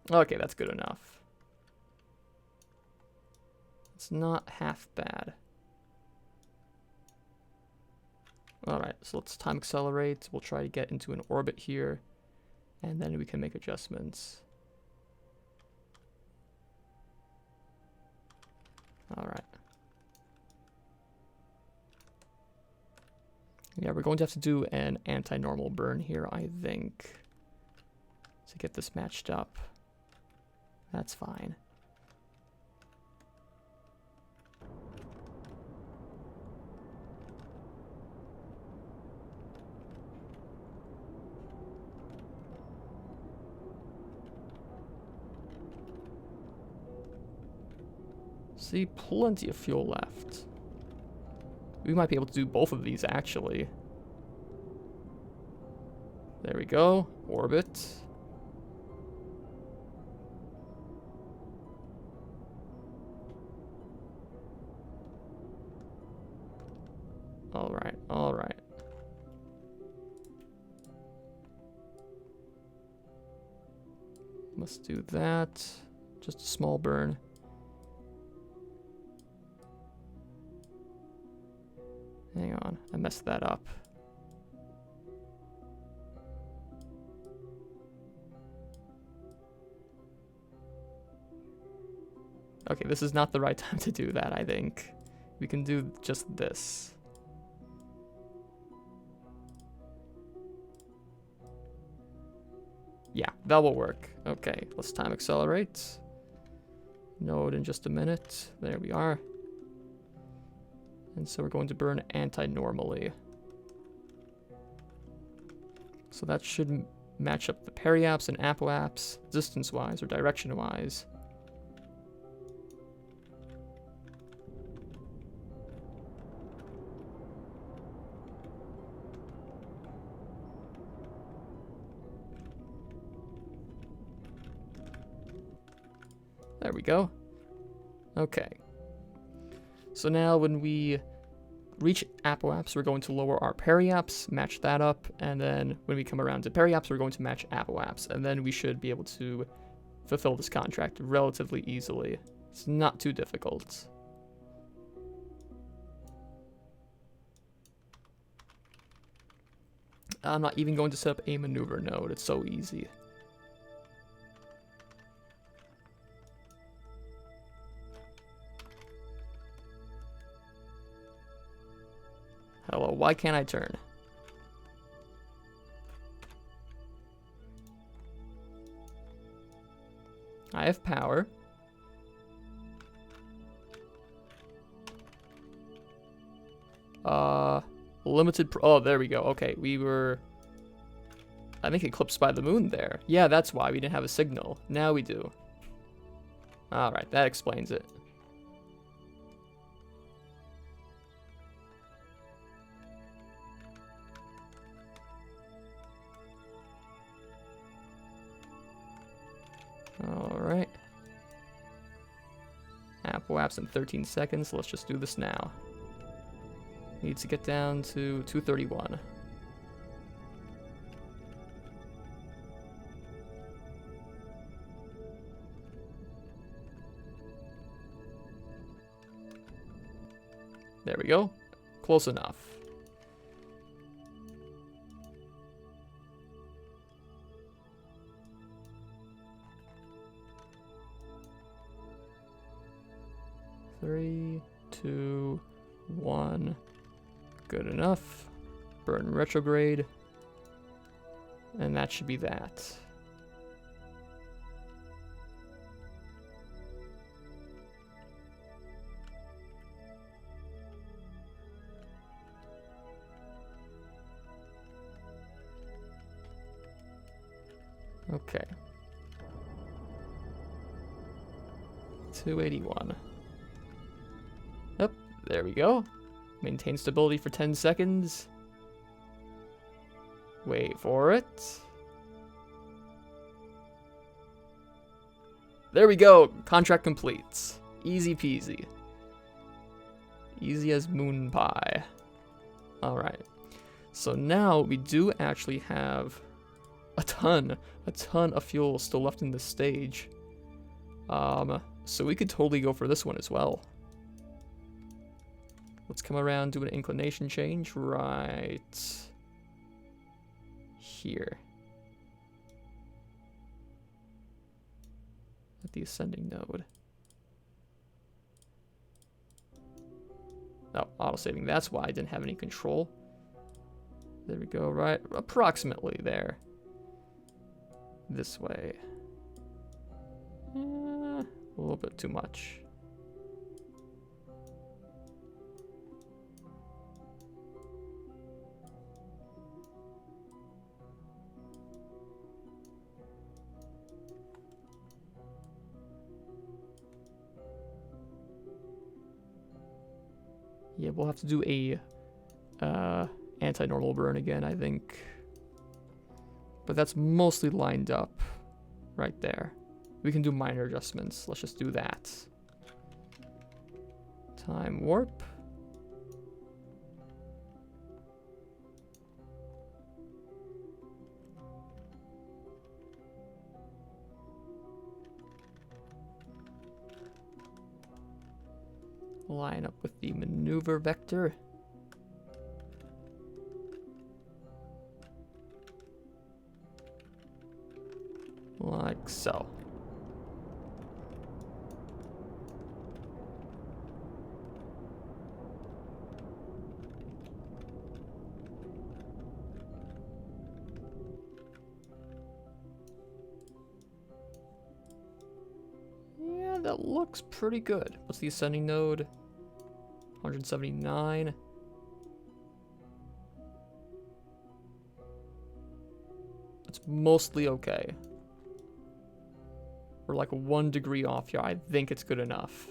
Okay, that's good enough. It's not half bad. Alright, so let's time accelerate. We'll try to get into an orbit here, and then we can make adjustments. Alright. Yeah, we're going to have to do an anti-normal burn here, I think, to get this matched up. That's fine. See, plenty of fuel left. We might be able to do both of these, actually. There we go. Orbit. Alright, alright. Let's do that. Just a small burn. Hang on, I messed that up. Okay, this is not the right time to do that, I think. We can do just this. Yeah, that will work. Okay, let's time accelerate. Node in just a minute. There we are. And so we're going to burn anti-normally. So that should match up the periaps and apoaps, distance-wise or direction-wise. There we go. Okay. So now when we reach apoaps, we're going to lower our periaps, match that up, and then when we come around to periaps, we're going to match apoaps, and then we should be able to fulfill this contract relatively easily. It's not too difficult. I'm not even going to set up a maneuver node. It's so easy. Hello, why can't I turn? I have power. Limited oh, there we go. Okay, we were, I think, eclipsed by the moon there. Yeah, that's why we didn't have a signal. Now we do. Alright, that explains it. Alright. Apoaps in 13 seconds. Let's just do this now. Need to get down to 231. There we go. Close enough. Three, two, one. Good enough. Burn retrograde. And that should be that. Okay. 281. Yep, there we go. Maintain stability for 10 seconds. Wait for it. There we go. Contract complete. Easy peasy. Easy as moon pie. Alright. So now we do actually have a ton of fuel still left in this stage. So we could totally go for this one as well. Let's come around, do an inclination change right here. At the ascending node. Oh, auto-saving. That's why I didn't have any control. There we go, right? Approximately there. This way. A little bit too much. Yeah, we'll have to do a anti-normal burn again, I think. But that's mostly lined up right there. We can do minor adjustments. Let's just do that. Time warp. Line up with the maneuver vector. Like so. Yeah, that looks pretty good. What's the ascending node? 179. It's mostly okay. We're like 1 degree off here. I think it's good enough.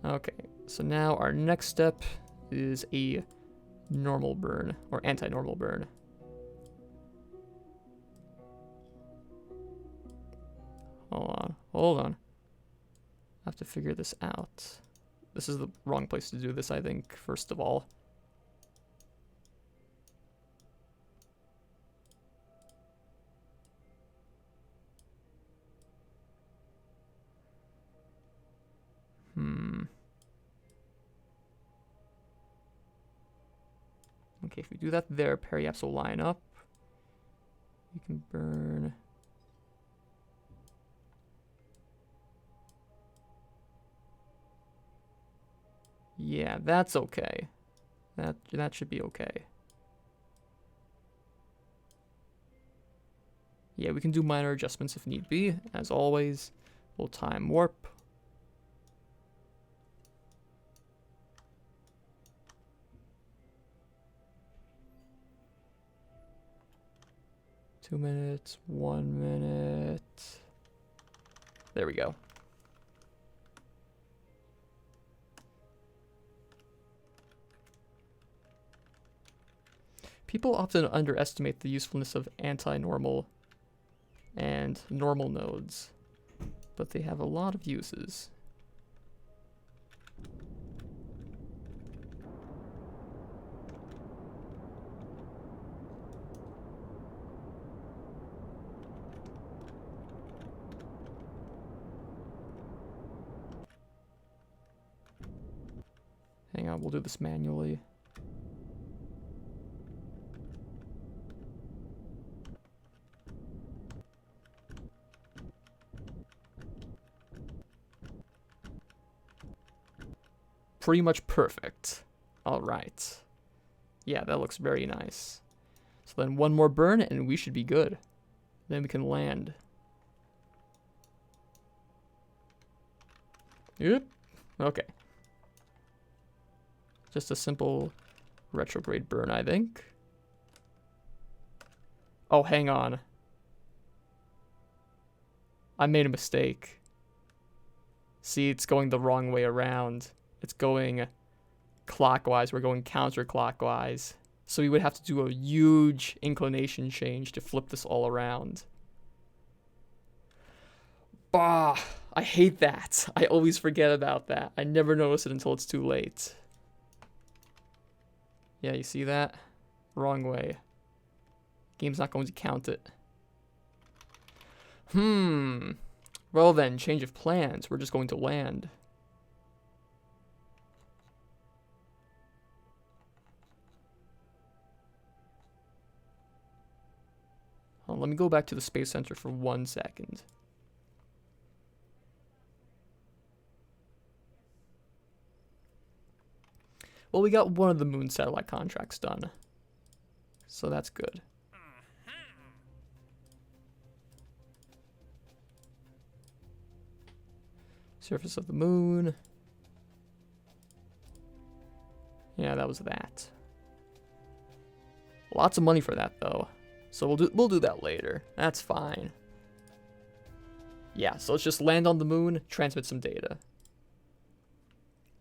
Okay, so now our next step is a normal burn, or anti-normal burn. Hold on. I have to figure this out. This is the wrong place to do this, I think, first of all. Okay, if we do that there, periaps will line up. You can burn. Yeah, that's okay. That should be okay. Yeah, we can do minor adjustments if need be. As always, we'll time warp. Two minutes, 1 minute. There we go. People often underestimate the usefulness of anti-normal and normal nodes, but they have a lot of uses. Hang on, we'll do this manually. Pretty much perfect. All right. Yeah, that looks very nice. So then 1 more burn and we should be good. Then we can land. Yep. Okay. Just a simple retrograde burn, I think. Oh, hang on. I made a mistake. See, it's going the wrong way around. It's going clockwise. We're going counterclockwise. So we would have to do a huge inclination change to flip this all around. Bah, I hate that. I always forget about that. I never notice it until it's too late. Yeah, you see that? Wrong way. Game's not going to count it. Well then, change of plans. We're just going to land. Let me go back to the Space Center for 1 second. Well, we got one of the moon satellite contracts done. So that's good. Surface of the moon. Yeah, that was that. Lots of money for that though. So we'll do that later. That's fine. Yeah, so let's just land on the moon, transmit some data.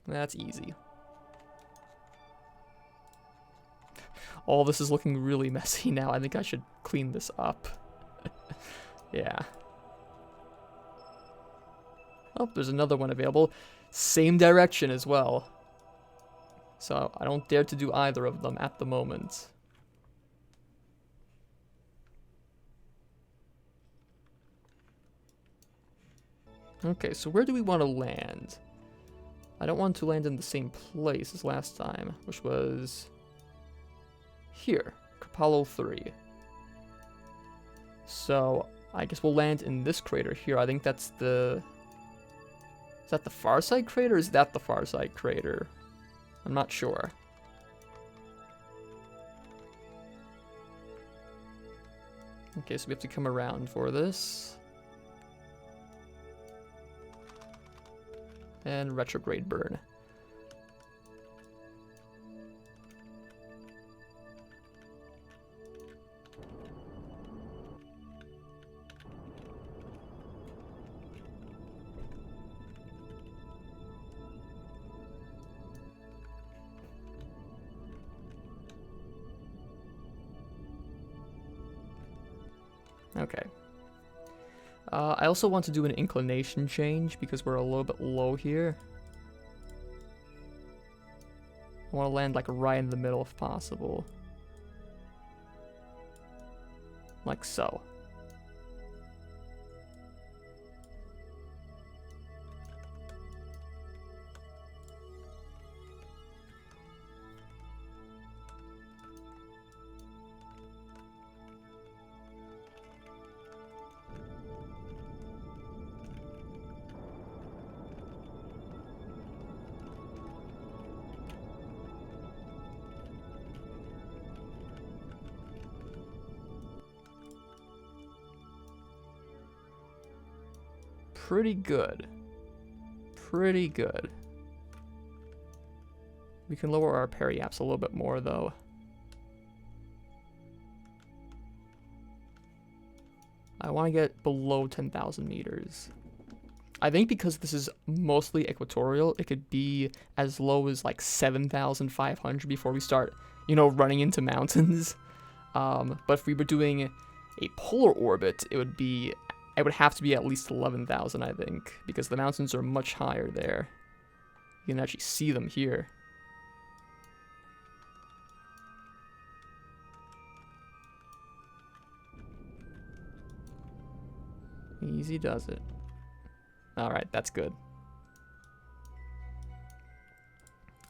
That's easy. All this is looking really messy now. I think I should clean this up. Yeah. Oh, there's another one available. Same direction as well. So I don't dare to do either of them at the moment. Okay, so where do we want to land? I don't want to land in the same place as last time, which was here, Kerbal 3. So I guess we'll land in this crater here. I think that's the... Is that the far side crater or is that the far side crater? I'm not sure. Okay, so we have to come around for this. And retrograde burn. Okay. I also want to do an inclination change because we're a little bit low here. I want to land like right in the middle if possible. Like so. Pretty good. Pretty good. We can lower our periaps a little bit more though. I want to get below 10,000 meters. I think because this is mostly equatorial, it could be as low as like 7,500 before we start, you know, running into mountains. But if we were doing a polar orbit, it would have to be at least 11,000, I think, because the mountains are much higher there. You can actually see them here. Easy does it. Alright, that's good.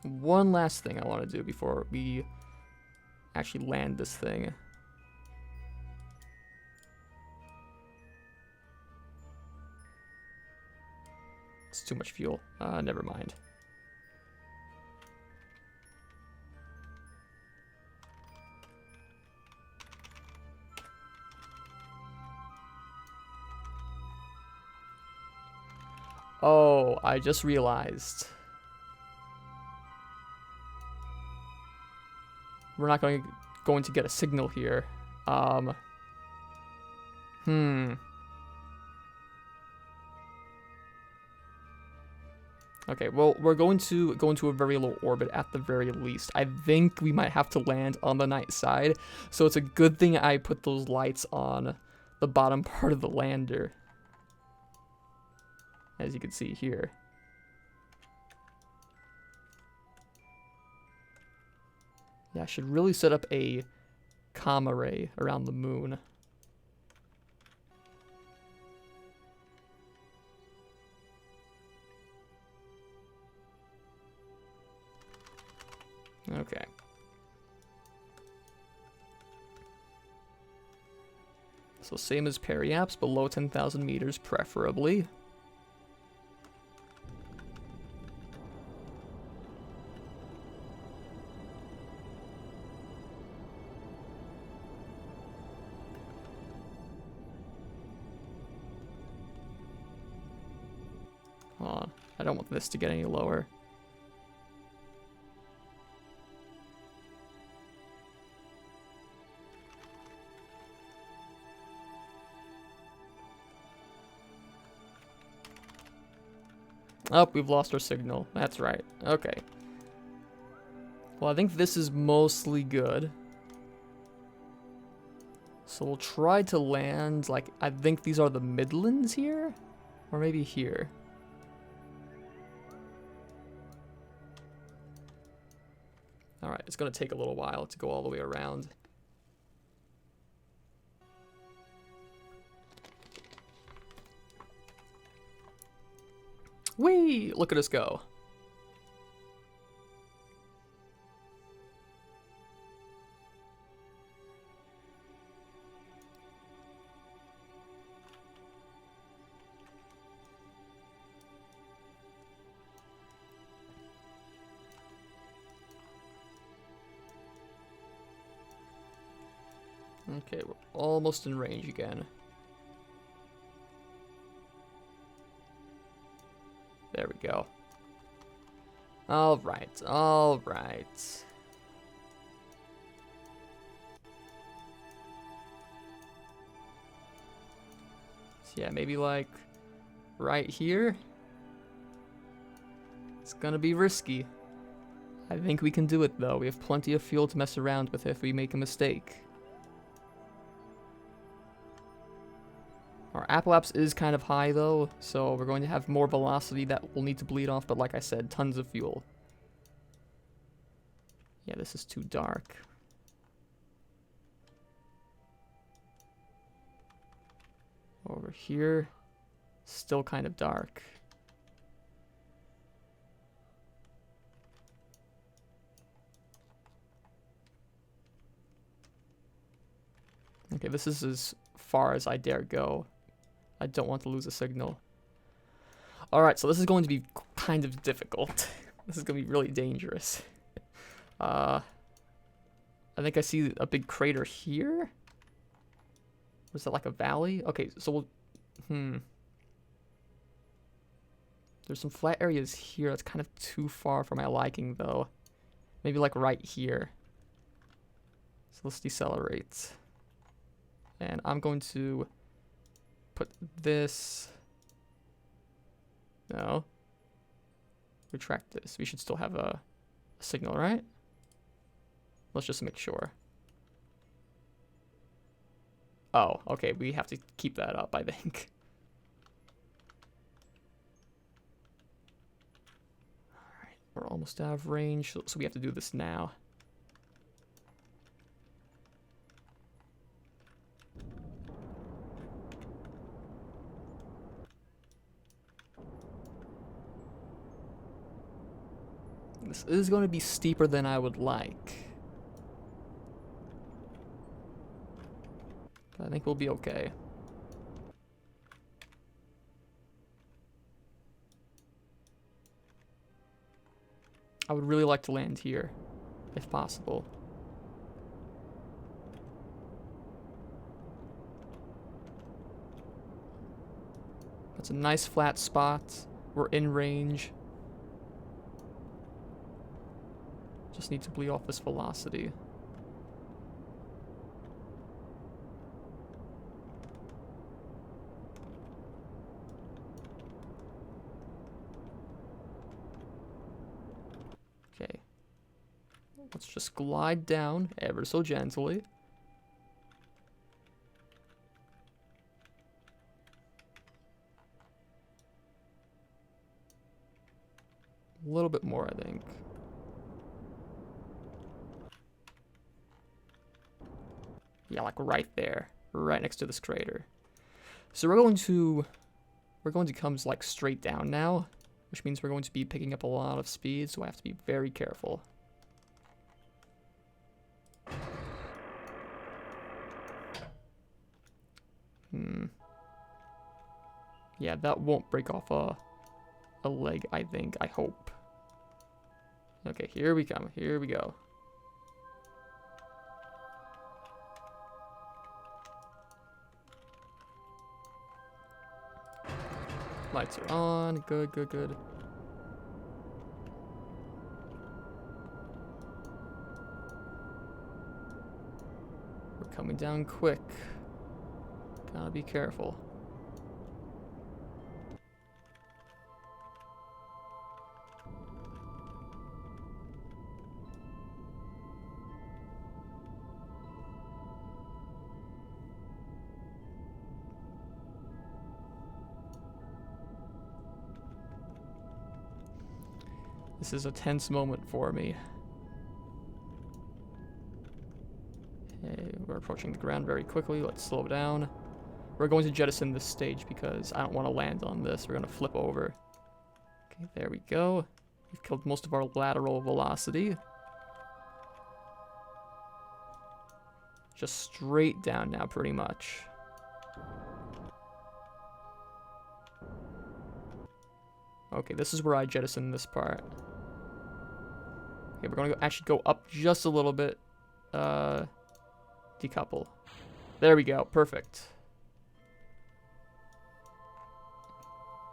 One last thing I want to do before we actually land this thing. It's too much fuel. Never mind. Oh, I just realized. We're not going to get a signal here. Okay, well, we're going to go into a very low orbit at the very least. I think we might have to land on the night side, so it's a good thing I put those lights on the bottom part of the lander, as you can see here. Yeah, I should really set up a comm array around the moon. Okay. So same as periaps, below 10,000 meters, preferably. Hold on. I don't want this to get any lower. Oh, we've lost our signal. That's right. Okay. Well, I think this is mostly good. So we'll try to land, like, I think these are the Midlands here? Or maybe here. Alright, it's going to take a little while to go all the way around. Whee! Look at us go. Okay, we're almost in range again. There we go. Alright, alright. So yeah, maybe like right here. It's gonna be risky. I think we can do it though. We have plenty of fuel to mess around with if we make a mistake. Our apoapse is kind of high though, so we're going to have more velocity that we'll need to bleed off, but like I said, tons of fuel. Yeah, this is too dark. Over here, still kind of dark. Okay, this is as far as I dare go. I don't want to lose a signal. Alright, so this is going to be kind of difficult. This is going to be really dangerous. I think I see a big crater here. Was that like a valley? Okay, so we'll... There's some flat areas here. That's kind of too far for my liking, though. Maybe like right here. So let's decelerate. And I'm going to put this... No. Retract this. We should still have a signal, right? Let's just make sure. Oh, okay. We have to keep that up, I think. Alright, we're almost out of range, so we have to do this now. This is going to be steeper than I would like. But I think we'll be okay. I would really like to land here, if possible. That's a nice flat spot. We're in range. Just need to bleed off this velocity. Let's just glide down ever so gently. A little bit more, I think. Yeah, like right there, right next to this crater. So we're going to come like straight down now, which means we're going to be picking up a lot of speed, so I have to be very careful. Yeah, that won't break off a leg, I think. I hope. Okay, here we come. Here we go. Lights are on. Good, good, good. We're coming down quick. Gotta be careful. This is a tense moment for me. Okay, we're approaching the ground very quickly. Let's slow down. We're going to jettison this stage because I don't want to land on this. We're going to flip over. Okay, there we go. We've killed most of our lateral velocity. Just straight down now, pretty much. Okay, this is where I jettison this part. Okay, we're going to actually go up just a little bit. Decouple. There we go. Perfect.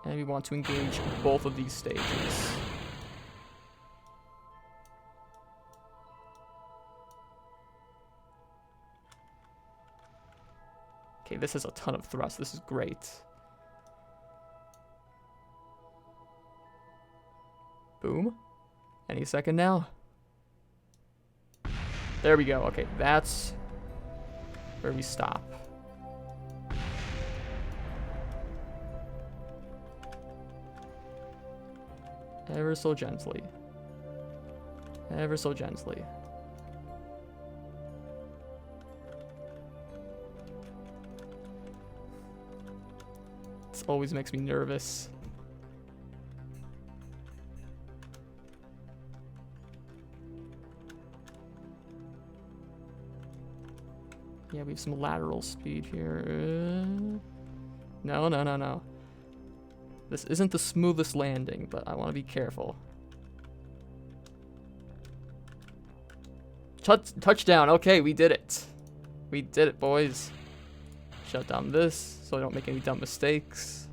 And we want to engage both of these stages. Okay, this has a ton of thrust. This is great. Boom. Any second now. There we go. Okay, that's where we stop. Ever so gently. Ever so gently. This always makes me nervous. Yeah, we have some lateral speed here. No, no, no, no. This isn't the smoothest landing, but I want to be careful. Touchdown. Okay, we did it. We did it, boys. Shut down this so I don't make any dumb mistakes.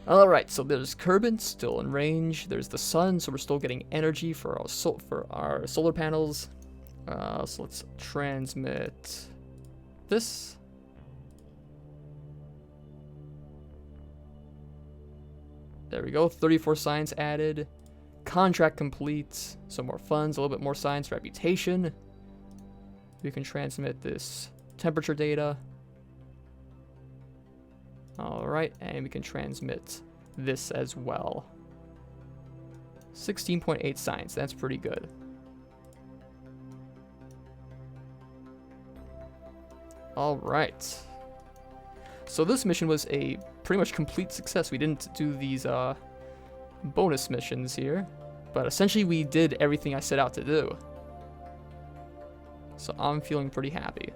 Alright, so there's Kerbal still in range. There's the sun, so we're still getting energy for our solar panels. So let's transmit this. There we go, 34 science added. Contract complete. Some more funds, a little bit more science reputation. We can transmit this temperature data. Alright, and we can transmit this as well. 16.8 science, that's pretty good. Alright. So this mission was a pretty much complete success. We didn't do these bonus missions here, but essentially we did everything I set out to do. So I'm feeling pretty happy.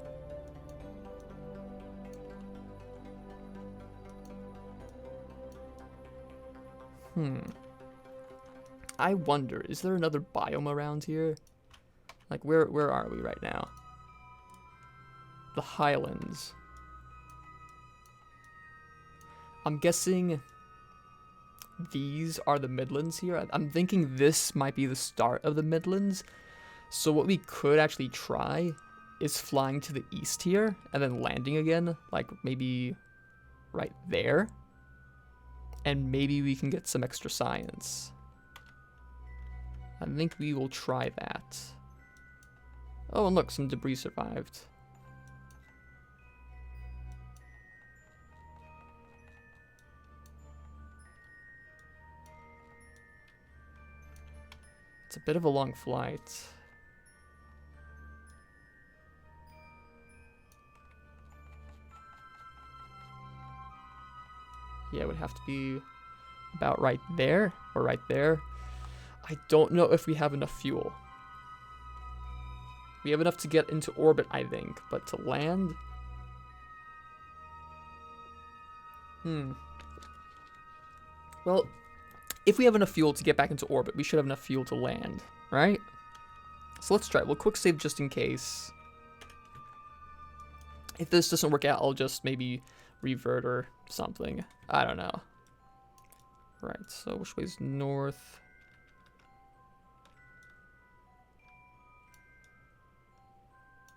I wonder, is there another biome around here? Like, where are we right now? The Highlands. I'm guessing these are the Midlands here. I'm thinking this might be the start of the Midlands. So what we could actually try is flying to the east here and then landing again, like maybe right there. And maybe we can get some extra science. I think we will try that. Oh, and look, some debris survived. It's a bit of a long flight. Yeah, it would have to be about right there or right there. I don't know if we have enough fuel. We have enough to get into orbit, I think, but to land? Well, if we have enough fuel to get back into orbit, we should have enough fuel to land, right? So let's try it. We'll quick save just in case. If this doesn't work out, I'll just maybe revert or something. I don't know. Right, so which way's north?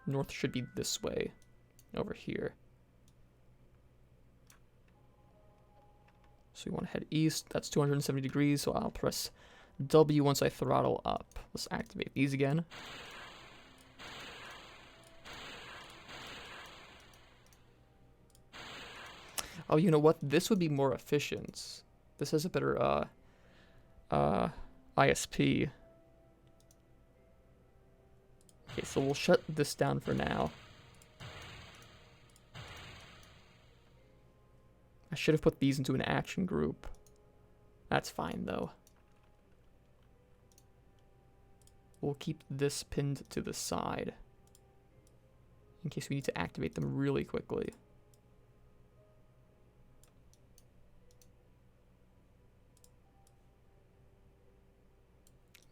North should be this way, over here. So we want to head east. That's 270 degrees, so I'll press W once I throttle up. Let's activate these again. Oh, you know what? This would be more efficient. This has a better ISP. Okay, so we'll shut this down for now. I should have put these into an action group. That's fine, though. We'll keep this pinned to the side in case we need to activate them really quickly.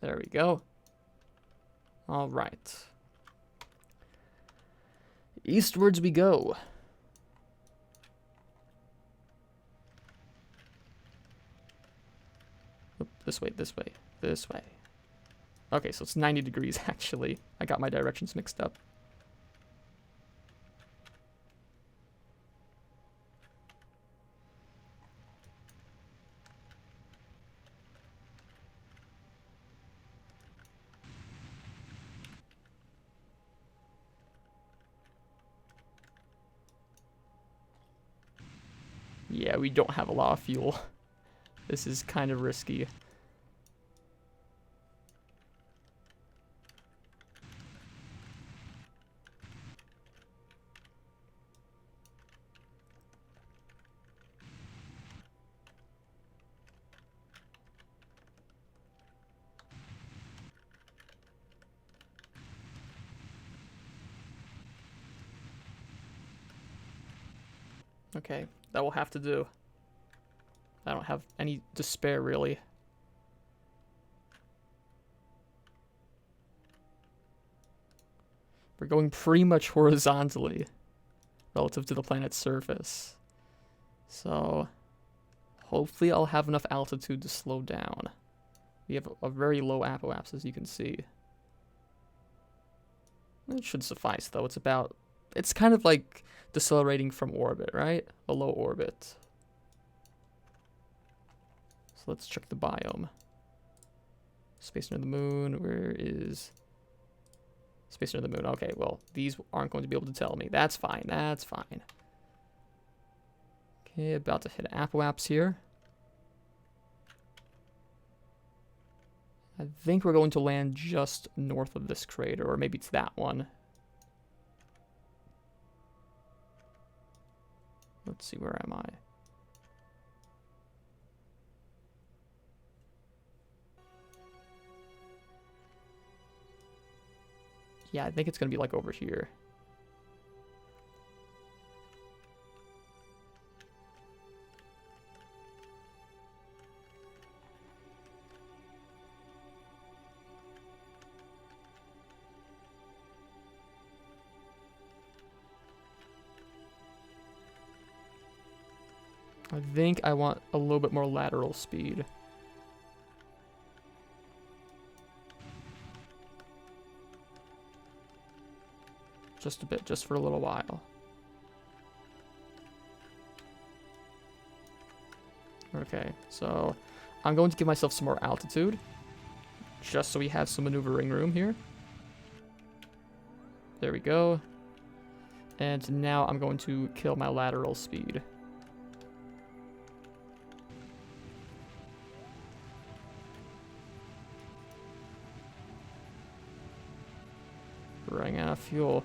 There we go. All right. Eastwards we go. Oop, this way, this way, this way. Okay, so it's 90 degrees, actually. I got my directions mixed up. Yeah, we don't have a lot of fuel. This is kind of risky. Okay, that will have to do. I don't have any despair, really. We're going pretty much horizontally relative to the planet's surface. So, hopefully I'll have enough altitude to slow down. We have a very low apoapsis, as you can see. It should suffice, though. It's kind of like decelerating from orbit, right? A low orbit. So let's check the biome. Space near the moon. Where is space near the moon? Okay, well, these aren't going to be able to tell me. That's fine. That's fine. Okay, about to hit apoapse here. I think we're going to land just north of this crater, or maybe it's that one. Let's see, where am I? Yeah, I think it's going to be like over here. I think I want a little bit more lateral speed. Just a bit, just for a little while. Okay, so I'm going to give myself some more altitude. just so we have some maneuvering room here. There we go. And now I'm going to kill my lateral speed. Running out of fuel.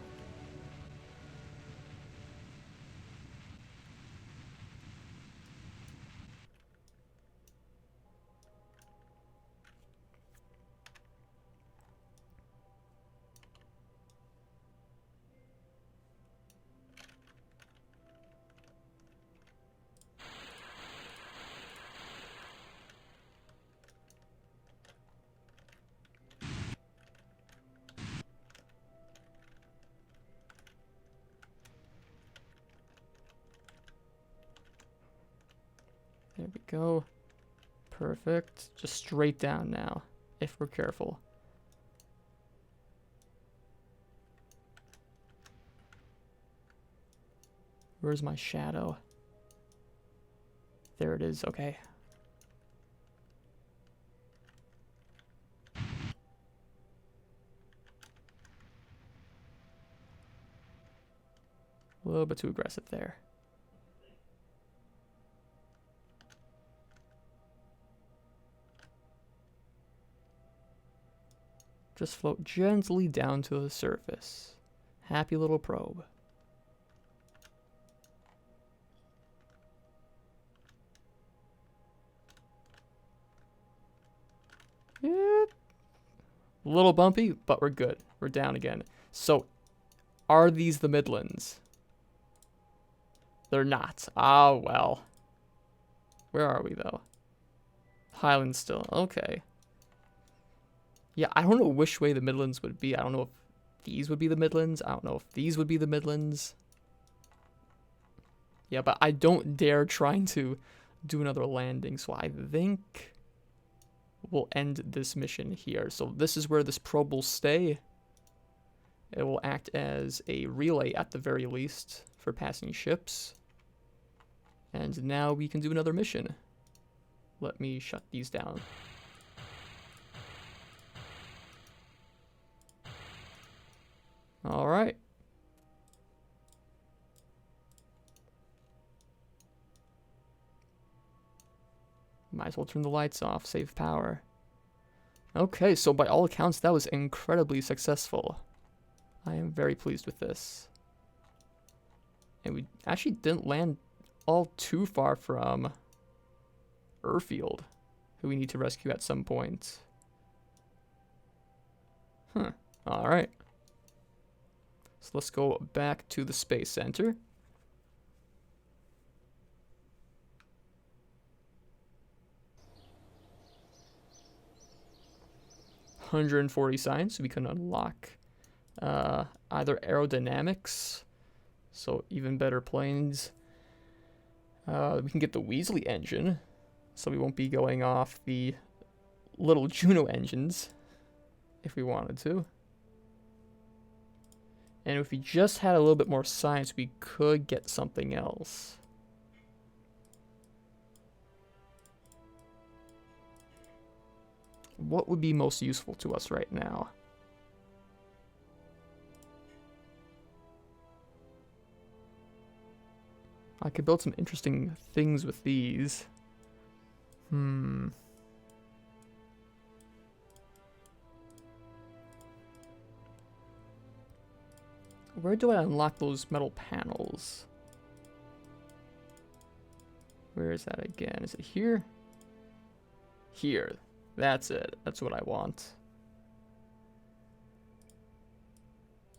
There we go. Perfect. Just straight down now, if we're careful. Where's my shadow? There it is, okay. A little bit too aggressive there. Just float gently down to the surface. Happy little probe. Yep. A little bumpy, but we're good. We're down again. So, are these the Midlands? They're not. Ah, well. Where are we, though? Highlands still. Okay. Yeah, I don't know which way the Midlands would be. I don't know if these would be the Midlands. I don't know if these would be the Midlands. Yeah, but I don't dare trying to do another landing, so I think we'll end this mission here. So this is where this probe will stay. It will act as a relay at the very least for passing ships. And now we can do another mission. Let me shut these down. All right. Might as well turn the lights off, save power. Okay, so by all accounts, that was incredibly successful. I am very pleased with this. And we actually didn't land all too far from Urfield, who we need to rescue at some point. Huh. All right. So let's go back to the Space Center. $140 signs, so we can unlock either aerodynamics, so even better planes. We can get the Weasley engine, so we won't be going off the little Juno engines if we wanted to. And if we just had a little bit more science, we could get something else. What would be most useful to us right now? I could build some interesting things with these. Where do I unlock those metal panels? Where is that again? Is it here? Here. That's it. That's what I want.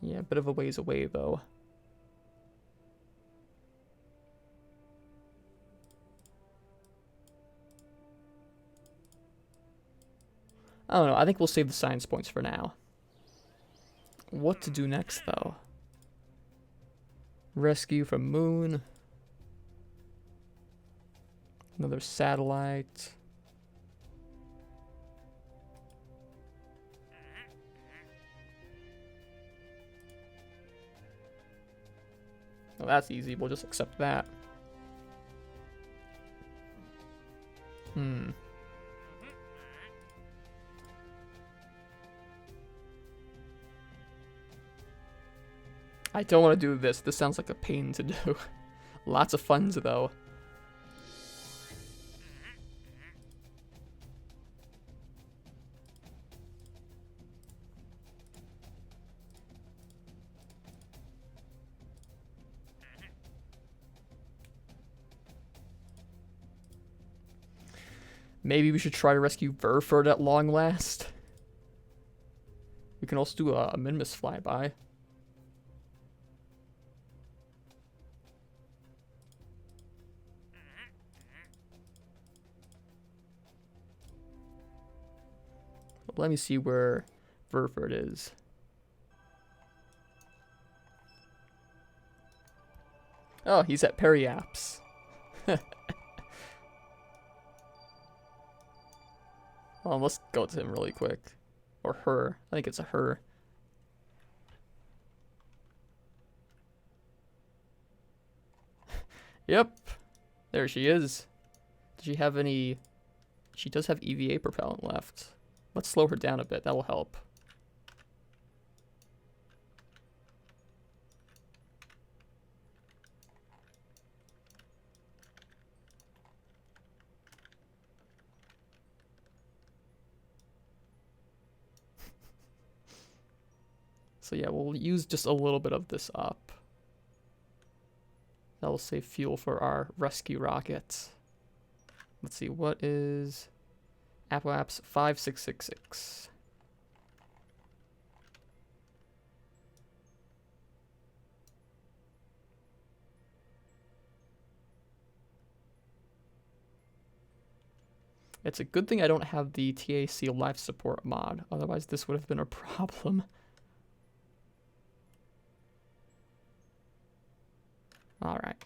Yeah, a bit of a ways away, though. I don't know. I think we'll save the science points for now. What to do next, though? Rescue from Moon. Another satellite. Oh, that's easy. We'll just accept that. I don't want to do this. This sounds like a pain to do. Lots of funds, though. Maybe we should try to rescue Verford at long last. We can also do a Minimus flyby. Let me see where Verford is. Oh, he's at Periaps. Well, let's go to him really quick. Or her. I think it's a her. Yep. There she is. Does she have any... She does have EVA propellant left. Let's slow her down a bit. That will help. So yeah, we'll use just a little bit of this up. That will save fuel for our rescue rockets. Let's see, what is Apoaps 5666? It's a good thing I don't have the TAC life support mod, otherwise this would have been a problem. All right.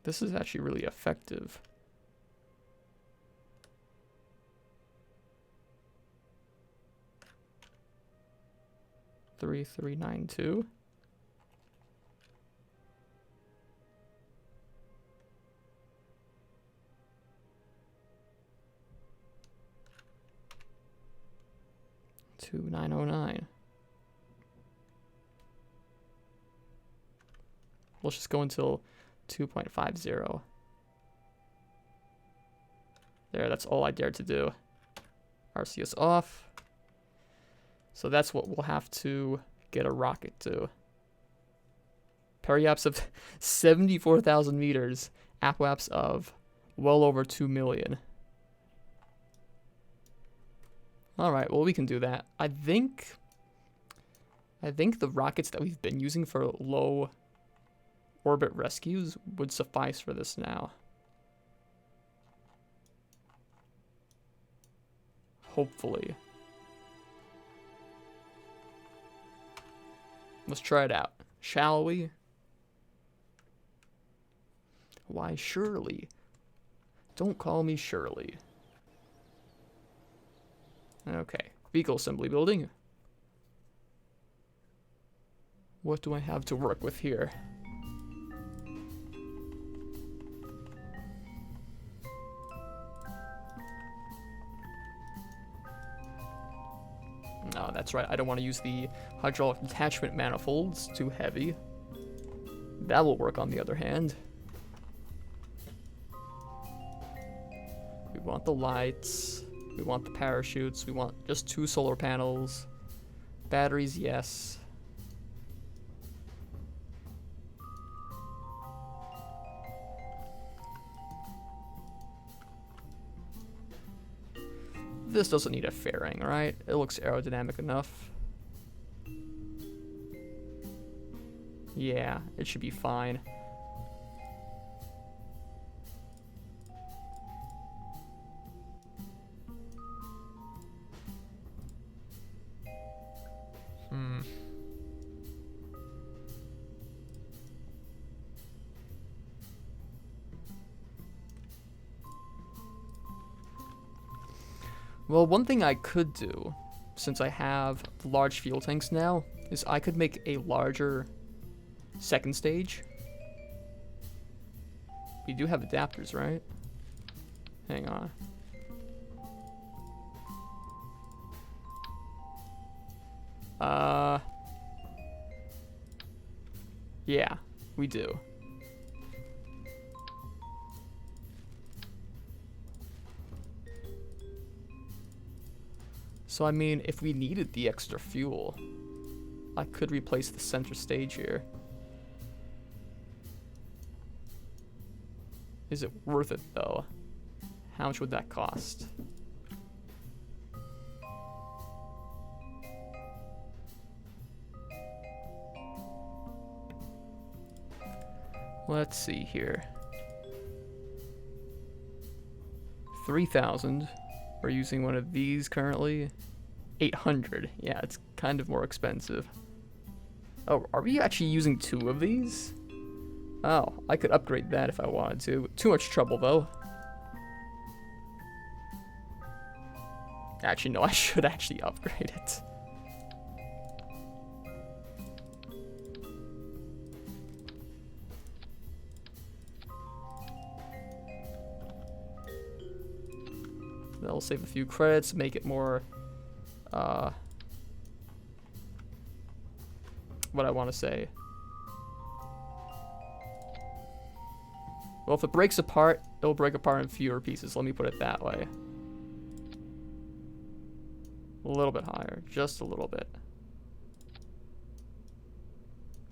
This is actually really effective. 3392. $2,909. Let's just go until 2.50. There, that's all I dared to do. RCS off. So that's what we'll have to get a rocket to. Periaps of 74,000 meters. Apoaps of well over 2 million. Alright, well we can do that. I think the rockets that we've been using for low orbit rescues would suffice for this now. Hopefully. Let's try it out, shall we? Why, Shirley? Don't call me Shirley. Okay, vehicle assembly building. What do I have to work with here? Oh, that's right. I don't want to use the hydraulic attachment manifolds. Too heavy. That will work on the other hand. We want the lights. We want the parachutes. We want just 2 solar panels. Batteries, yes. This doesn't need a fairing, right? It looks aerodynamic enough. Yeah, it should be fine. Well, one thing I could do, since I have large fuel tanks now, is I could make a larger second stage. We do have adapters, right? Hang on. Yeah, we do. So, I mean, if we needed the extra fuel, I could replace the center stage here. Is it worth it, though? How much would that cost? Let's see here. 3,000. We're using one of these currently. 800. Yeah, it's kind of more expensive. Oh, are we actually using 2 of these? Oh, I could upgrade that if I wanted to. Too much trouble, though. Actually, no, I should actually upgrade it. That'll save a few credits, make it more, what I want to say. Well, if it breaks apart, it'll break apart in fewer pieces. Let me put it that way. A little bit higher, just a little bit.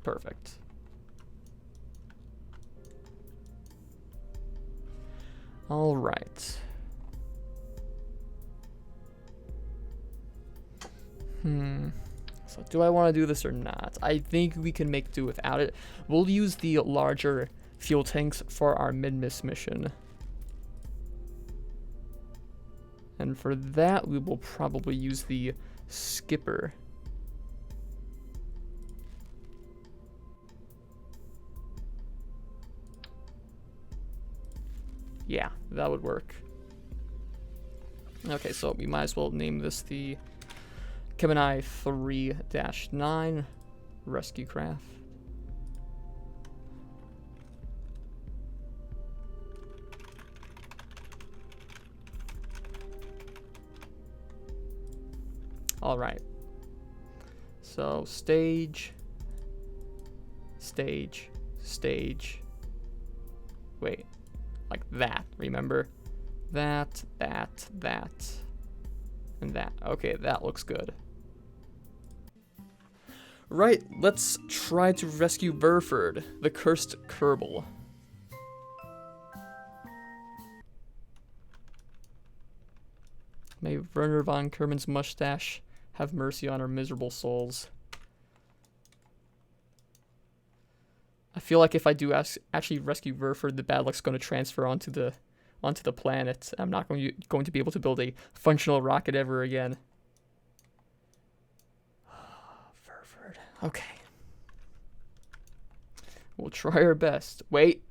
Perfect. All right. So do I want to do this or not? I think we can make do without it. We'll use the larger fuel tanks for our mid-miss mission. And for that, we will probably use the skipper. Yeah, that would work. Okay, so we might as well name this the Kerbal 3-9 Rescue Craft. All right. So stage. Wait, like that. Remember, that, and that. Okay, that looks good. Right, let's try to rescue Burford, the cursed Kerbal. May Werner von Kerman's mustache have mercy on our miserable souls. I feel like if I do actually rescue Burford, the bad luck's going to transfer onto the planet. I'm not going to be able to build a functional rocket ever again. Burford. Okay. We'll try our best. Wait.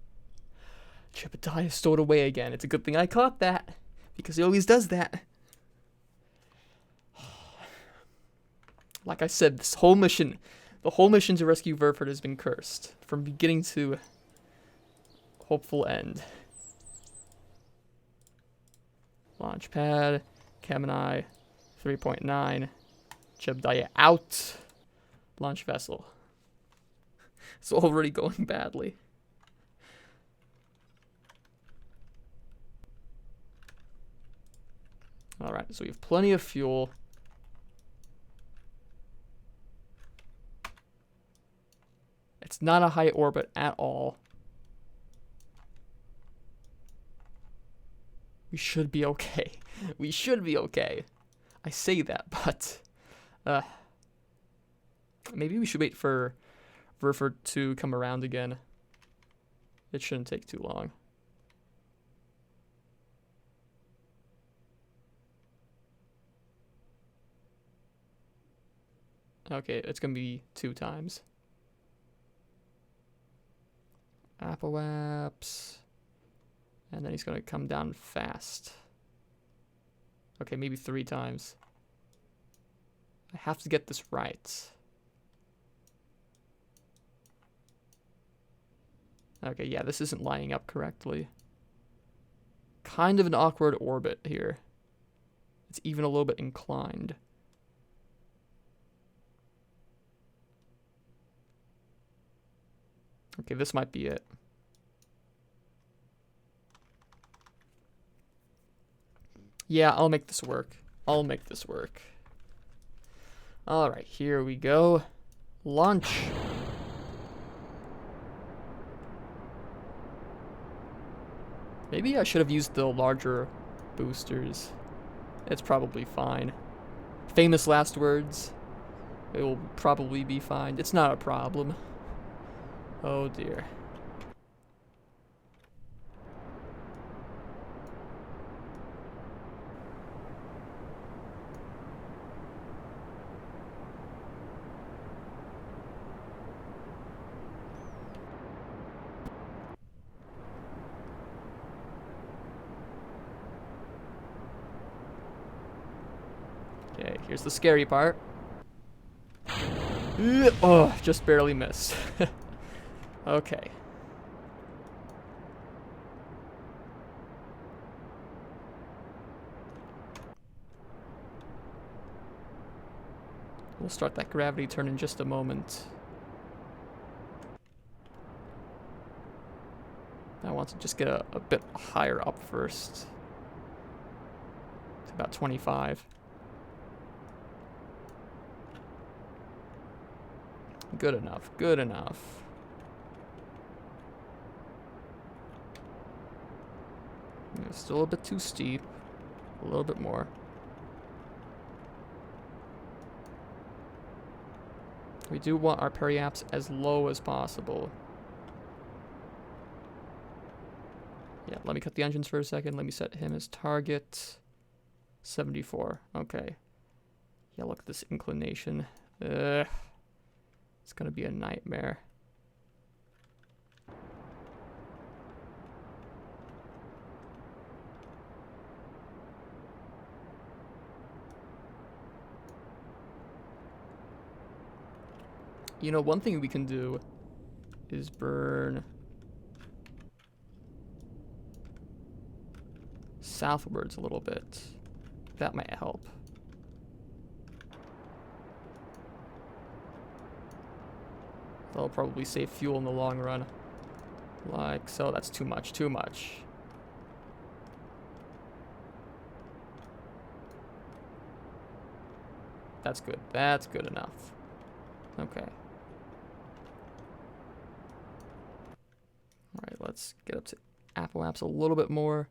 Jebediah stowed away again. It's a good thing I caught that, because he always does that. Like I said, the whole mission to rescue Burford has been cursed from beginning to hopeful end. Launch pad, Kerbal 3.9, Jebediah out. Launch vessel. It's already going badly. Alright, so we have plenty of fuel. It's not a high orbit at all. We should be okay. We should be okay. I say that, but maybe we should wait for Burford to come around again. It shouldn't take too long. Okay, it's gonna be 2 times. Apoaps. And then he's gonna come down fast. Okay, maybe 3 times. I have to get this right. Okay, yeah, this isn't lining up correctly. Kind of an awkward orbit here. It's even a little bit inclined. Okay, this might be it. Yeah, I'll make this work. I'll make this work. Alright, here we go. Launch. Maybe I should have used the larger boosters. It's probably fine. Famous last words. It will probably be fine. It's not a problem. Oh dear. Okay, here's the scary part. Oh, just barely missed. Okay. We'll start that gravity turn in just a moment. I want to just get a bit higher up first. It's about 25. Good enough, good enough. It's still a bit too steep. A little bit more. We do want our periaps as low as possible. Yeah, let me cut the engines for a second. Let me set him as target 74. Okay. Yeah, look at this inclination. Ugh. It's gonna be a nightmare. You know, one thing we can do is burn southwards a little bit. That might help. That'll probably save fuel in the long run. Like so. That's too much, too much. That's good. That's good enough. Okay. Alright, let's get up to apoaps a little bit more.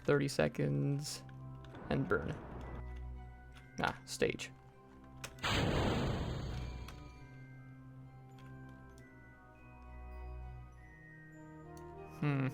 "30 seconds and burn." Ah, stage. Hmm.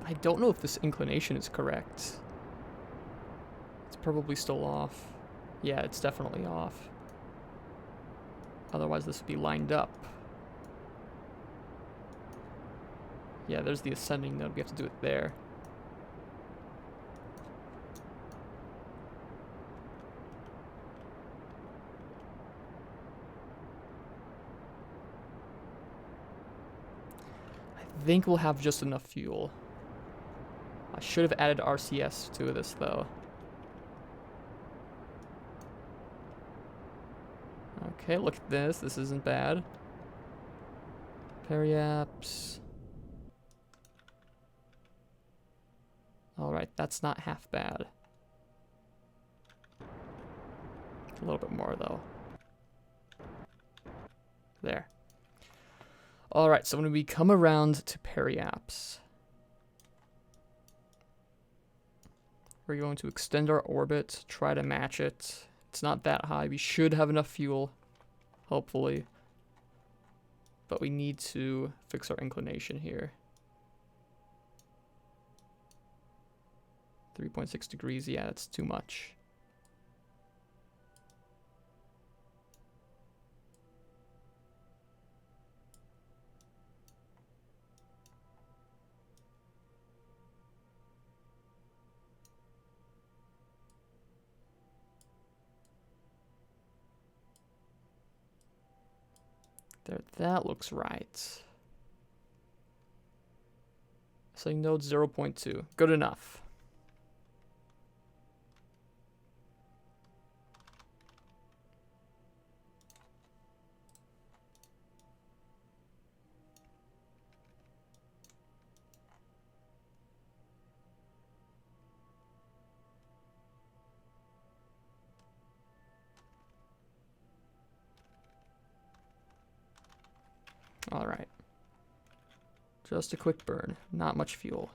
I don't know if this inclination is correct. It's probably still off. Yeah, it's definitely off. Otherwise this would be lined up. Yeah, there's the ascending node. We have to do it there. I think we'll have just enough fuel. I should have added RCS to this though. Okay, look at this. This isn't bad. Periaps. Alright, that's not half bad. A little bit more, though. There. Alright, so when we come around to periaps, we're going to extend our orbit, try to match it. It's not that high. We should have enough fuel, hopefully. But we need to fix our inclination here. 3.6 degrees, yeah, that's too much. There, that looks right. So node 0.2, good enough. All right. Just a quick burn, not much fuel.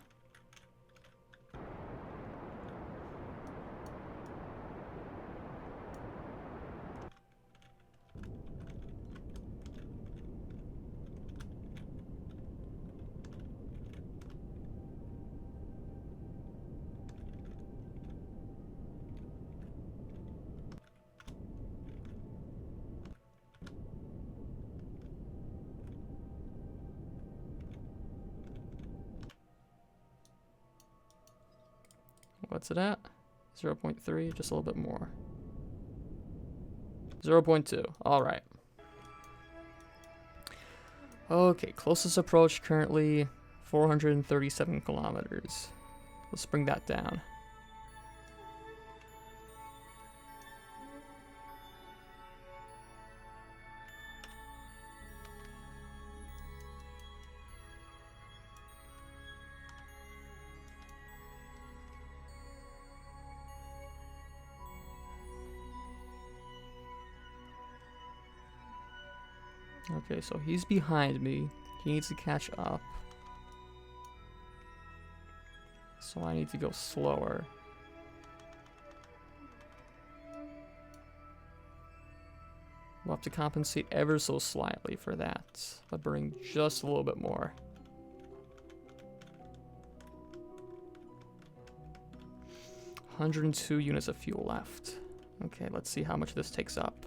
What's it at? 0.3, just a little bit more. 0.2, all right. Okay, closest approach currently 437 kilometers. Let's bring that down. Okay, so he's behind me. He needs to catch up. So I need to go slower. We'll have to compensate ever so slightly for that, but bring just a little bit more. $102 units of fuel left. Okay, let's see how much this takes up.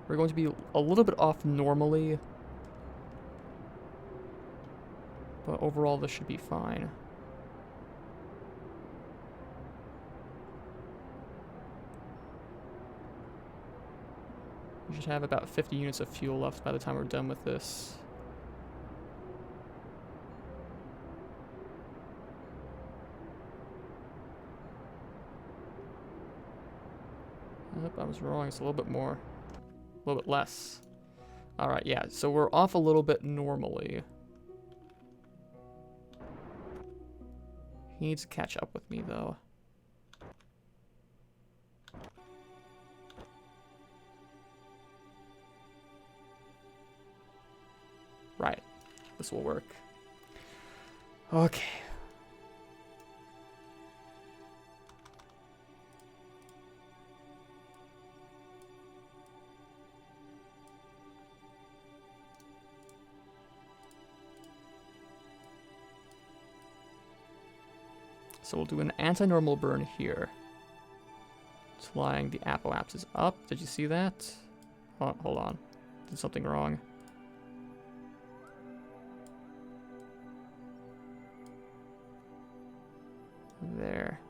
We're going to be a little bit off normally, but overall this should be fine. We should have about 50 units of fuel left by the time we're done with this. Yep, I was wrong. It's a little bit more. A little bit less. Alright, yeah, so we're off a little bit normally. He needs to catch up with me, though. Right. This will work. Okay. So we'll do an anti-normal burn here. Flying the apoapsis up. Did you see that? Oh, hold on. Did something wrong. There.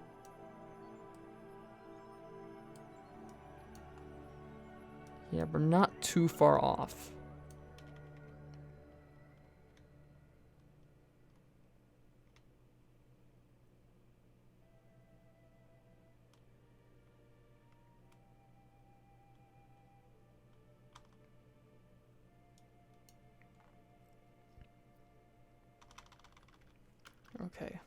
Yeah, we're not too far off. Okay.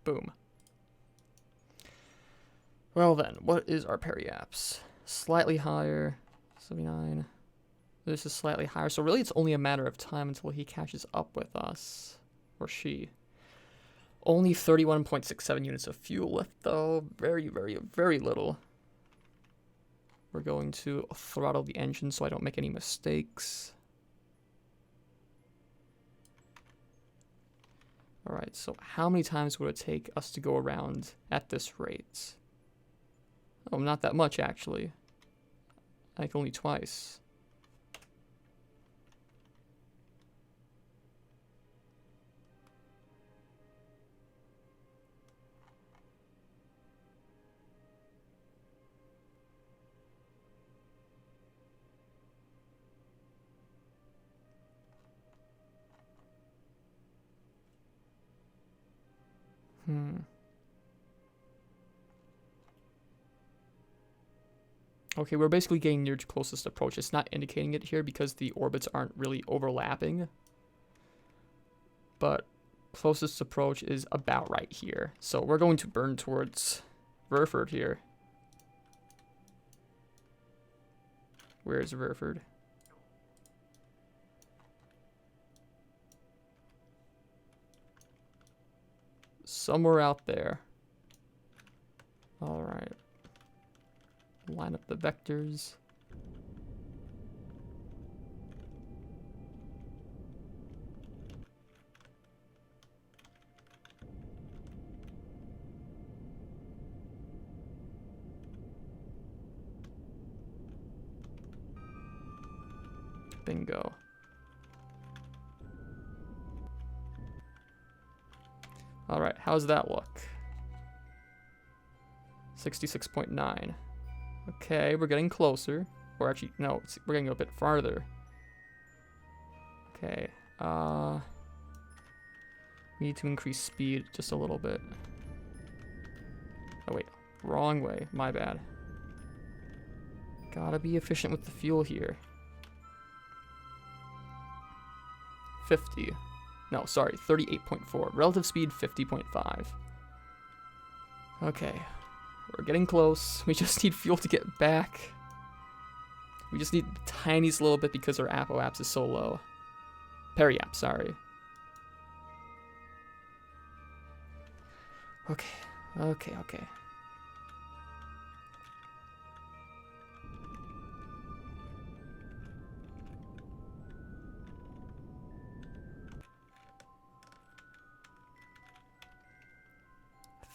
Boom. Well then, what is our periaps? Slightly higher, 79. This is slightly higher, so really it's only a matter of time until he catches up with us. Or she. Only 31.67 units of fuel left though. Very, very, very little. We're going to throttle the engine so I don't make any mistakes. Alright, so how many times would it take us to go around at this rate? Oh, not that much actually. I think only twice. Okay, we're basically getting near to closest approach. It's not indicating it here because the orbits aren't really overlapping. But closest approach is about right here. So we're going to burn towards Verford here. Where is Verford? Somewhere out there. Alright. Line up the vectors. Bingo. Alright, how's that look? 66.9. Okay, we're getting closer. Or actually, no, we're getting a bit farther. Okay, we need to increase speed just a little bit. Oh wait, wrong way, my bad. Gotta be efficient with the fuel here. 50. No, sorry, 38.4. Relative speed, 50.5. Okay. We're getting close. We just need fuel to get back. We just need the tiniest little bit because our apoaps is so low. Periaps, sorry. Okay. Okay, okay.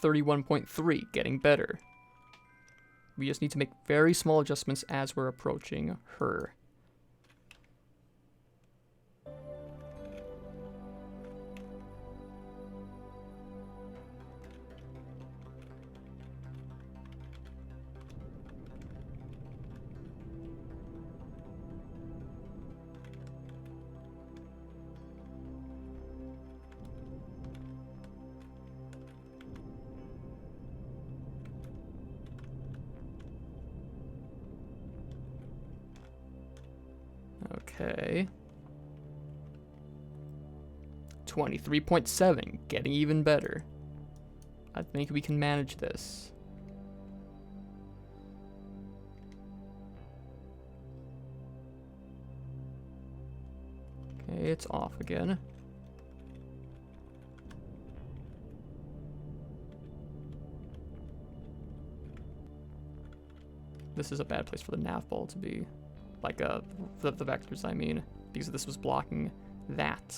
$31.3, getting better. We just need to make very small adjustments as we're approaching her. Okay. 23.7, getting even better. I think we can manage this. Okay, it's off again. This is a bad place for the nav ball to be. Like, the vectors, I mean. Because this was blocking that.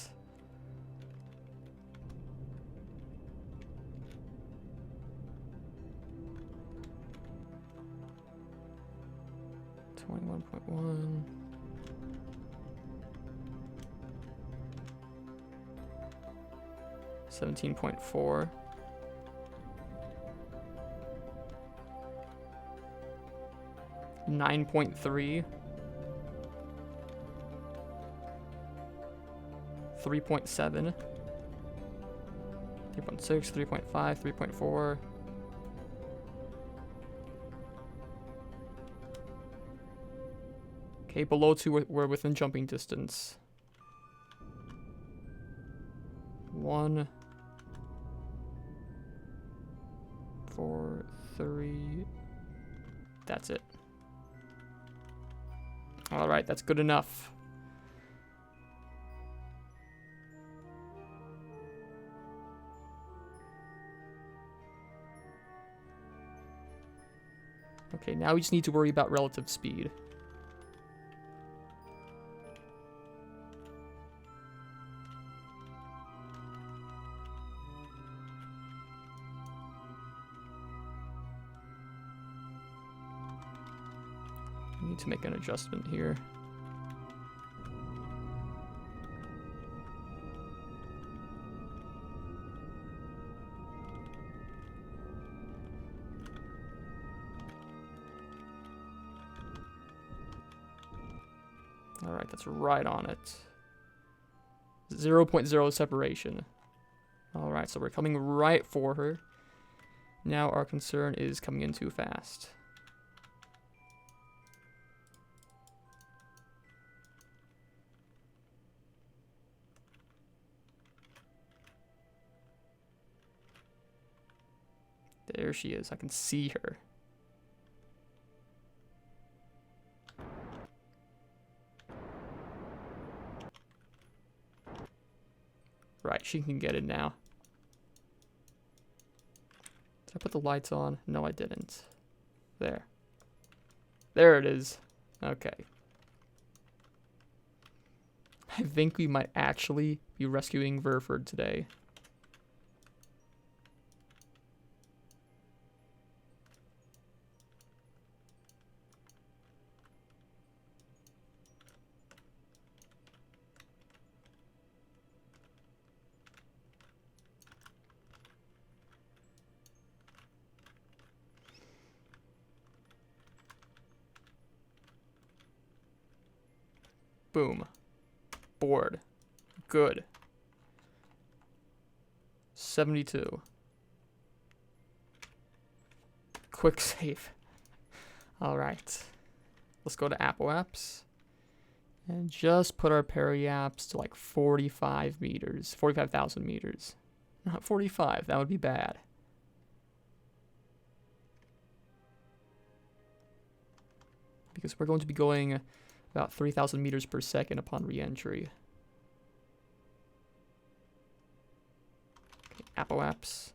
.1. 17.4. 9.3. 3.7. 3.6, 3.5, 3.4. Okay, below 2, we're within jumping distance. 1, 4, 3. That's it. Alright, that's good enough. Okay, now we just need to worry about relative speed. I need to make an adjustment here. Alright, that's right on it. 0.0 separation. Alright, so we're coming right for her. Now our concern is coming in too fast. There she is. I can see her. Right, she can get in now. Did I put the lights on? No, I didn't. There. There it is. Okay. I think we might actually be rescuing Verford today. Boom. Board. Good. 72. Quick save. Alright. Let's go to Apple Apps. And just put our periapps to like 45 meters. 45,000 meters. Not 45. That would be bad. Because we're going to be going about 3,000 meters per second upon re-entry. Okay, Apple Apps.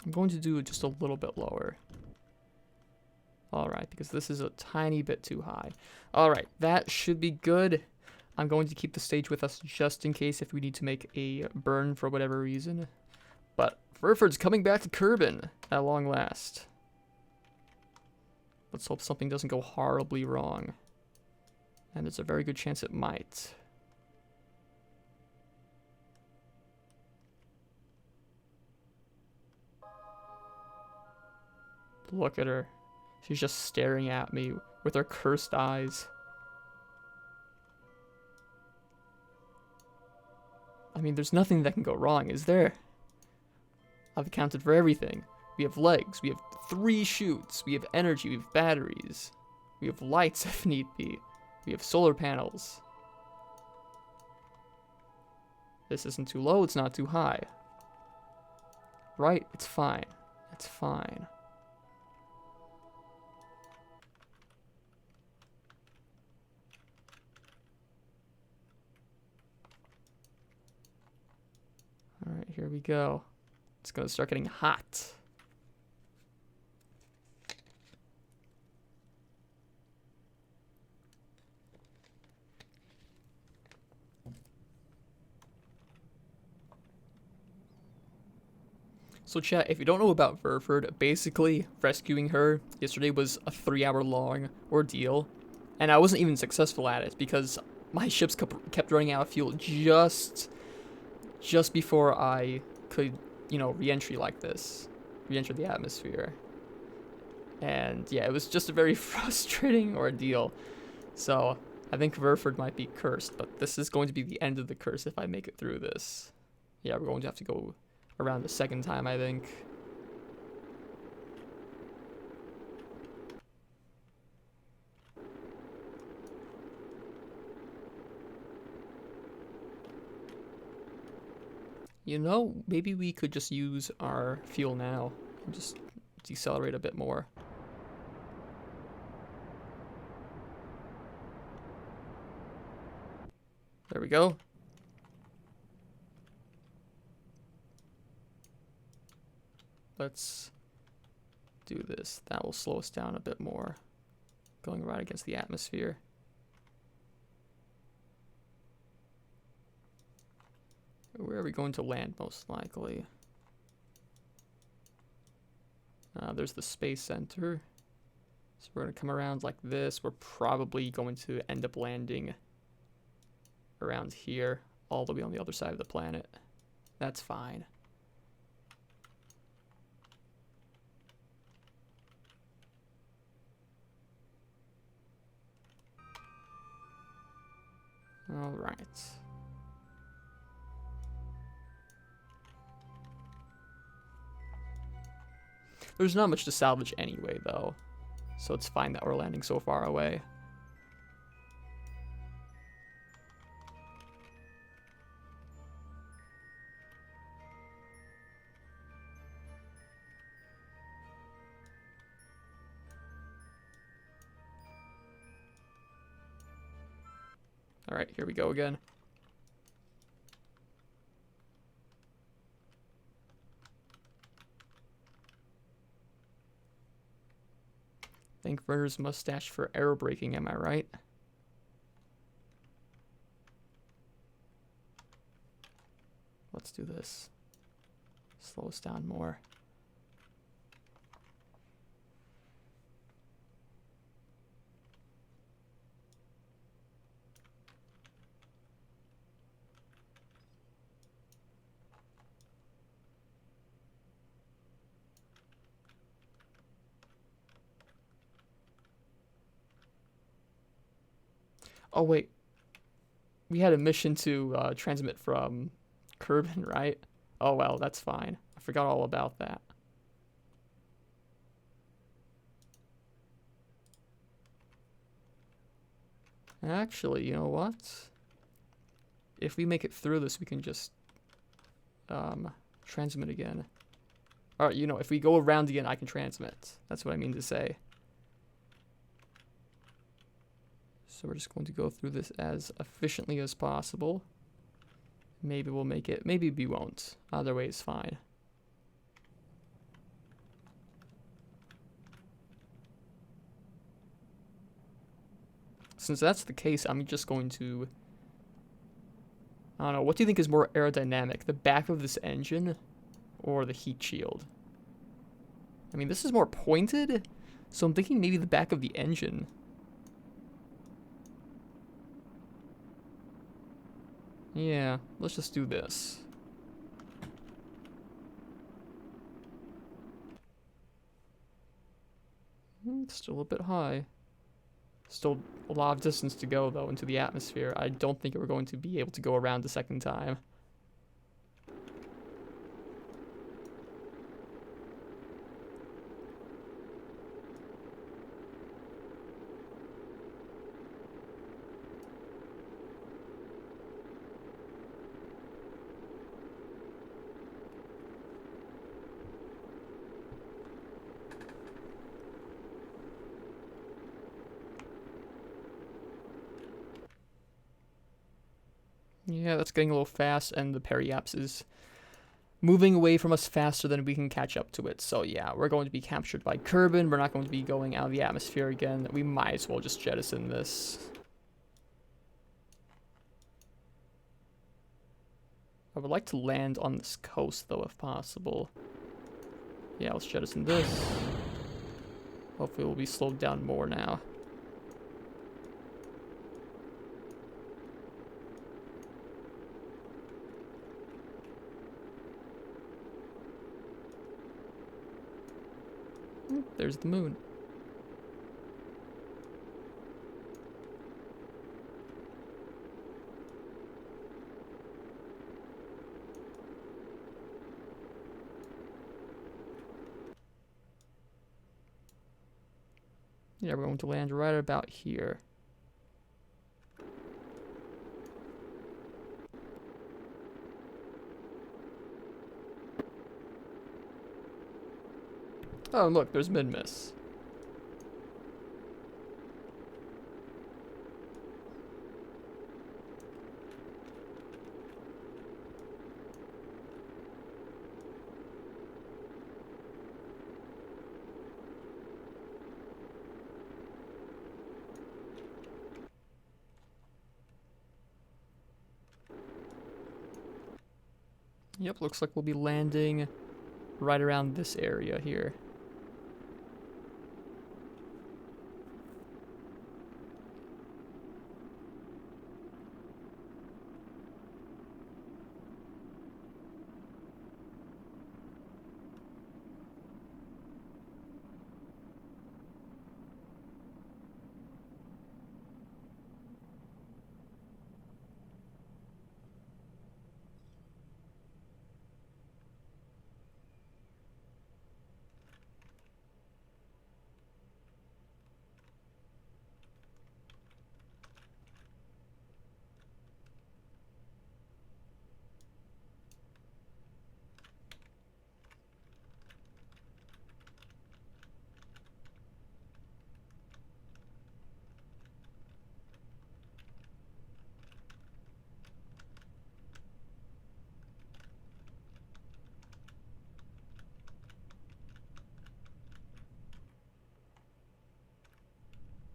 I'm going to do it just a little bit lower. Alright, because this is a tiny bit too high. Alright, that should be good. I'm going to keep the stage with us just in case if we need to make a burn for whatever reason. But Verford's coming back to Kerbal at long last. Let's hope something doesn't go horribly wrong. And there's a very good chance it might. Look at her. She's just staring at me with her cursed eyes. I mean, there's nothing that can go wrong, is there? I've accounted for everything. We have legs, we have 3 chutes, we have energy, we have batteries. We have lights if need be. We have solar panels. This isn't too low, it's not too high. Right? It's fine. It's fine. Alright, here we go. It's gonna start getting hot. So chat, if you don't know about Verford, basically rescuing her yesterday was a 3-hour long ordeal, and I wasn't even successful at it because my ships kept running out of fuel just before I could, re-enter the atmosphere. And yeah, it was just a very frustrating ordeal. So I think Verford might be cursed, but this is going to be the end of the curse if I make it through this. Yeah, we're going to have to go around the second time, I think. Maybe we could just use our fuel now and just decelerate a bit more. There we go. Let's do this. That will slow us down a bit more. Going right against the atmosphere. Where are we going to land most likely? There's the space center. So we're going to come around like this. We're probably going to end up landing around here, all the way on the other side of the planet. That's fine. All right. There's not much to salvage anyway, though, so it's fine that we're landing so far away. All right, here we go again. Thank Werner's mustache for aero braking, am I right? Let's do this. Slow us down more. Oh, wait. We had a mission to transmit from Kerbal, right? Oh, well, that's fine. I forgot all about that. Actually, you know what? If we make it through this, we can just transmit again. Or, if we go around again, I can transmit. That's what I mean to say. So we're just going to go through this as efficiently as possible. Maybe we'll make it. Maybe we won't. Either way is fine. Since that's the case, I'm just going to... I don't know. What do you think is more aerodynamic? The back of this engine or the heat shield? I mean, this is more pointed, so I'm thinking maybe the back of the engine. Yeah, let's just do this. Still a bit high. Still a lot of distance to go, though, into the atmosphere. I don't think we're going to be able to go around the second time. Yeah, that's getting a little fast, and the periaps is moving away from us faster than we can catch up to it. So yeah, we're going to be captured by Kerbal. We're not going to be going out of the atmosphere again. We might as well just jettison this. I would like to land on this coast, though, if possible. Yeah, let's jettison this. Hopefully we'll be slowed down more now. There's the moon. Yeah, we're going to land right about here. Oh, look, there's mid-miss. Yep, looks like we'll be landing right around this area here.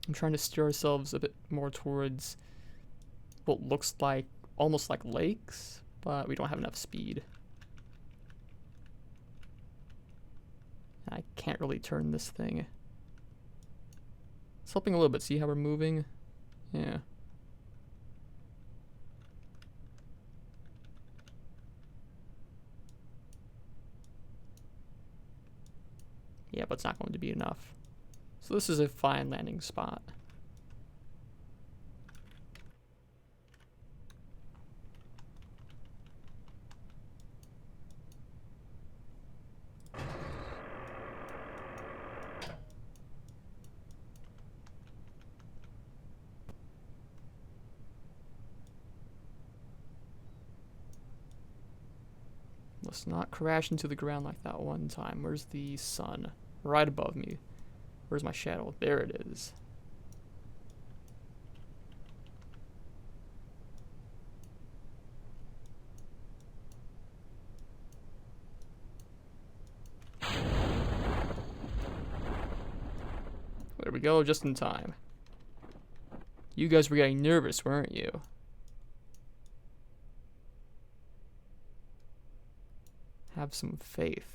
I'm trying to steer ourselves a bit more towards what looks like almost like lakes, but we don't have enough speed. I can't really turn this thing. It's helping a little bit. See how we're moving? Yeah. Yeah, but it's not going to be enough. So this is a fine landing spot. Let's not crash into the ground like that one time. Where's the sun? Right above me. Where's my shadow? There it is. There we go, just in time. You guys were getting nervous, weren't you? Have some faith.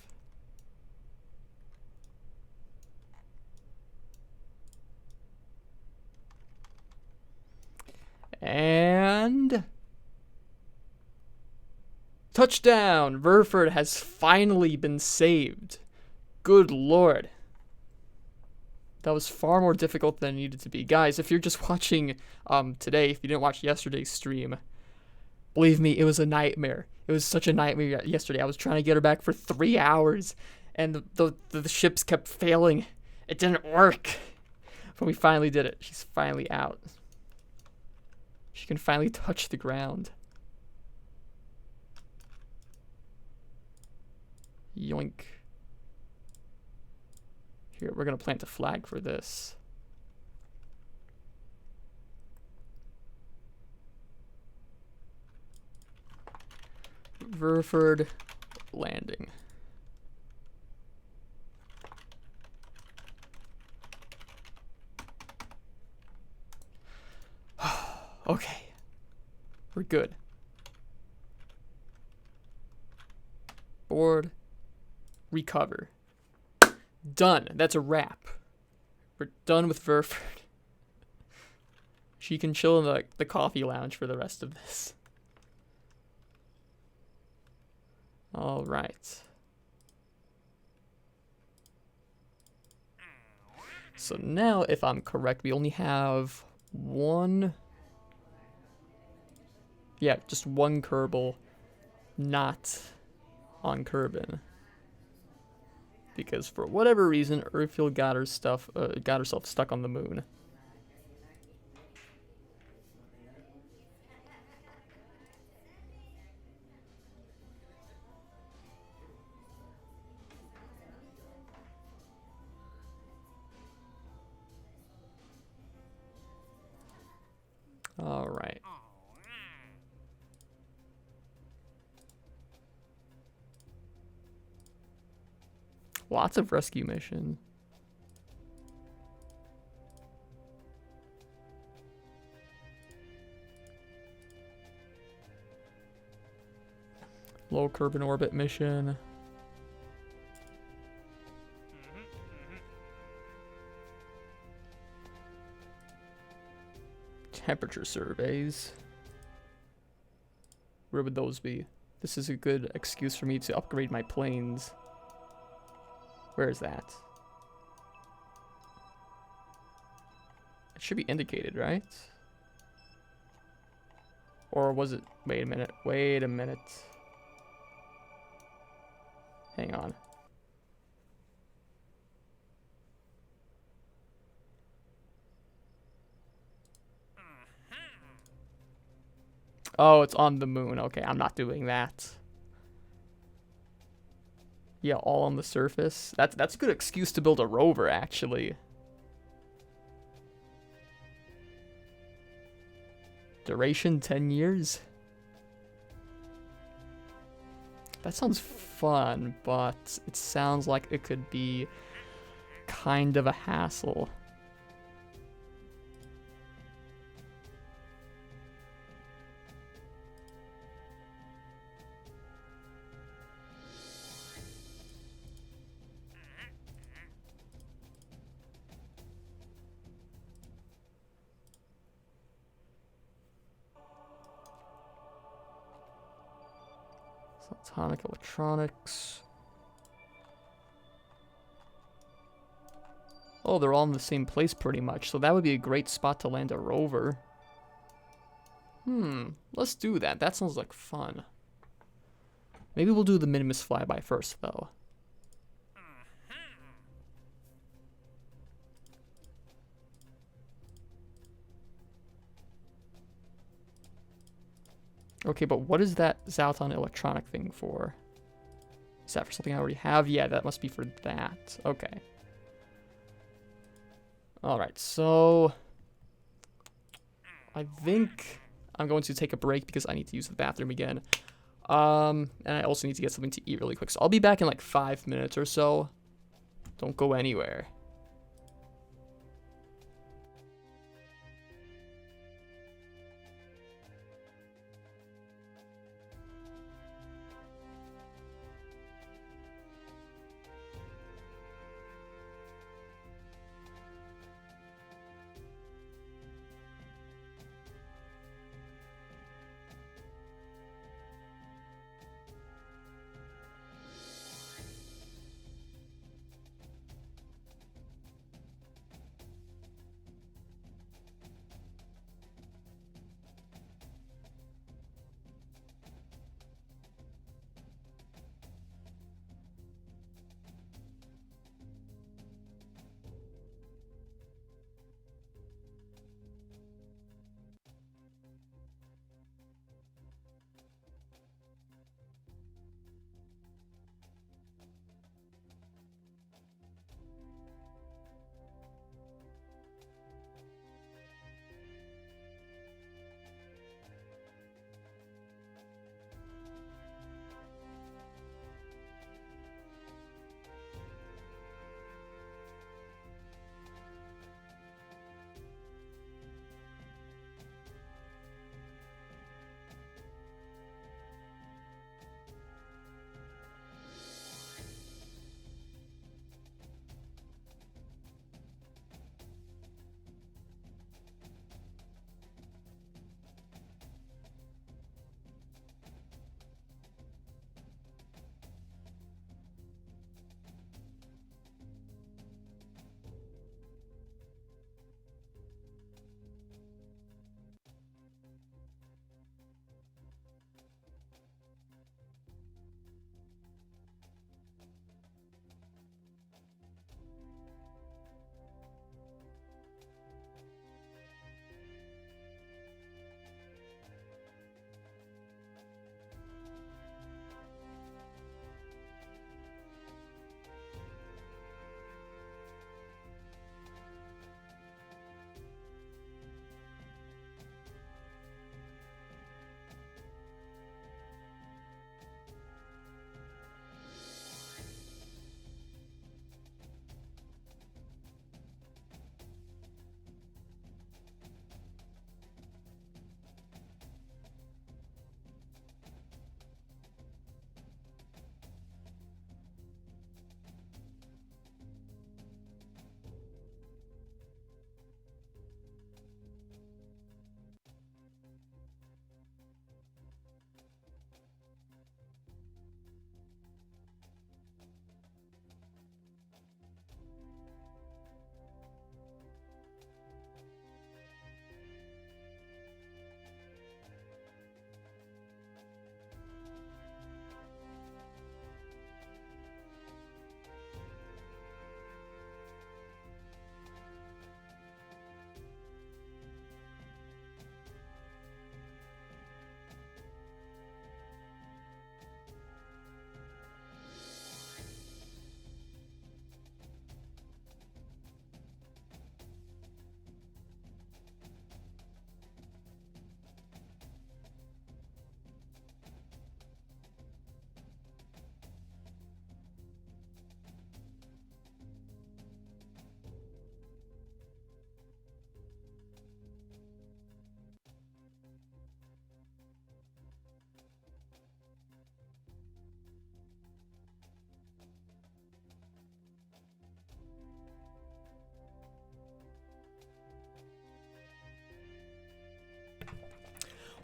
And touchdown! Verford has finally been saved. Good lord. That was far more difficult than it needed to be. Guys, if you're just watching today, if you didn't watch yesterday's stream, believe me, it was a nightmare. It was such a nightmare yesterday. I was trying to get her back for 3 hours, and the ships kept failing. It didn't work. But we finally did it. She's finally out. She can finally touch the ground. Yoink. Here, we're going to plant a flag for this. Verford landing. Okay. We're good. Board. Recover. Done. That's a wrap. We're done with Verford. She can chill in the coffee lounge for the rest of this. All right. So now, if I'm correct, we only have one... Yeah, just one Kerbal not on Kerbin. Because for whatever reason, Urfield got herself stuck on the moon. All right. Lots of rescue mission. Low Kerbin orbit mission. Temperature surveys. Where would those be? This is a good excuse for me to upgrade my planes. Where is that? It should be indicated, right? Or was it... Wait a minute. Wait a minute. Hang on. Oh, it's on the moon. Okay, I'm not doing that. Yeah, all on the surface. That's a good excuse to build a rover, actually. Duration 10 years? That sounds fun, but it sounds like it could be kind of a hassle. Atomic electronics. Oh, they're all in the same place pretty much, so that would be a great spot to land a rover. Let's do that. That sounds like fun. Maybe we'll do the Minimus flyby first, though. Okay, but what is that Zalton electronic thing for? Is that for something I already have? Yeah, that must be for that. Okay. Alright, so... I think I'm going to take a break because I need to use the bathroom again. And I also need to get something to eat really quick. So I'll be back in like 5 minutes or so. Don't go anywhere.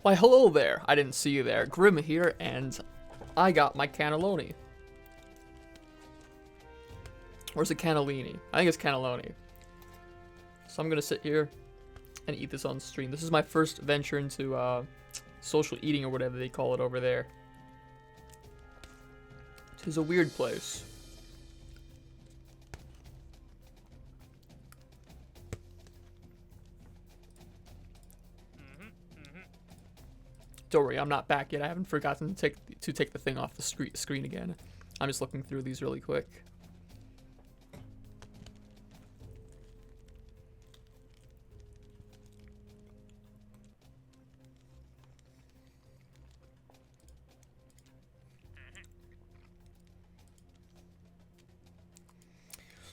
Why, hello there. I didn't see you there. Grim here, and I got my cannelloni. Where's the cannellini? I think it's cannelloni. So I'm gonna sit here and eat this on stream. This is my first venture into social eating or whatever they call it over there. It is a weird place. Don't worry, I'm not back yet. I haven't forgotten to take the thing off the screen again. I'm just looking through these really quick.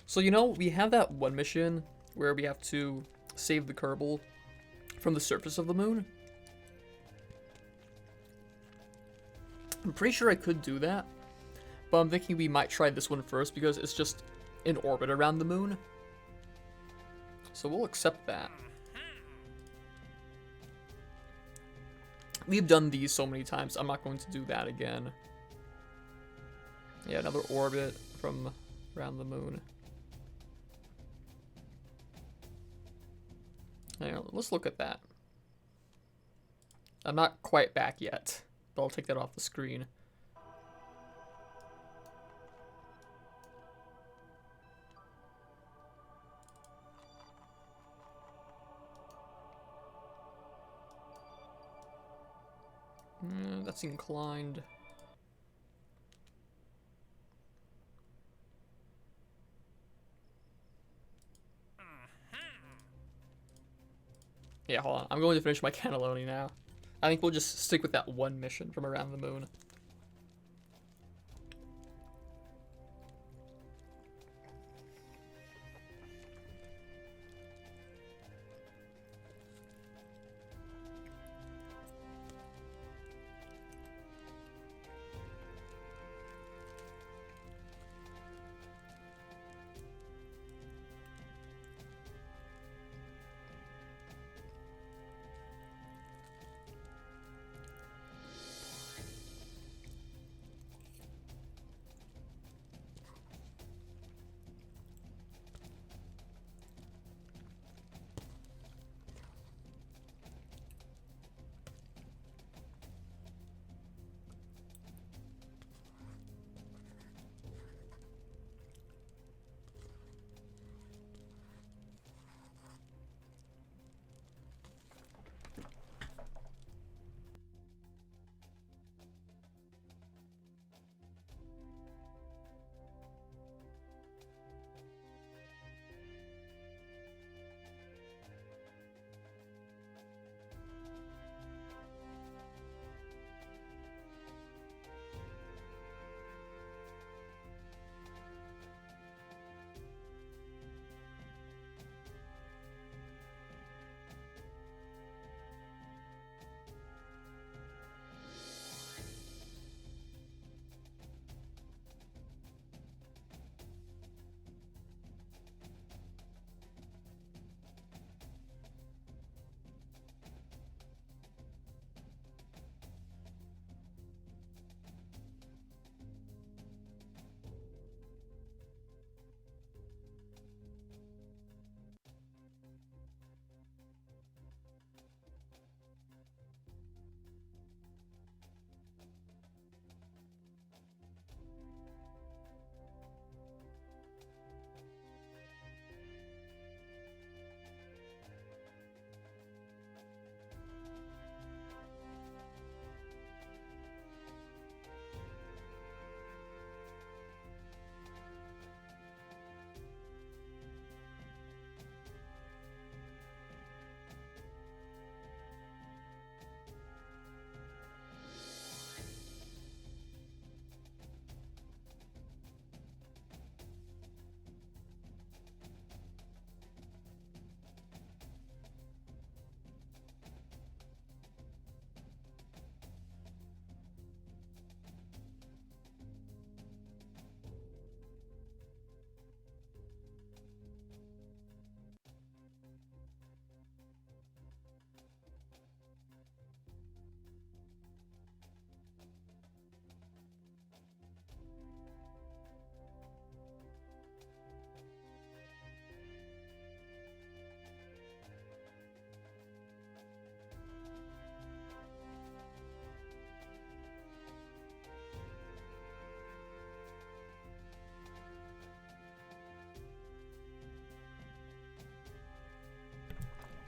So, you know, we have that one mission where we have to save the Kerbal from the surface of the moon. I'm pretty sure I could do that, but I'm thinking we might try this one first because it's just in orbit around the moon. So we'll accept that. We've done these so many times, I'm not going to do that again. Yeah, another orbit from around the moon. Hang on, let's look at that. I'm not quite back yet, but I'll take that off the screen. That's inclined. Yeah, hold on. I'm going to finish my cannelloni now. I think we'll just stick with that one mission from around the moon.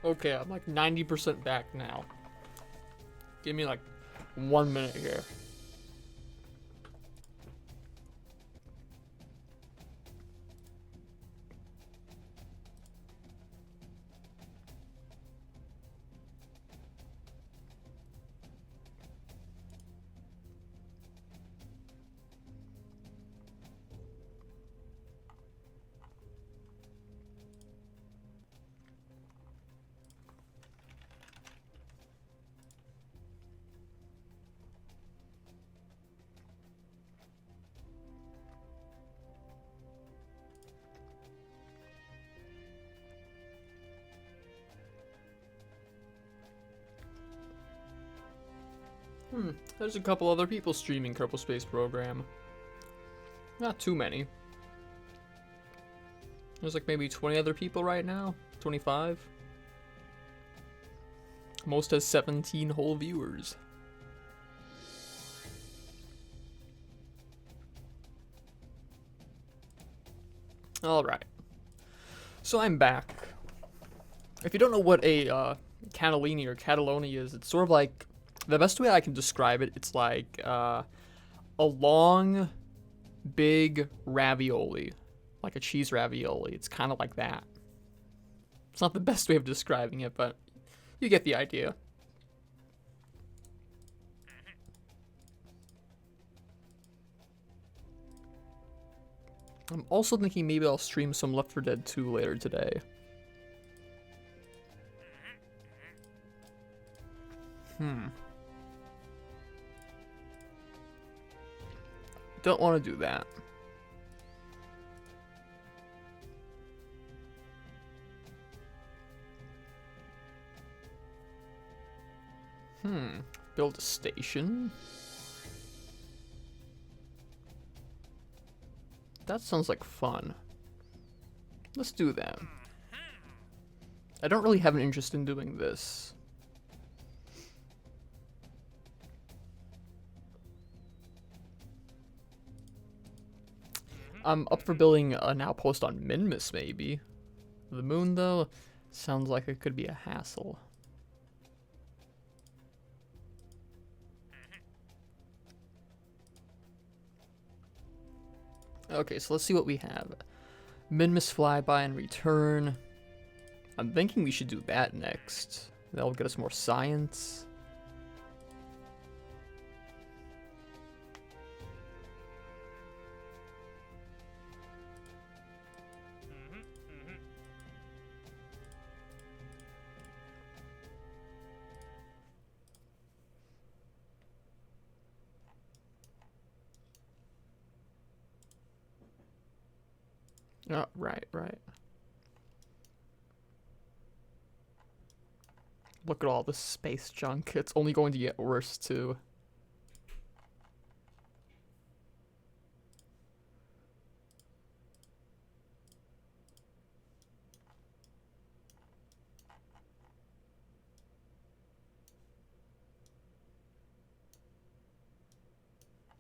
Okay, I'm like 90% back now. Give me like 1 minute here. There's a couple other people streaming Kerbal Space Program. Not too many. There's like maybe 20 other people right now. 25. Most has 17 whole viewers. Alright. So I'm back. If you don't know what a cannellini or cannelloni is, it's sort of like, the best way I can describe it, it's like a long, big ravioli. Like a cheese ravioli. It's kind of like that. It's not the best way of describing it, but you get the idea. I'm also thinking maybe I'll stream some Left 4 Dead 2 later today. Don't want to do that. Build a station. That sounds like fun. Let's do that. I don't really have an interest in doing this. I'm up for building an outpost on Minmus, maybe. The moon, though, sounds like it could be a hassle. Okay, so let's see what we have. Minmus flyby and return. I'm thinking we should do that next. That'll get us more science. Oh, right. Look at all this space junk. It's only going to get worse, too.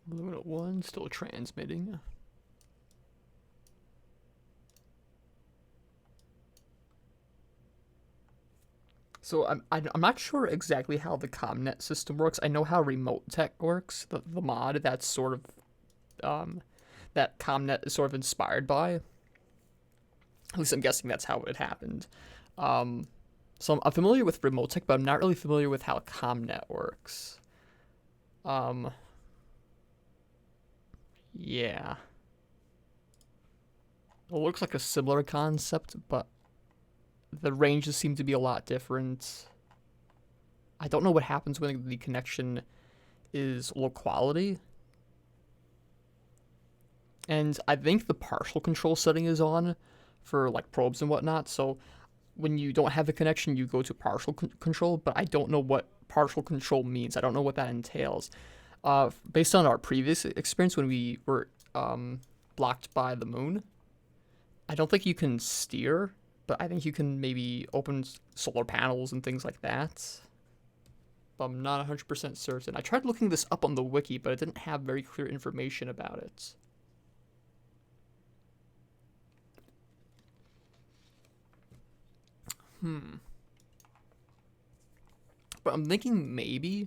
Lumina 1 still transmitting. So I'm not sure exactly how the ComNet system works. I know how Remote Tech works, the mod that's sort of that ComNet is sort of inspired by. At least I'm guessing that's how it happened. So I'm familiar with Remote Tech, but I'm not really familiar with how ComNet works. Yeah. It looks like a similar concept, but the ranges seem to be a lot different. I don't know what happens when the connection is low quality. And I think the partial control setting is on for like probes and whatnot. So when you don't have the connection, you go to partial control, but I don't know what partial control means. I don't know what that entails. Based on our previous experience when we were blocked by the moon, I don't think you can steer, but I think you can maybe open solar panels and things like that. But I'm not 100% certain. I tried looking this up on the wiki, but it didn't have very clear information about it. But I'm thinking maybe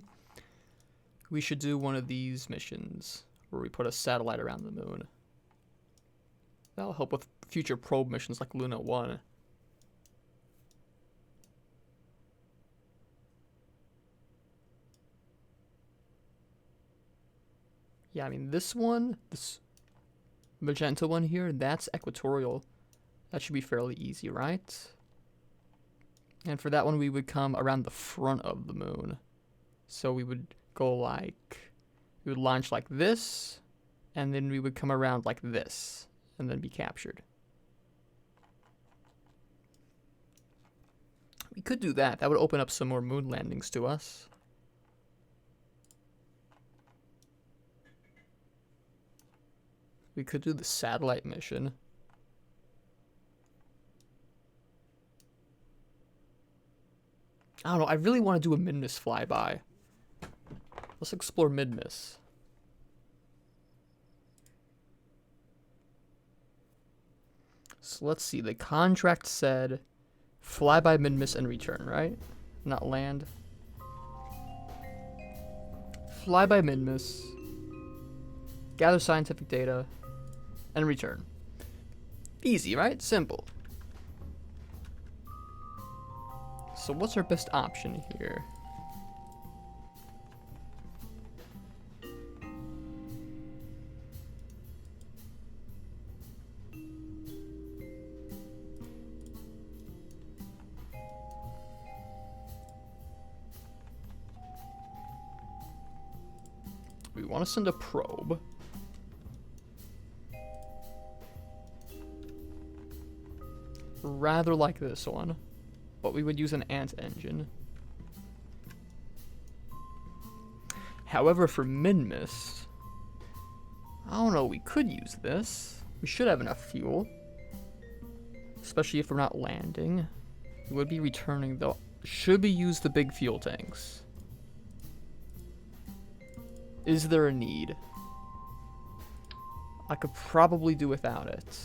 we should do one of these missions where we put a satellite around the moon. That'll help with future probe missions like Luna 1. Yeah, I mean, this one, this magenta one here, that's equatorial. That should be fairly easy, right? And for that one, we would come around the front of the moon. So we would go like, we would launch like this, and then we would come around like this, and then be captured. We could do that. That would open up some more moon landings to us. We could do the satellite mission. I don't know. I really want to do a Midmiss flyby. Let's explore Midmiss. So let's see. The contract said fly by Midmiss and return, right? Not land. Fly by Midmiss. Gather scientific data. And return. Easy, right? Simple. So what's our best option here? We want to send a probe. Rather like this one, but we would use an ant engine. However, for Midmiss, I don't know, we could use this. We should have enough fuel, especially if we're not landing. We would be returning though. Should we use the big fuel tanks? Is there a need? I could probably do without it.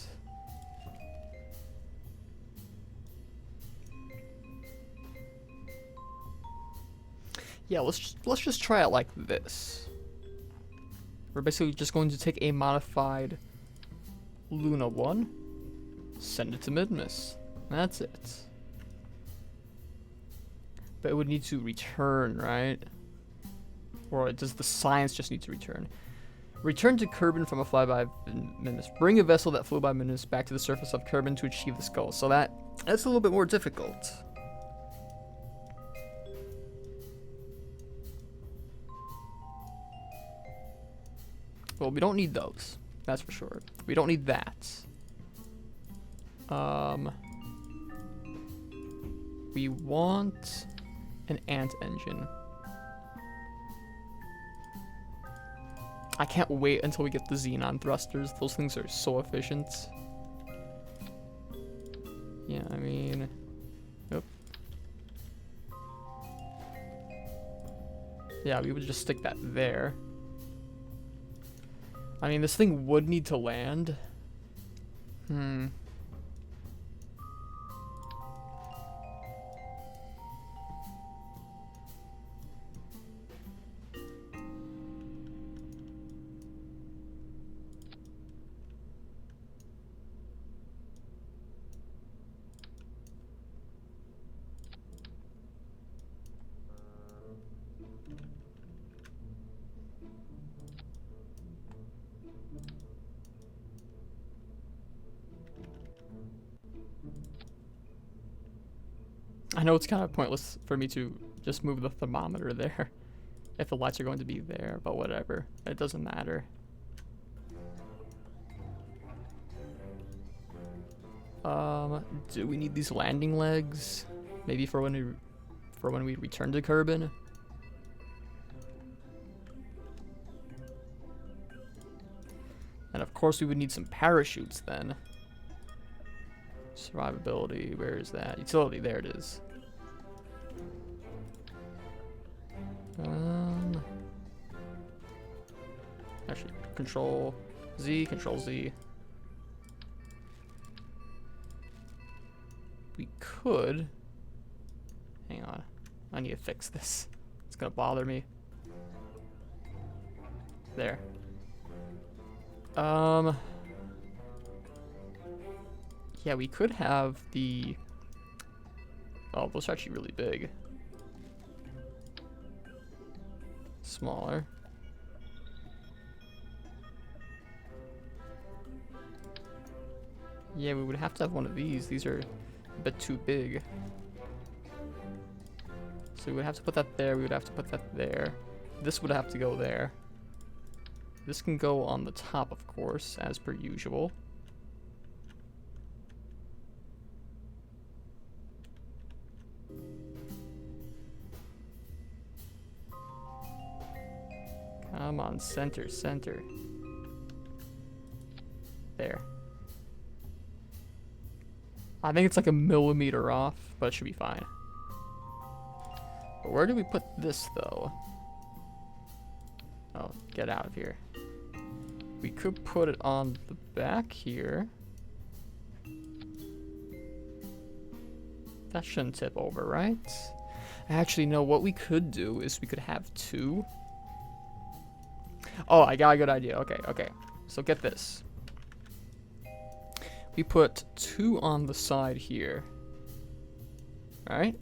Yeah, let's just try it like this. We're basically just going to take a modified Luna 1, send it to Midmiss. That's it. But it would need to return, right? Or does the science just need to return? Return to Kerbal from a flyby Midmiss. Bring a vessel that flew by Midmiss back to the surface of Kerbal to achieve this goal. So that's a little bit more difficult. Well, we don't need those. That's for sure. We don't need that. We want an ant engine. I can't wait until we get the xenon thrusters. Those things are so efficient. Yeah, I mean... Yep. Yeah, we would just stick that there. I mean, this thing would need to land. I know it's kind of pointless for me to just move the thermometer there if the lights are going to be there, but whatever. It doesn't matter. Do we need these landing legs? Maybe for when we return to Kerbal? And of course we would need some parachutes then. Survivability, where is that? Utility, there it is. Actually, Control Z. We could, hang on, I need to fix this. It's gonna bother me. There. Yeah, we could have the... Oh, those are actually really big. Smaller. Yeah, we would have to have one of these. These are a bit too big. So we would have to put that there. We would have to put that there. This would have to go there. This can go on the top, of course, as per usual. Come on, center, center. There. I think it's like a millimeter off, but it should be fine. But where do we put this, though? Oh, get out of here. We could put it on the back here. That shouldn't tip over, right? Actually, no, what we could do is we could have two. Oh, I got a good idea. Okay, okay. So get this. We put two on the side here. Alright.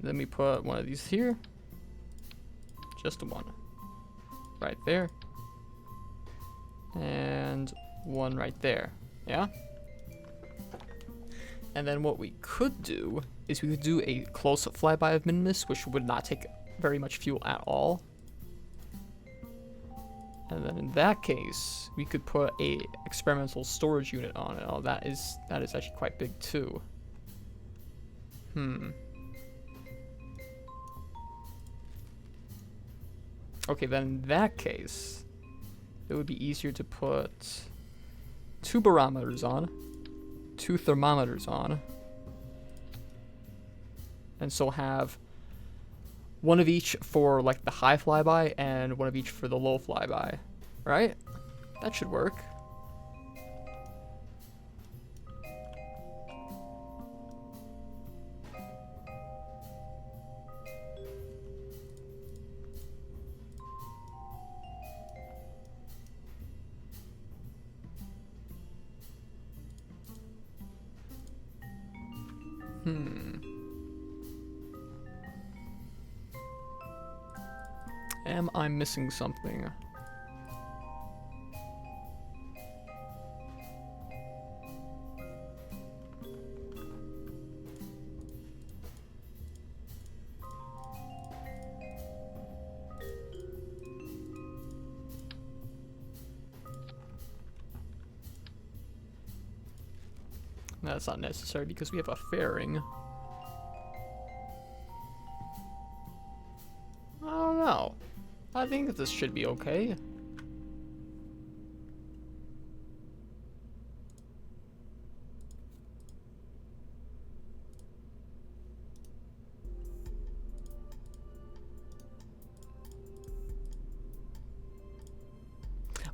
Then we put one of these here. Just one. Right there. And one right there. Yeah? And then what we could do is we could do a close-up flyby of Minimus, which would not take very much fuel at all. And then in that case, we could put a experimental storage unit on it. Oh, that is actually quite big too. Okay, then in that case, it would be easier to put two barometers on, two thermometers on, and so have one of each for like the high flyby and one of each for the low flyby, right? That should work. Am I missing something? That's not necessary because we have a fairing. I don't know. I think this should be okay.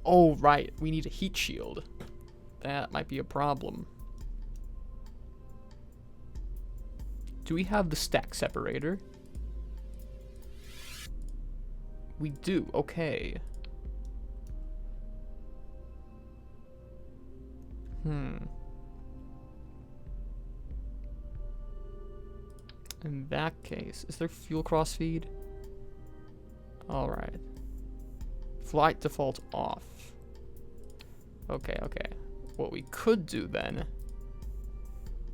Oh, right. We need a heat shield. That might be a problem. Do we have the stack separator? We do, okay. In that case, is there fuel crossfeed? Alright. Flight default off. Okay, okay. What we could do then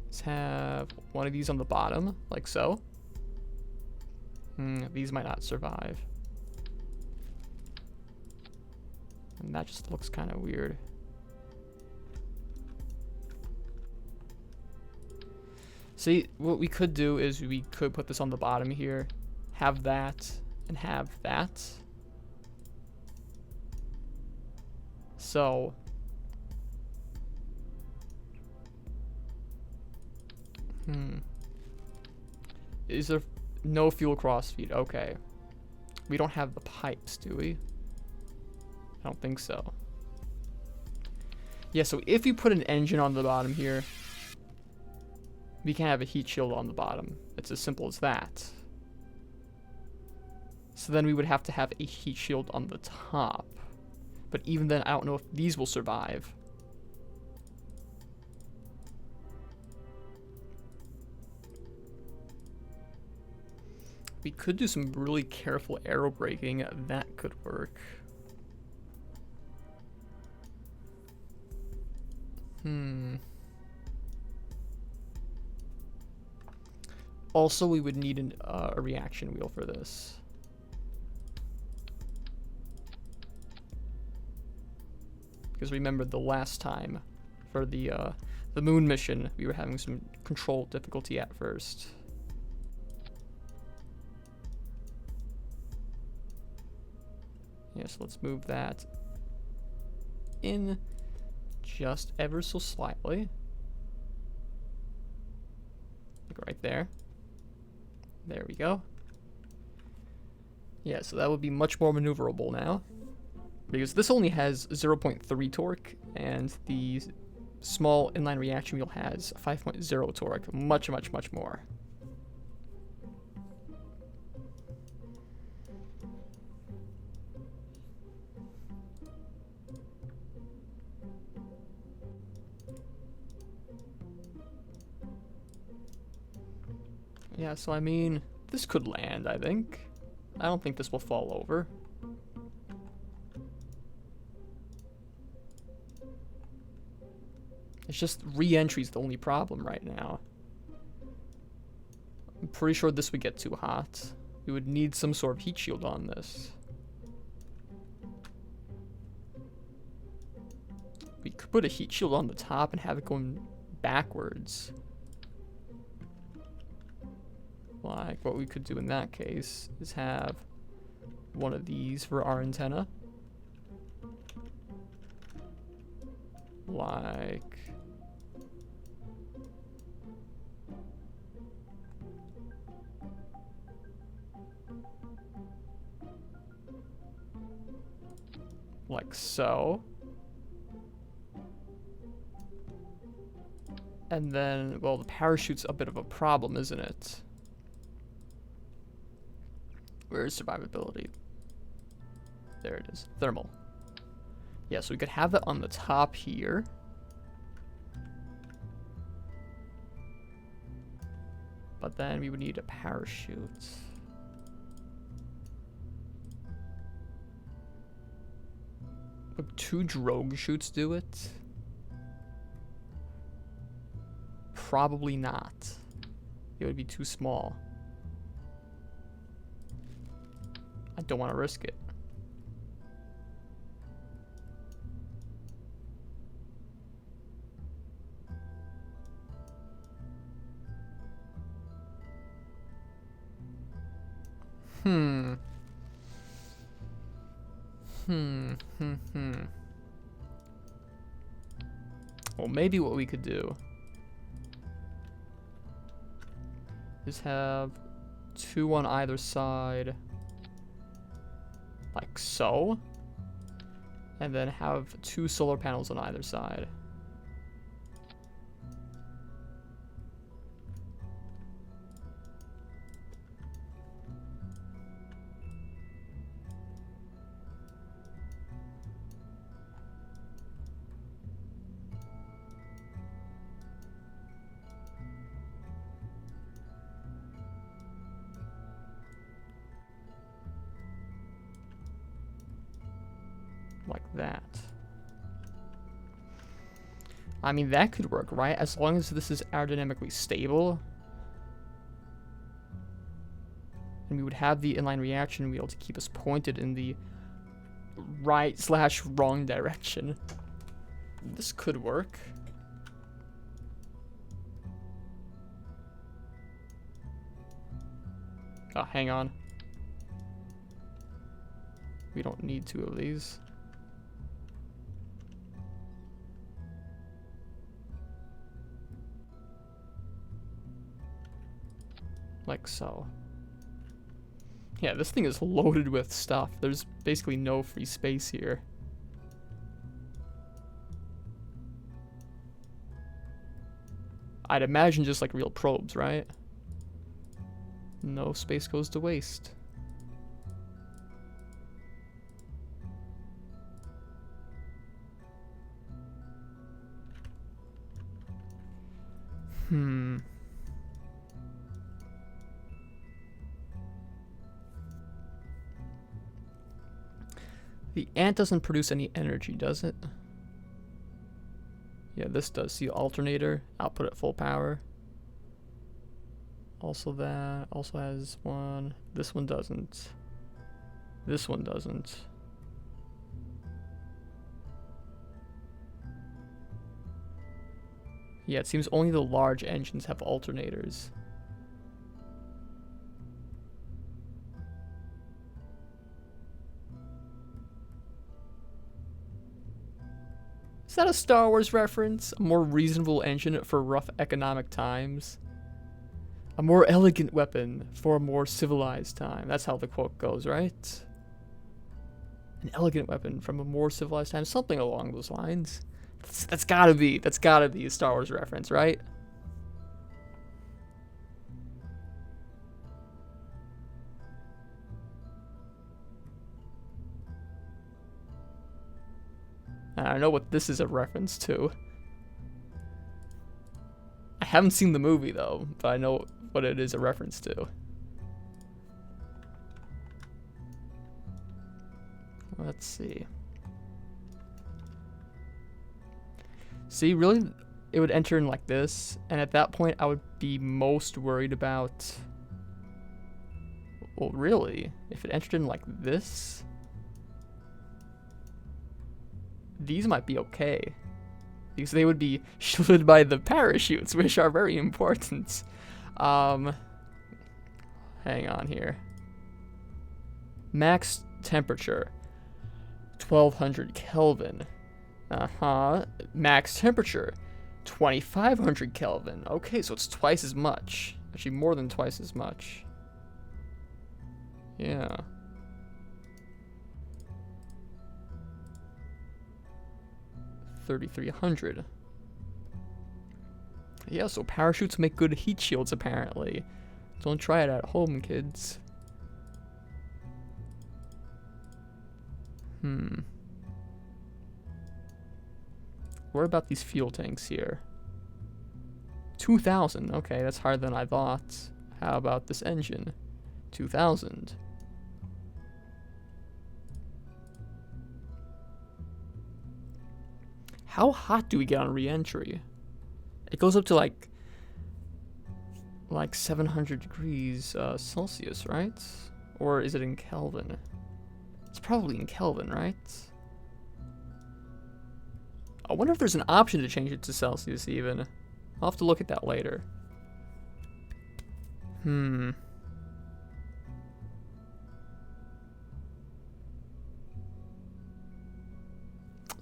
is have one of these on the bottom, like so. These might not survive. And that just looks kind of weird. See, what we could do is we could put this on the bottom here, have that, and have that. So, is there no fuel crossfeed? Okay. We don't have the pipes, do we? I don't think so. Yeah, so if you put an engine on the bottom here, we can't have a heat shield on the bottom. It's as simple as that. So then we would have to have a heat shield on the top. But even then, I don't know if these will survive. We could do some really careful arrow braking. That could work. Also, we would need a reaction wheel for this. Because remember the last time for the moon mission, we were having some control difficulty at first. Yes, let's move that in just ever so slightly. Like right there. There we go. Yeah, so that would be much more maneuverable now. Because this only has 0.3 torque, and the small inline reaction wheel has 5.0 torque. Much, much, much more. Yeah, so I mean, this could land, I think. I don't think this will fall over. It's just re-entry is the only problem right now. I'm pretty sure this would get too hot. We would need some sort of heat shield on this. We could put a heat shield on the top and have it going backwards. Like, what we could do in that case is have one of these for our antenna. Like... like so. And then, well, the parachute's a bit of a problem, isn't it? Where is survivability? There it is. Thermal. Yeah, so we could have that on the top here. But then we would need a parachute. Would 2 drogue chutes do it? Probably not. It would be too small. I don't want to risk it. Well, maybe what we could do is have 2 on either side, like so, and then have 2 solar panels on either side. Like that. I mean, that could work, right? As long as this is aerodynamically stable. And we would have the inline reaction wheel to keep us pointed in the right/wrong direction. This could work. Oh, hang on. We don't need 2 of these. Like so. Yeah, this thing is loaded with stuff. There's basically no free space here. I'd imagine just like real probes, right? No space goes to waste. The ant doesn't produce any energy, does it? Yeah, this does. See, alternator, output at full power. Also that, also has one. This one doesn't. This one doesn't. Yeah, it seems only the large engines have alternators. Is that a Star Wars reference? A more reasonable engine for rough economic times? A more elegant weapon for a more civilized time. That's how the quote goes, right? An elegant weapon from a more civilized time. Something along those lines. That's gotta be a Star Wars reference, right? I don't know what this is a reference to. I haven't seen the movie though, but I know what it is a reference to. Let's see. See, really, it would enter in like this, and at that point I would be most worried about... Well, really, if it entered in like this... These might be okay. Because they would be shielded by the parachutes, which are very important. Hang on here. Max temperature. 1200 Kelvin. Max temperature. 2500 Kelvin. Okay, so it's twice as much. Actually, more than twice as much. Yeah. $3,300. Yeah, so parachutes make good heat shields, apparently. Don't try it at home, kids. What about these fuel tanks here? 2,000. Okay, that's higher than I thought. How about this engine? 2,000. How hot do we get on re-entry? It goes up to like 700 degrees Celsius, right? Or is it in Kelvin? It's probably in Kelvin, right? I wonder if there's an option to change it to Celsius even. I'll have to look at that later.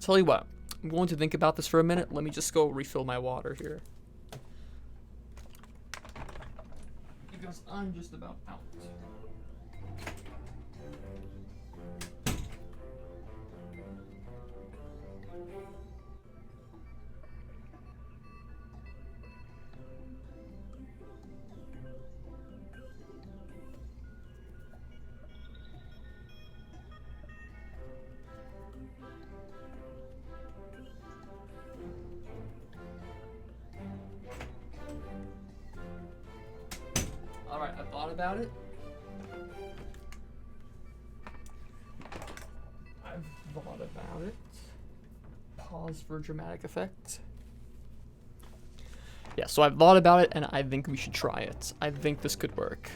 Tell you what. I'm going to think about this for a minute. Let me just go refill my water here. Because I'm just about out. Alright, I thought about it. I've thought about it. Pause for dramatic effect. Yeah, so I've thought about it, and I think we should try it. I think this could work.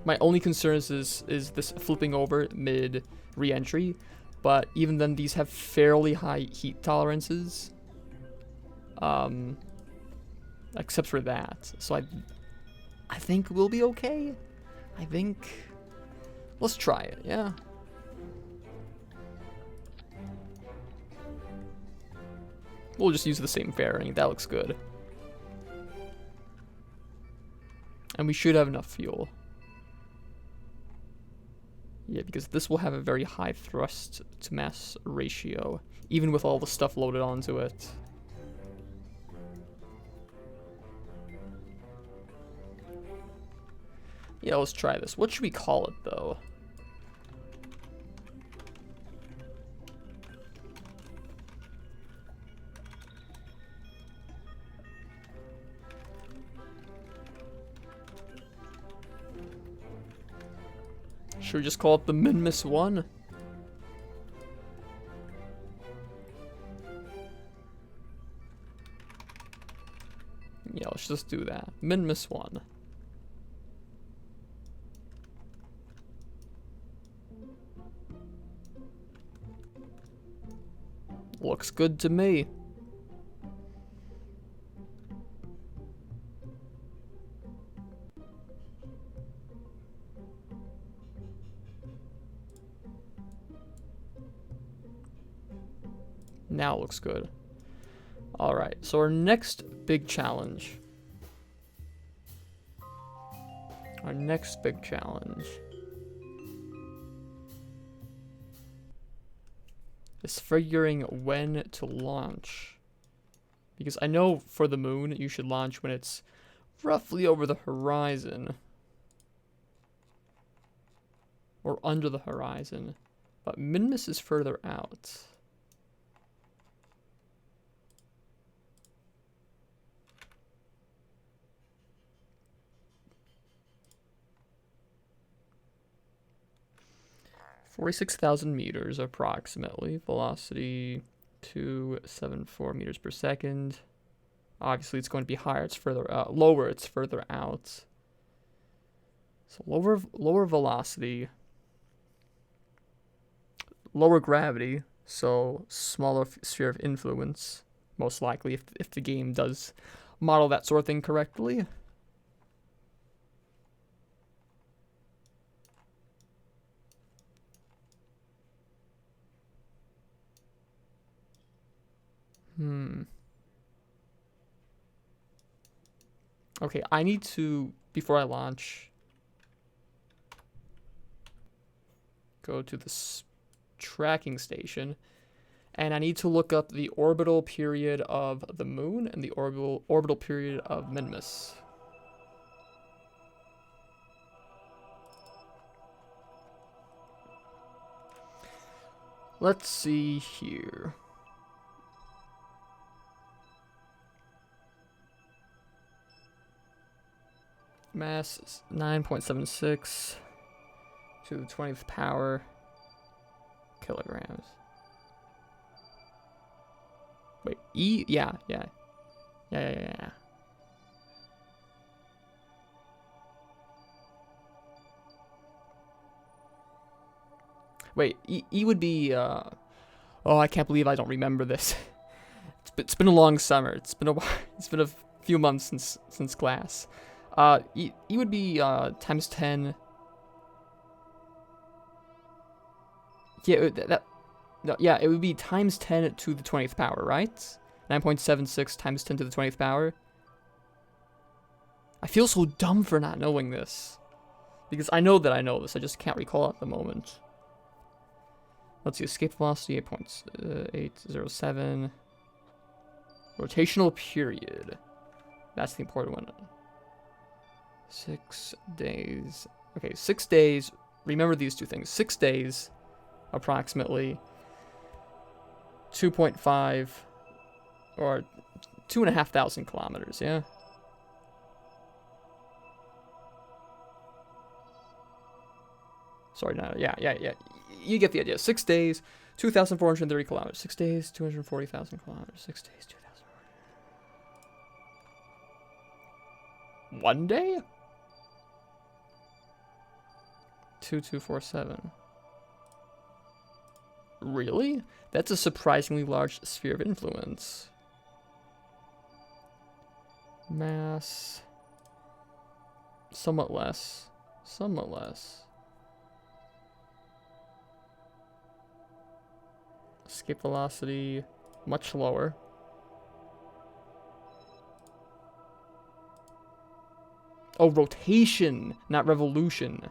My only concern is this flipping over mid re-entry, but even then these have fairly high heat tolerances. Except for that. So I think we'll be okay. I think... Let's try it, yeah? We'll just use the same fairing. That looks good. And we should have enough fuel. Yeah, because this will have a very high thrust to mass ratio, even with all the stuff loaded onto it. Yeah, let's try this. What should we call it, though? Should we just call it the Minmus 1? Yeah, let's just do that. Minmus 1. Looks good to me. Now it looks good. Alright, so our next big challenge. Is figuring when to launch. Because I know for the moon, you should launch when it's roughly over the horizon. Or under the horizon. But Minmus is further out. (46,000 meters approximately. Velocity 274 meters per second. Obviously, it's going to be higher. It's further out. Lower. It's further out. So lower velocity. Lower gravity. So smaller sphere of influence. Most likely, if the game does model that sort of thing correctly. Okay, I need to, before I launch, go to this tracking station, and I need to look up the orbital period of the moon and the orbital period of Minmus. Let's see here. Mass is 9.76 to the 20th power kilograms. Wait, yeah. Wait, E would be, oh, I can't believe I don't remember this. It's been a long summer. It's been a few months since class. E would be times 10. Yeah, it would be times 10 to the 20th power, right? 9.76 times 10 to the 20th power. I feel so dumb for not knowing this. Because I know that I know this, I just can't recall at the moment. Let's see, escape velocity 8.807. Rotational period. That's the important one. 6 days. Okay, 6 days. Remember these two things. 6 days, approximately 2.5 or 2,500 kilometers, yeah? Sorry, no, yeah. You get the idea. 6 days, 2,430 kilometers. 6 days, 240,000 kilometers. 6 days, 2,000. 1 day? 2247. Really? That's a surprisingly large sphere of influence. Mass. Somewhat less. Escape velocity, much lower. Oh, rotation, not revolution.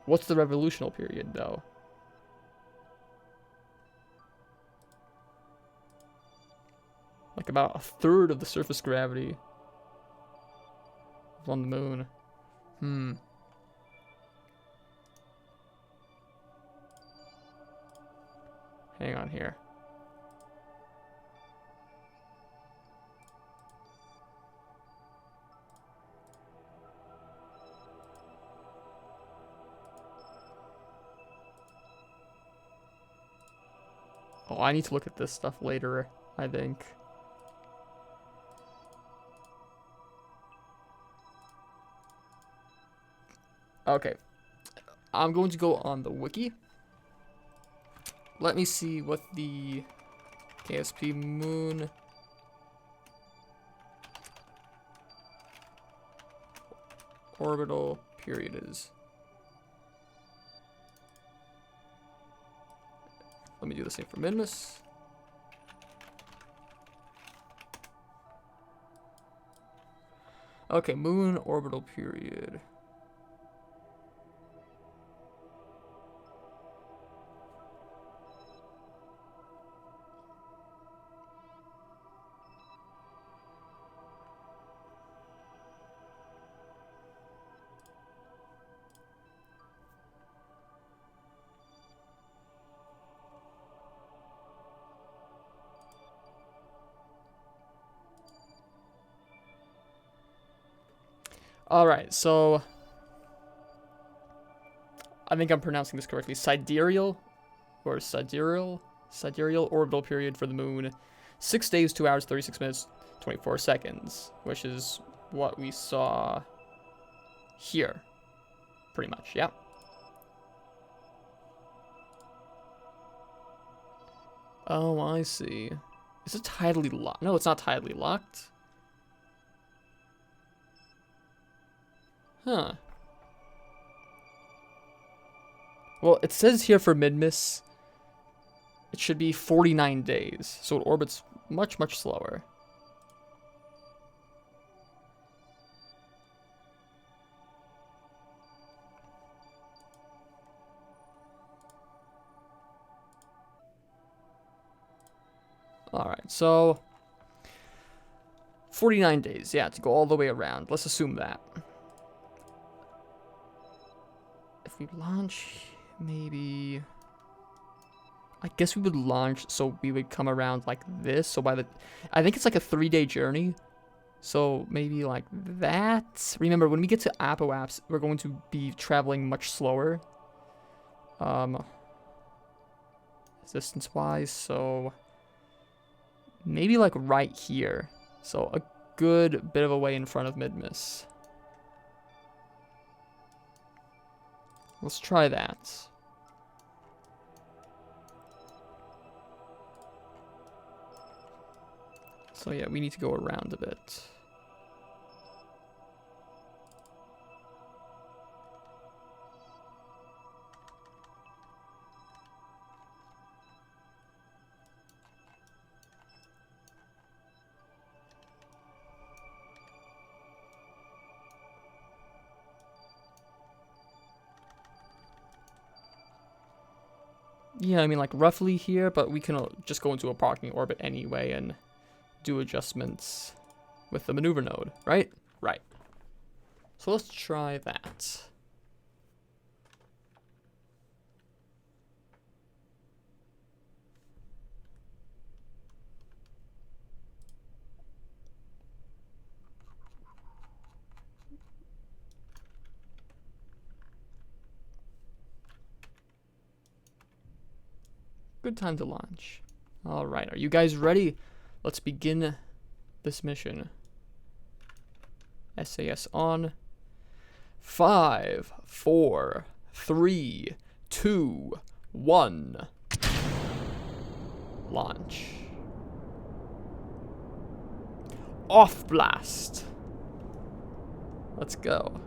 What's the revolutional period, though? Like about a third of the surface gravity on the moon. Hmm. Hang on here. Oh, I need to look at this stuff later, I think. Okay. I'm going to go on the wiki. Let me see what the KSP moon orbital period is. Let me do the same for Midmas. Okay, moon orbital period. Alright, so I think I'm pronouncing this correctly. Sidereal orbital period for the moon. 6 days, 2 hours, 36 minutes, 24 seconds, which is what we saw here. Pretty much, yeah. Oh, I see. Is it tidally locked? No, it's not tidally locked. Huh. Well, it says here for Midmas, it should be 49 days, so it orbits much, much slower. Alright, so 49 days, yeah, to go all the way around. Let's assume that. If we launch, maybe... I guess we would launch, so we would come around like this. So by the... I think it's like a 3-day journey. So maybe like that. Remember, when we get to Apoaps, we're going to be traveling much slower. Distance-wise, so... maybe like right here. So a good bit of a way in front of Midmas. Let's try that. So yeah, we need to go around a bit. Yeah, I mean like roughly here, but we can just go into a parking orbit anyway and do adjustments with the maneuver node, right? Right. So let's try that. Good time to launch. All right, are you guys ready? Let's begin this mission. SAS on. 5, 4, 3, 2, 1. Launch. Off blast. Let's go.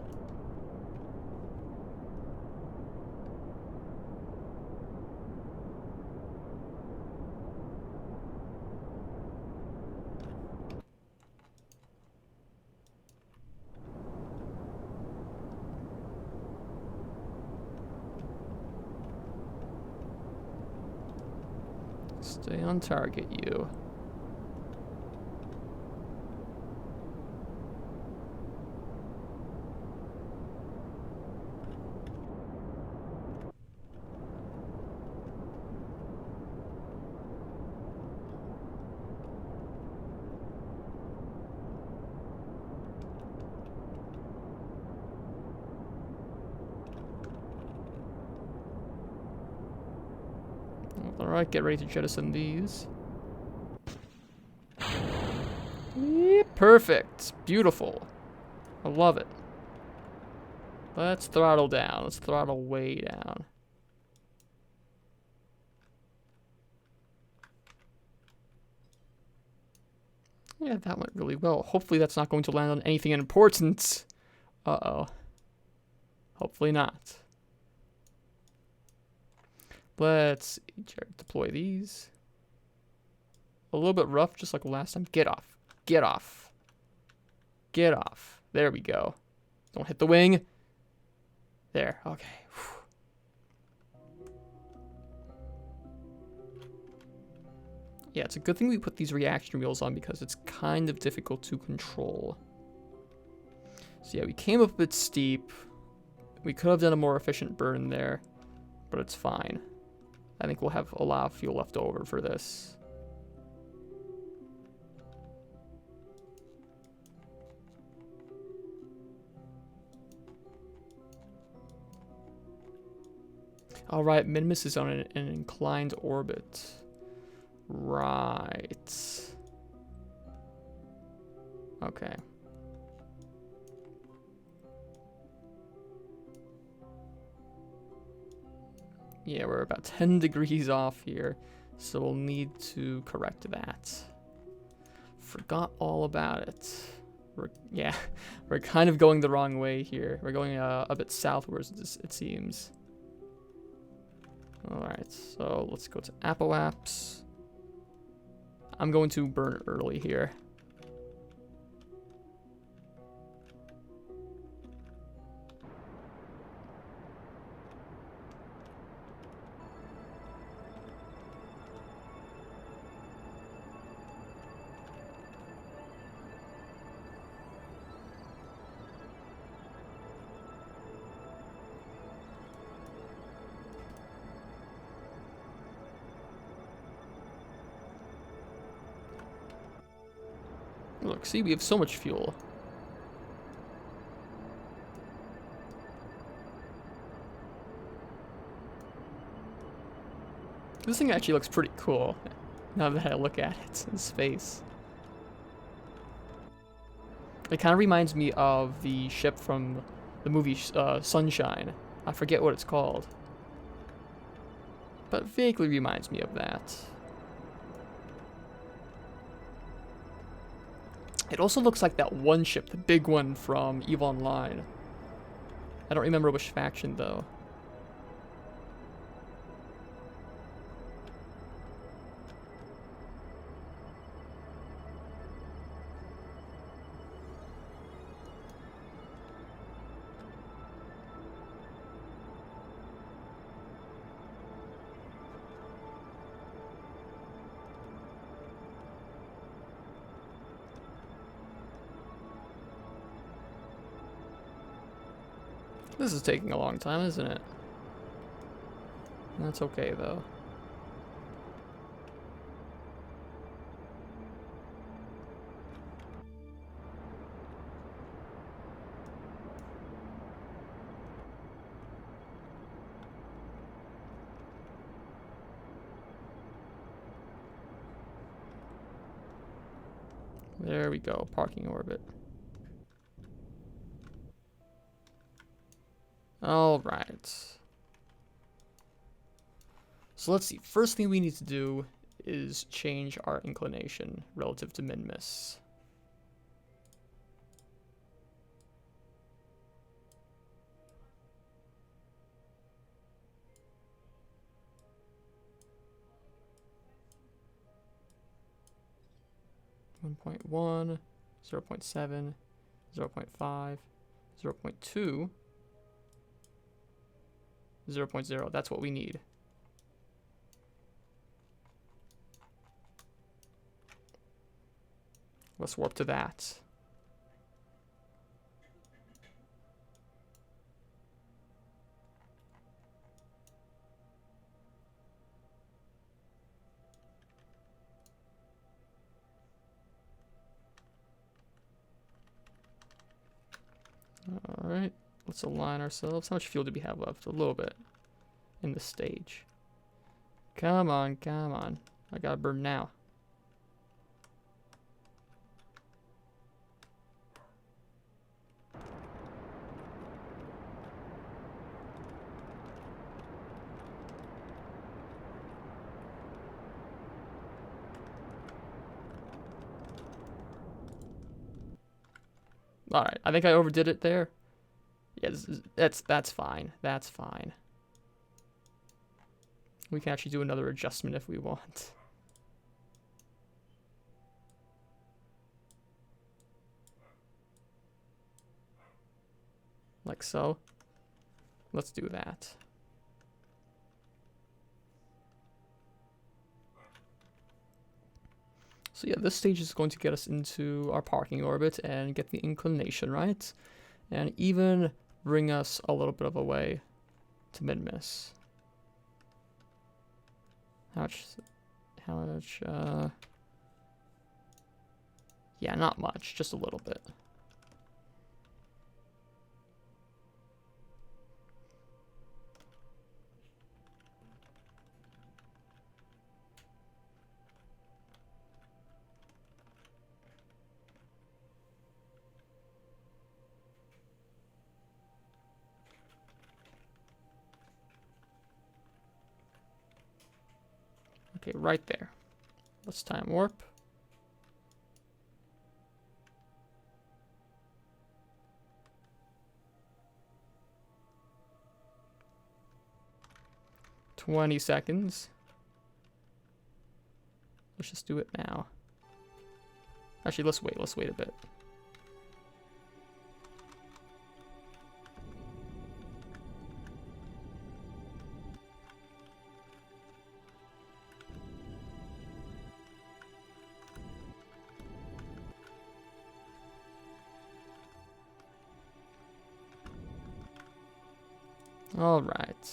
Stay on target, you. Alright, get ready to jettison these. Yep, perfect. Beautiful. I love it. Let's throttle down. Let's throttle way down. Yeah, that went really well. Hopefully that's not going to land on anything important. Uh-oh. Hopefully not. Let's deploy these. A little bit rough, just like last time. Get off. Get off. Get off. There we go. Don't hit the wing. There. Okay. Yeah, it's a good thing we put these reaction wheels on because it's kind of difficult to control. So yeah, we came up a bit steep. We could have done a more efficient burn there, but it's fine. I think we'll have a lot of fuel left over for this. Alright, Minmus is on an inclined orbit. Right. Okay. Yeah, we're about 10 degrees off here, so we'll need to correct that. Forgot all about it. We're kind of going the wrong way here. We're going a bit southwards, it seems. Alright, so let's go to Apple Apps. I'm going to burn early here. Look, see, we have so much fuel. This thing actually looks pretty cool, now that I look at it in space. It kind of reminds me of the ship from the movie Sunshine. I forget what it's called. But vaguely reminds me of that. It also looks like that one ship, the big one from EVE Online. I don't remember which faction, though. This is taking a long time, isn't it? That's okay, though. There we go, parking orbit. All right. So let's see. First thing we need to do is change our inclination relative to min-miss. .1, 0.7, 0.5, 0.2, 0.0. That's what we need. Let's warp to that. All right, let's align ourselves. How much fuel do we have left? A little bit in this stage. Come on, come on. I got burned now. All right, I think I overdid it there. Yeah, that's fine. That's fine. We can actually do another adjustment if we want. Like so. Let's do that. So yeah, this stage is going to get us into our parking orbit and get the inclination right. And even bring us a little bit of a way to mid-miss. How much, yeah, not much, just a little bit. Okay, right there. Let's time warp. "20 seconds. Let's just do it now. Actually, let's wait a bit. All right.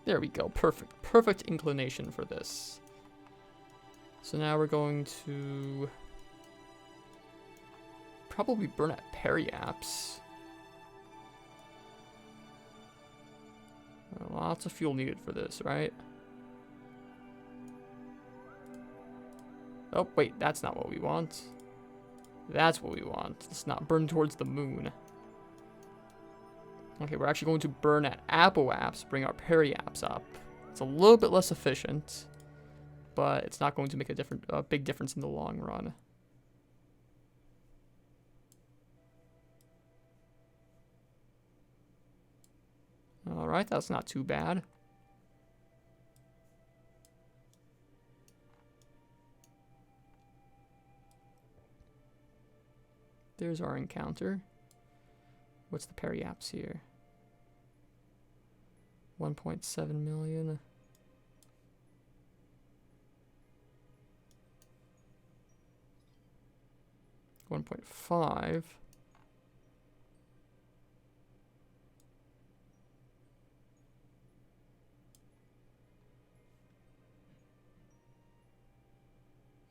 There we go. Perfect. Perfect inclination for this. So now we're going to probably burn at periaps. Lots of fuel needed for this, right? Oh, wait, that's not what we want. That's what we want. Let's not burn towards the moon. Okay, we're actually going to burn at apoaps, bring our periaps up. It's a little bit less efficient, but it's not going to make a big difference in the long run. Alright, that's not too bad. There's our encounter. What's the periaps here? 1.7 million. 1.5.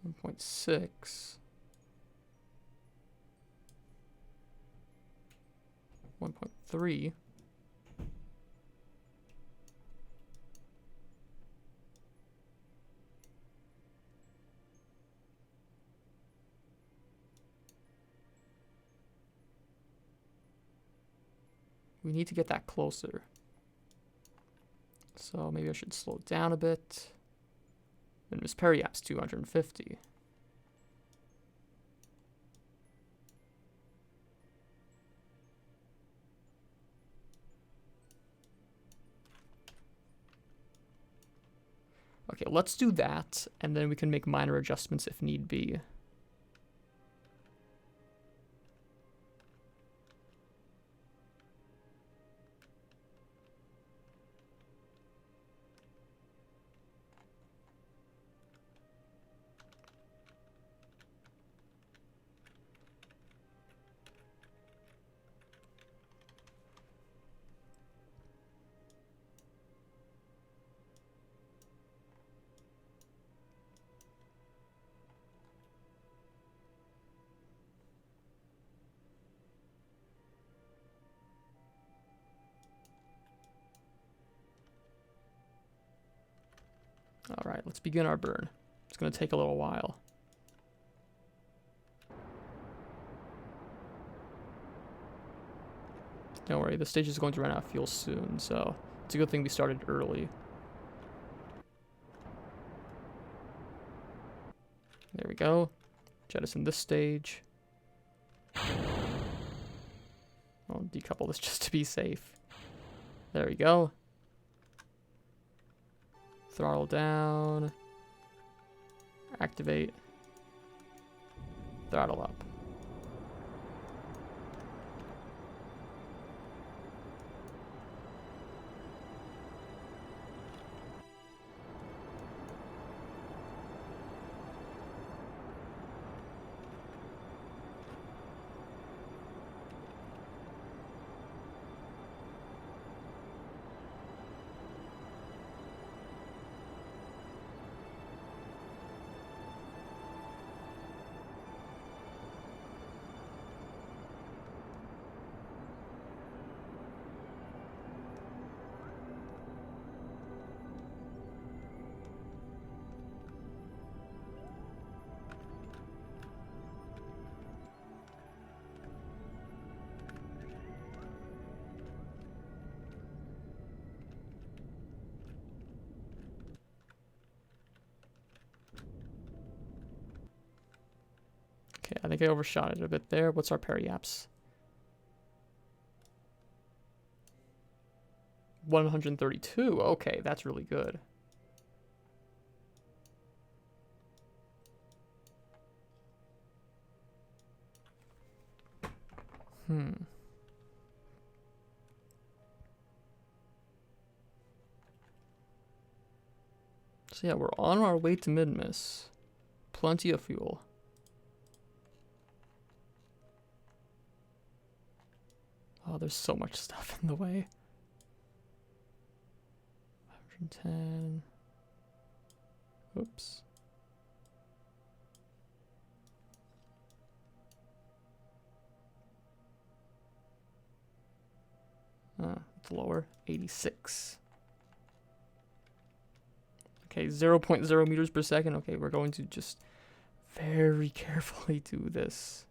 One point 6. 1.3. We need to get that closer. So maybe I should slow it down a bit. And Miss Periap's 250. Okay, let's do that, and then we can make minor adjustments if need be. Alright, let's begin our burn. It's going to take a little while. Don't worry, the stage is going to run out of fuel soon, so it's a good thing we started early. There we go. Jettison this stage. I'll decouple this just to be safe. There we go. Throttle down. Activate. Throttle up. Okay, I think I overshot it a bit there. What's our periaps? 132. Okay, that's really good. So yeah, we're on our way to mid-miss. Plenty of fuel. Oh, there's so much stuff in the way. 510. Oops. It's lower. 86. Okay, 0.0 meters per second. Okay, we're going to just very carefully do this.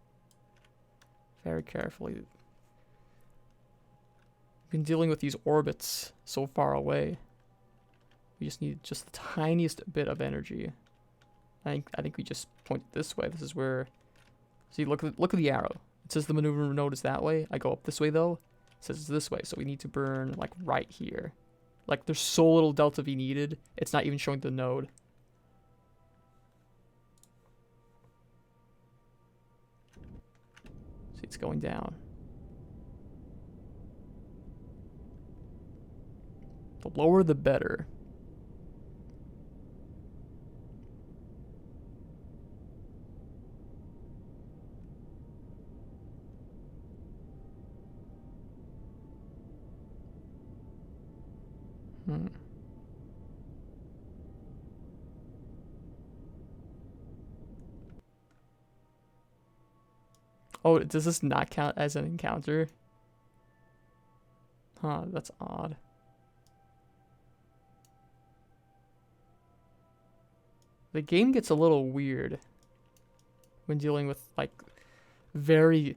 Very carefully. Been dealing with these orbits so far away. We just need just the tiniest bit of energy. I think we just point this way. This is where. See, look at the arrow. It says the maneuver node is that way. I go up this way though. It says it's this way, so we need to burn like right here. Like there's so little delta V needed. It's not even showing the node. See, it's going down. The lower the better. Oh, does this not count as an encounter? Huh, that's odd. The game gets a little weird when dealing with like very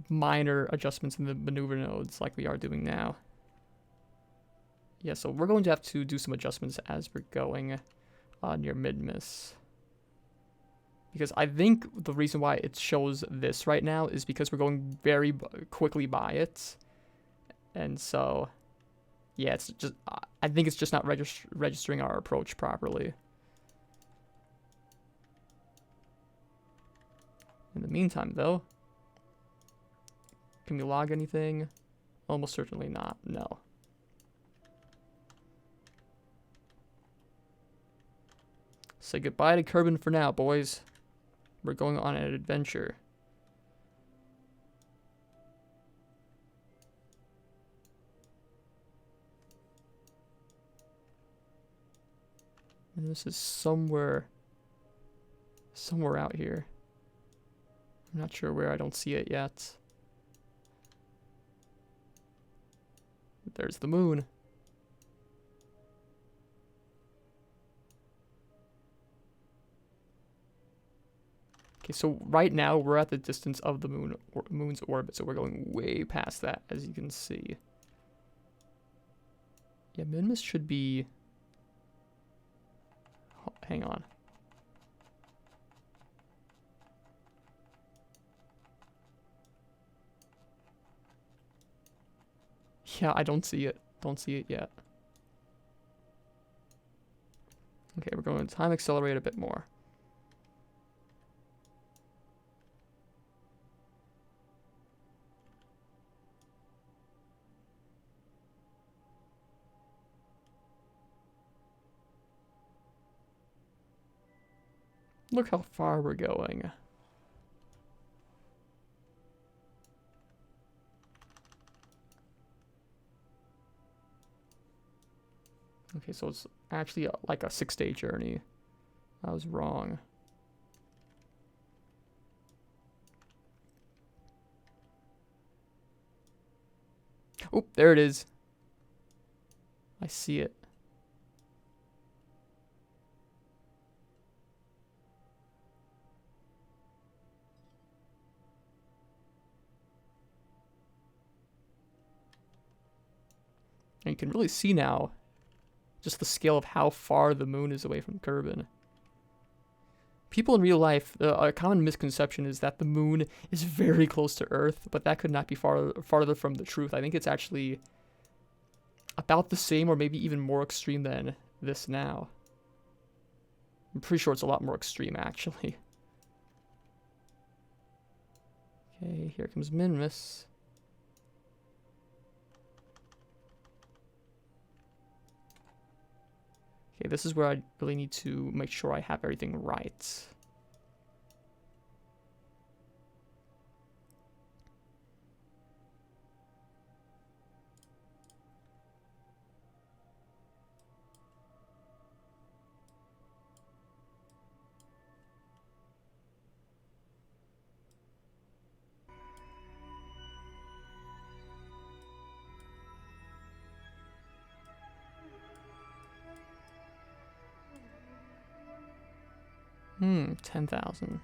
minor adjustments in the maneuver nodes like we are doing now. Yeah, so we're going to have to do some adjustments as we're going near mid-miss. Because I think the reason why it shows this right now is because we're going very quickly by it. And so, yeah, it's just, I think it's just not registering our approach properly. In the meantime, though, can we log anything? Almost certainly not, no. Say goodbye to Kerbal for now, boys. We're going on an adventure. And this is somewhere out here. I'm not sure where, I don't see it yet. There's the moon. Okay, so right now we're at the distance of the moon's orbit, so we're going way past that, as you can see. Yeah, Minmus should be... Oh, hang on. Yeah, I don't see it. Don't see it yet. Okay, we're going to time accelerate a bit more. Look how far we're going. Okay, so it's actually like a 6-day journey. I was wrong. Oh, there it is. I see it. And you can really see now just the scale of how far the moon is away from Kerbin. People in real life, a common misconception is that the moon is very close to Earth, but that could not be farther from the truth. I think it's actually about the same or maybe even more extreme than this now. I'm pretty sure it's a lot more extreme, actually. Okay, here comes Minmus. Okay, this is where I really need to make sure I have everything right. Hmm, 10,000.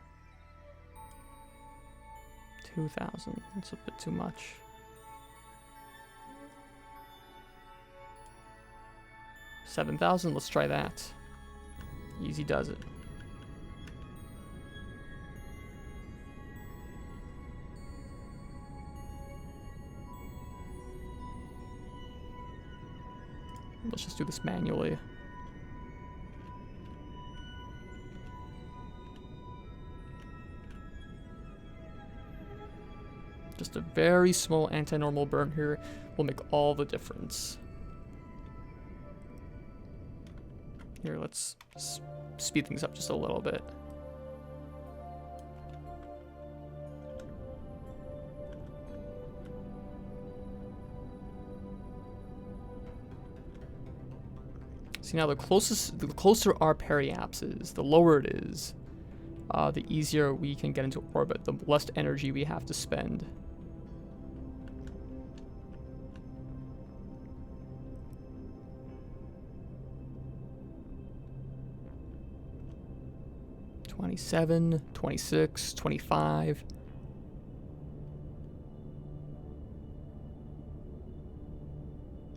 2,000. That's a bit too much. $7,000. Let's try that. Easy does it. Let's just do this manually. Just a very small anti-normal burn here will make all the difference. Here, let's speed things up just a little bit. See, now the closer our periapsis, the lower it is, the easier we can get into orbit, the less energy we have to spend. $27, $26, $25.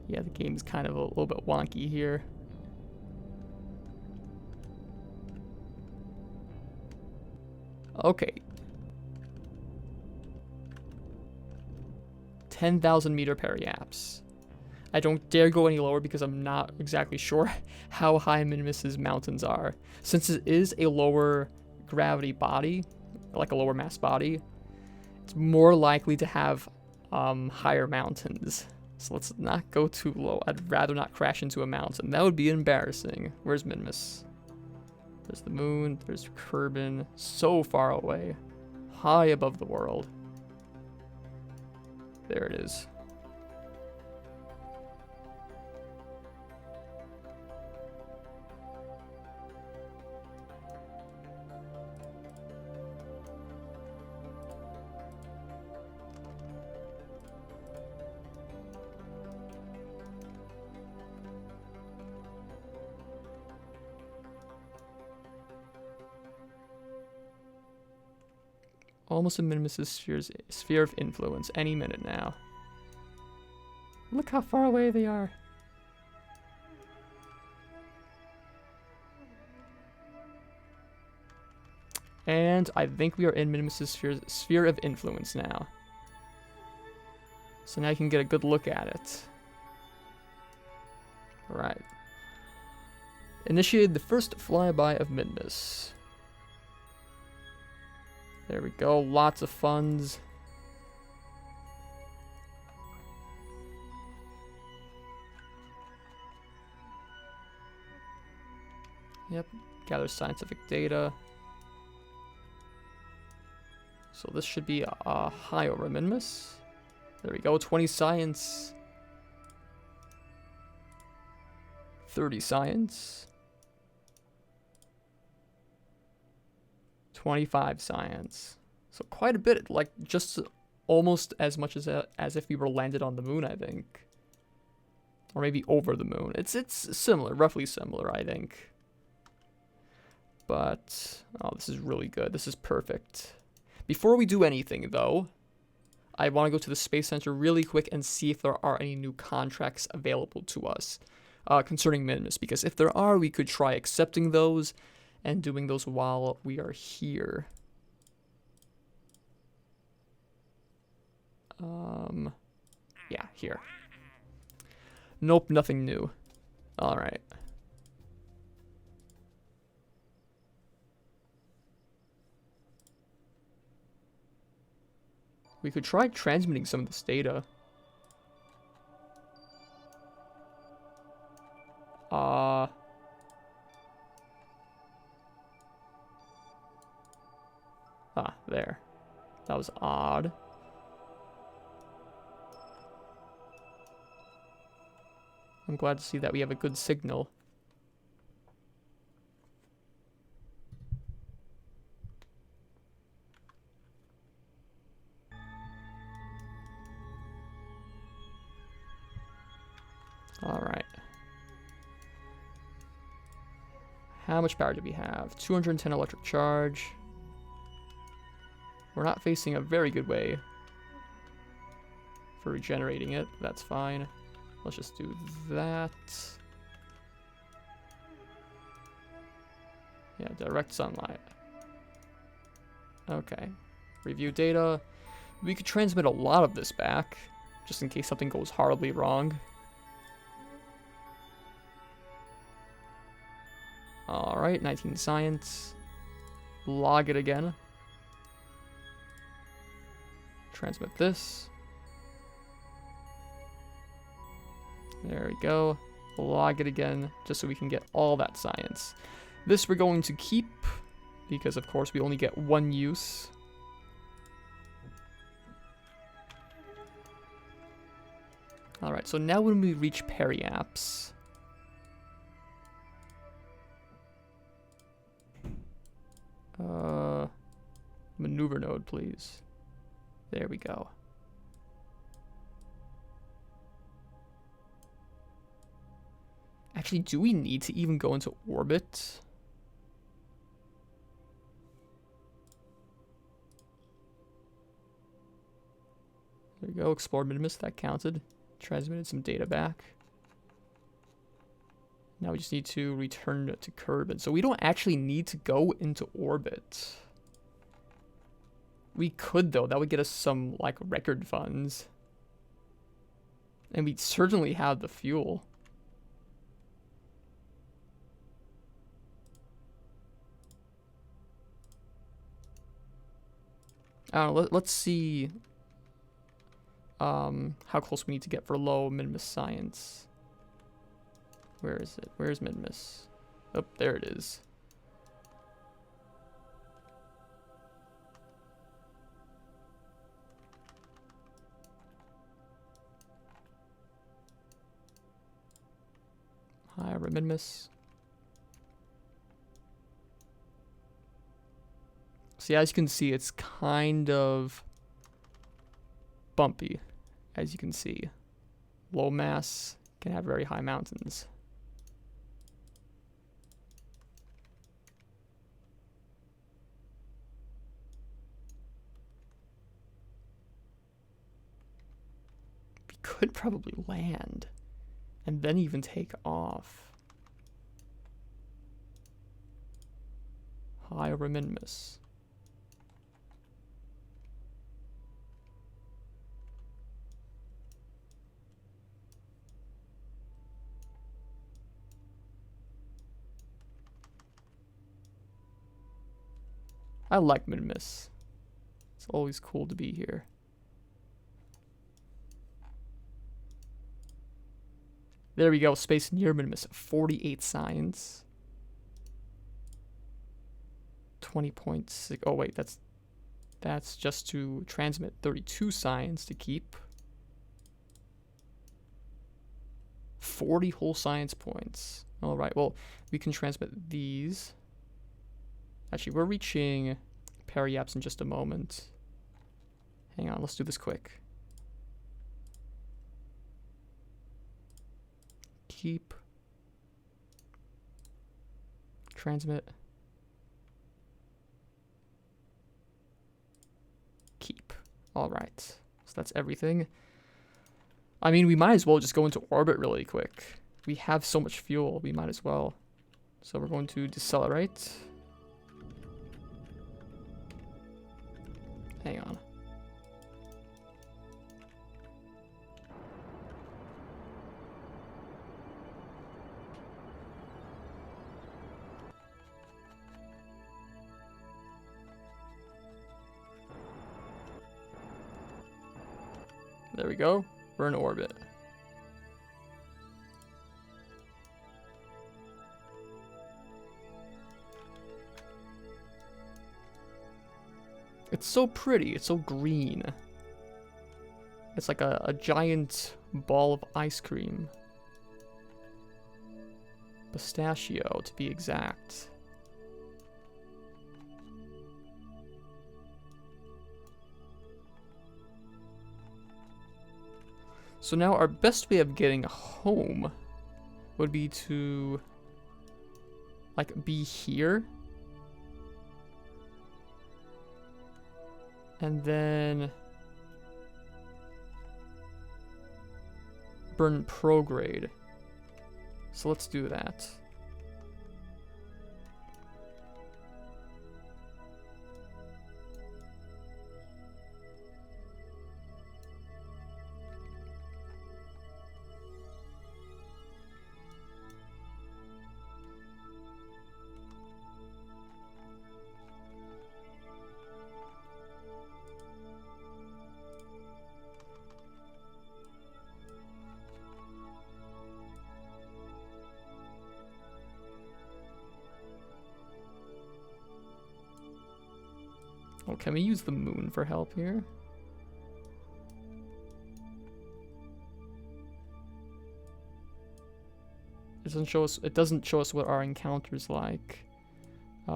Yeah, the game's kind of a little bit wonky here. Okay. 10,000 meter periaps. I don't dare go any lower because I'm not exactly sure how high Minmus's mountains are. Since it is a lower gravity body, like a lower mass body, it's more likely to have higher mountains. So let's not go too low. I'd rather not crash into a mountain. That would be embarrassing. Where's Minmus? There's the moon. There's Kerbin. So far away. High above the world. There it is. Almost a minimus' sphere of influence any minute now. Look how far away they are. And I think we are in Minimus' sphere of influence now. So now I can get a good look at it. Alright. Initiated the first flyby of Minimus. There we go, lots of funds. Yep, gather scientific data. So this should be a high over Minimus. There we go, 20 science. 30 science. 25 science. So quite a bit, like just almost as much as if we were landed on the moon, I think. Or maybe over the moon. It's similar, roughly similar, I think. But, oh, this is really good. This is perfect. Before we do anything, though, I want to go to the Space Center really quick and see if there are any new contracts available to us concerning Minimus. Because if there are, we could try accepting those and doing those while we are here. Yeah, here. Nope, nothing new. Alright. We could try transmitting some of this data. Ah, there. That was odd. I'm glad to see that we have a good signal. Alright. How much power do we have? 210 electric charge. We're not facing a very good way for regenerating it. That's fine. Let's just do that. Yeah, direct sunlight. Okay. Review data. We could transmit a lot of this back, just in case something goes horribly wrong. Alright, 19 science. Log it again. Transmit this. There we go. Log it again, just so we can get all that science. This we're going to keep, because of course we only get one use. Alright, so now when we reach periapse, maneuver node, please. There we go. Actually, do we need to even go into orbit? There we go, explore Minimus, that counted. Transmitted some data back. Now we just need to return to Kerbal. So we don't actually need to go into orbit. We could, though. That would get us some, like, record funds. And we'd certainly have the fuel. I don't know, let's see how close we need to get for low Minimus science. Where is it? Where's Minimus? Oh, there it is. Hi, Minimus. See, as you can see, it's kind of bumpy, as you can see. Low mass can have very high mountains. could probably land and then even take off. High over min-miss. I like min-miss. It's always cool to be here. There we go. Space near min-miss. 48 signs. 20.6. Oh wait, that's just to transmit 32 signs to keep. 40 whole science points. All right. Well, we can transmit these. Actually, we're reaching periapts in just a moment. Hang on, let's do this quick. Keep. Transmit. Keep. All right. So that's everything. I mean, we might as well just go into orbit really quick. We have so much fuel, we might as well. So we're going to decelerate. Hang on. There we go. We're in orbit. It's so pretty. It's so green. It's like a giant ball of ice cream. Pistachio, to be exact. So now our best way of getting home would be to, like, be here. And then burn prograde. So let's do that. Oh, can we use the moon for help here? It doesn't show us what our encounter's like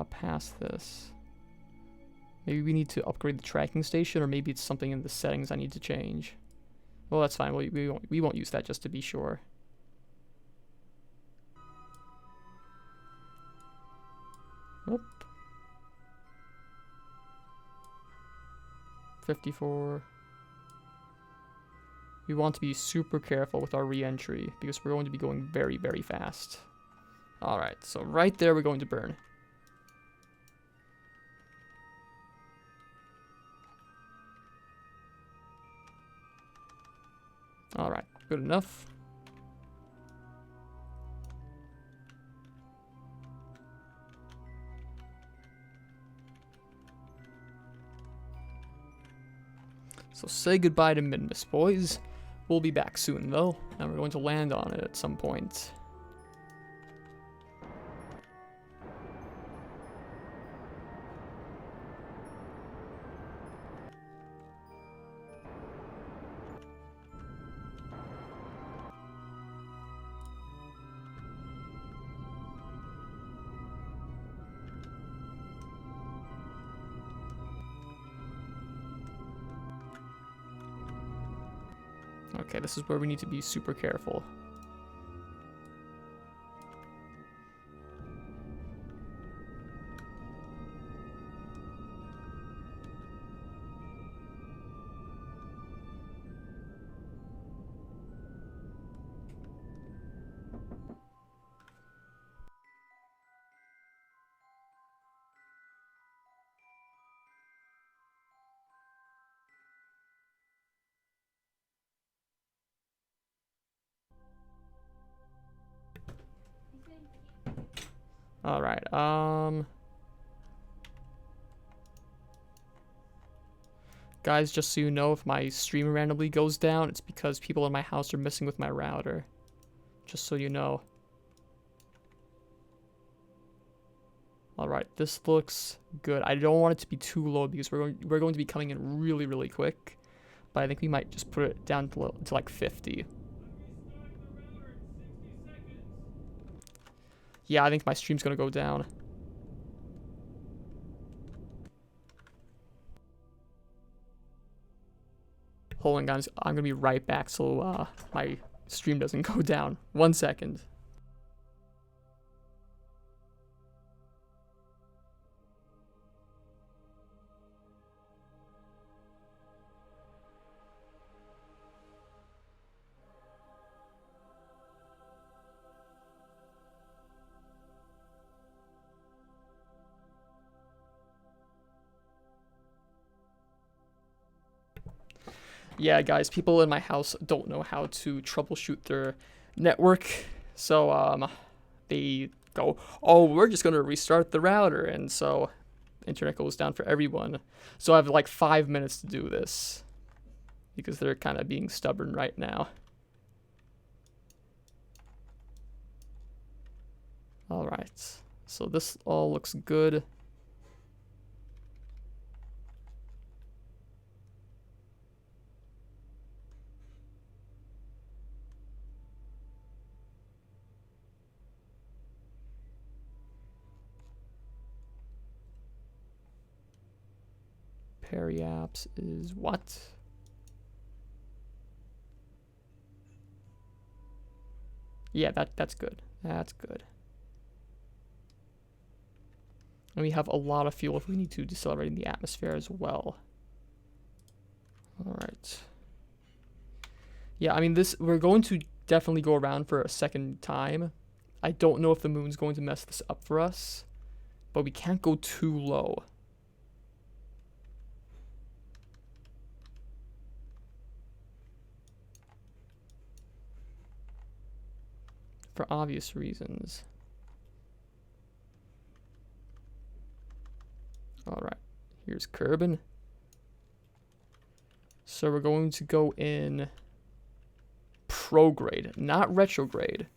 past this. Maybe we need to upgrade the tracking station, or maybe it's something in the settings I need to change. Well, that's fine. We won't use that just to be sure. Whoop. 54. We want to be super careful with our re-entry because we're going to be going very, very fast. Alright, so right there we're going to burn. Alright, good enough. So say goodbye to Minmus, boys. We'll be back soon, though, and we're going to land on it at some point. Okay, this is where we need to be super careful. All right. Guys, just so you know, if my stream randomly goes down, it's because people in my house are messing with my router. Just so you know. Alright, this looks good. I don't want it to be too low because we're going to be coming in really, really quick. But I think we might just put it down to like 50. Yeah, I think my stream's going to go down. Hold on, guys. I'm going to be right back so my stream doesn't go down. 1 second. Yeah, guys, people in my house don't know how to troubleshoot their network. So, they go, oh, we're just going to restart the router. And so, internet goes down for everyone. So I have like 5 minutes to do this. Because they're kind of being stubborn right now. Alright. So this all looks good. Perry apps is what? Yeah, that's good. That's good. And we have a lot of fuel if we need to decelerate in the atmosphere as well. Alright. Yeah, I mean, we're going to definitely go around for a second time. I don't know if the moon's going to mess this up for us, but we can't go too low. For obvious reasons. Alright, here's Kerbal. So we're going to go in prograde, not retrograde.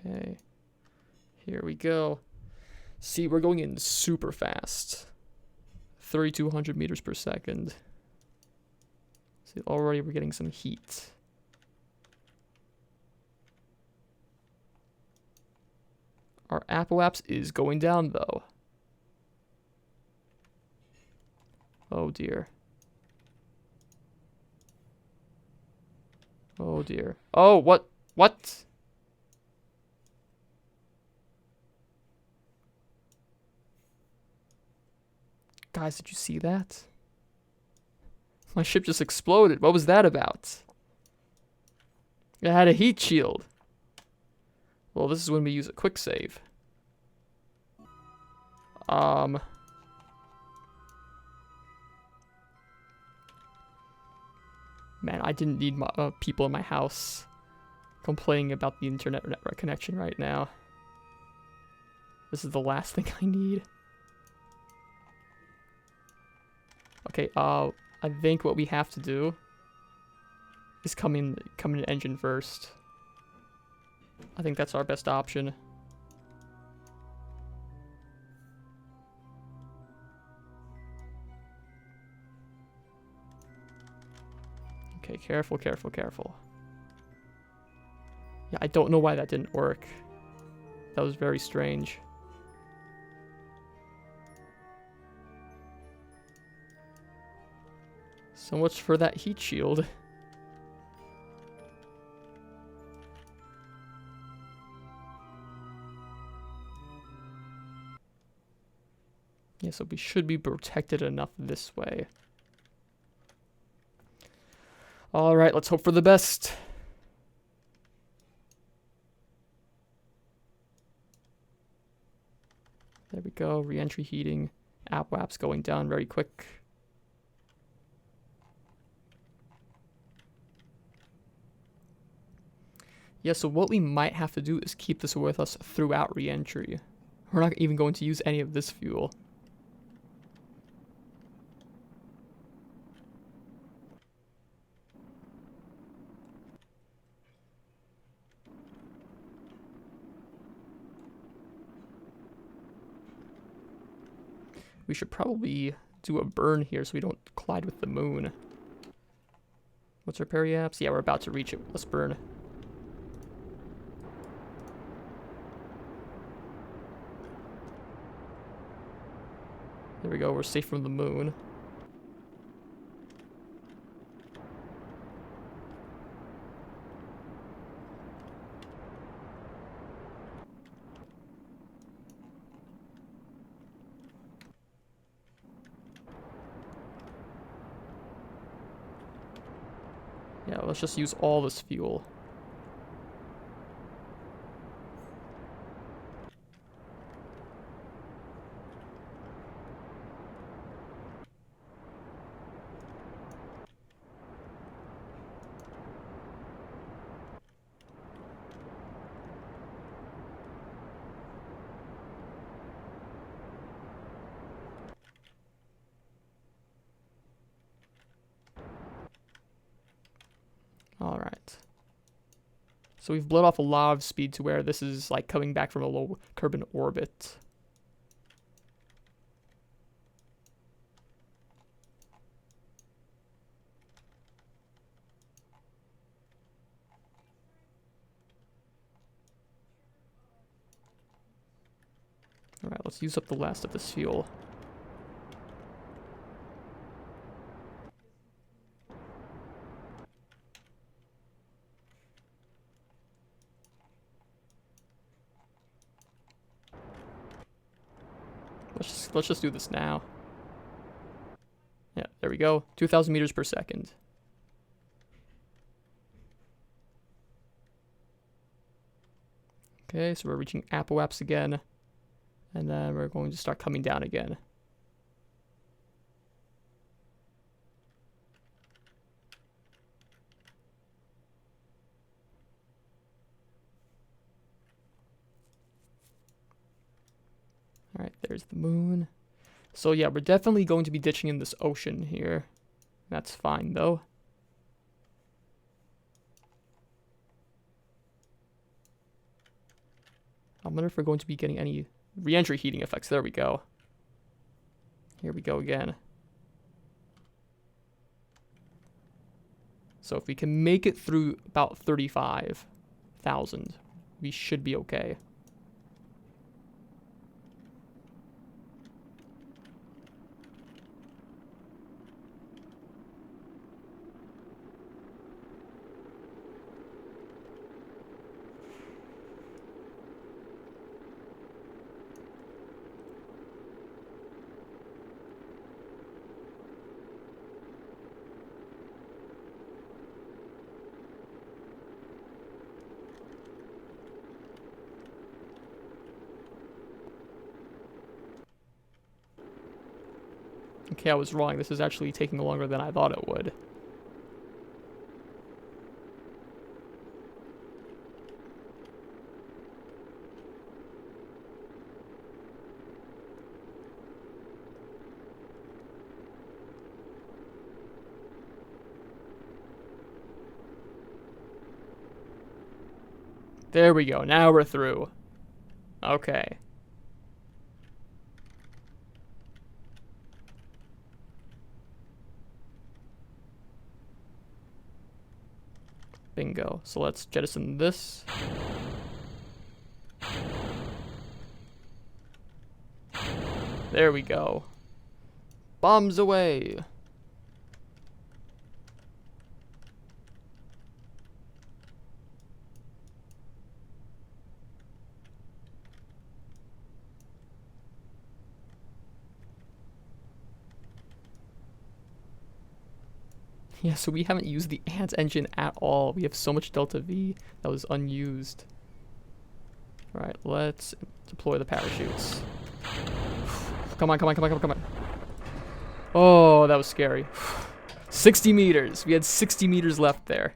Okay, here we go. See, we're going in super fast. 3,200 meters per second. See, already we're getting some heat. Our apoapse is going down, though. Oh, dear. Oh, dear. Oh, what? What? Guys, did you see that? My ship just exploded. What was that about? It had a heat shield. Well, this is when we use a quick save. Man, I didn't need my, people in my house complaining about the internet network connection right now. This is the last thing I need. Okay, I think what we have to do is come in engine first. I think that's our best option. Okay, careful, careful, careful. Yeah, I don't know why that didn't work. That was very strange. So much for that heat shield. Yeah, so we should be protected enough this way. Alright, let's hope for the best. There we go, re-entry heating. App-Wap's going down very quick. Yeah, so what we might have to do is keep this with us throughout re-entry. We're not even going to use any of this fuel. We should probably do a burn here so we don't collide with the moon. What's our periapse? Yeah, we're about to reach it. Let's burn. There we go, we're safe from the moon. Yeah, let's just use all this fuel. Alright. So we've blown off a lot of speed to where this is like coming back from a low Kerbal orbit. Alright, let's use up the last of this fuel. Let's just do this now. Yeah, there we go. 2,000 meters per second. Okay, so we're reaching Apoaps again. And then we're going to start coming down again. Alright, there's the moon. So yeah, we're definitely going to be ditching in this ocean here. That's fine though. I wonder if we're going to be getting any re-entry heating effects. There we go. Here we go again. So if we can make it through about 35,000, we should be okay. Okay, I was wrong. This is actually taking longer than I thought it would. There we go. Now we're through. Okay. Bingo. So let's jettison this. There we go. Bombs away. Yeah, so we haven't used the ant engine at all. We have so much Delta V that was unused. Alright, let's deploy the parachutes. come on, come on, come on, come on, come on. Oh, that was scary. 60 meters. We had 60 meters left there.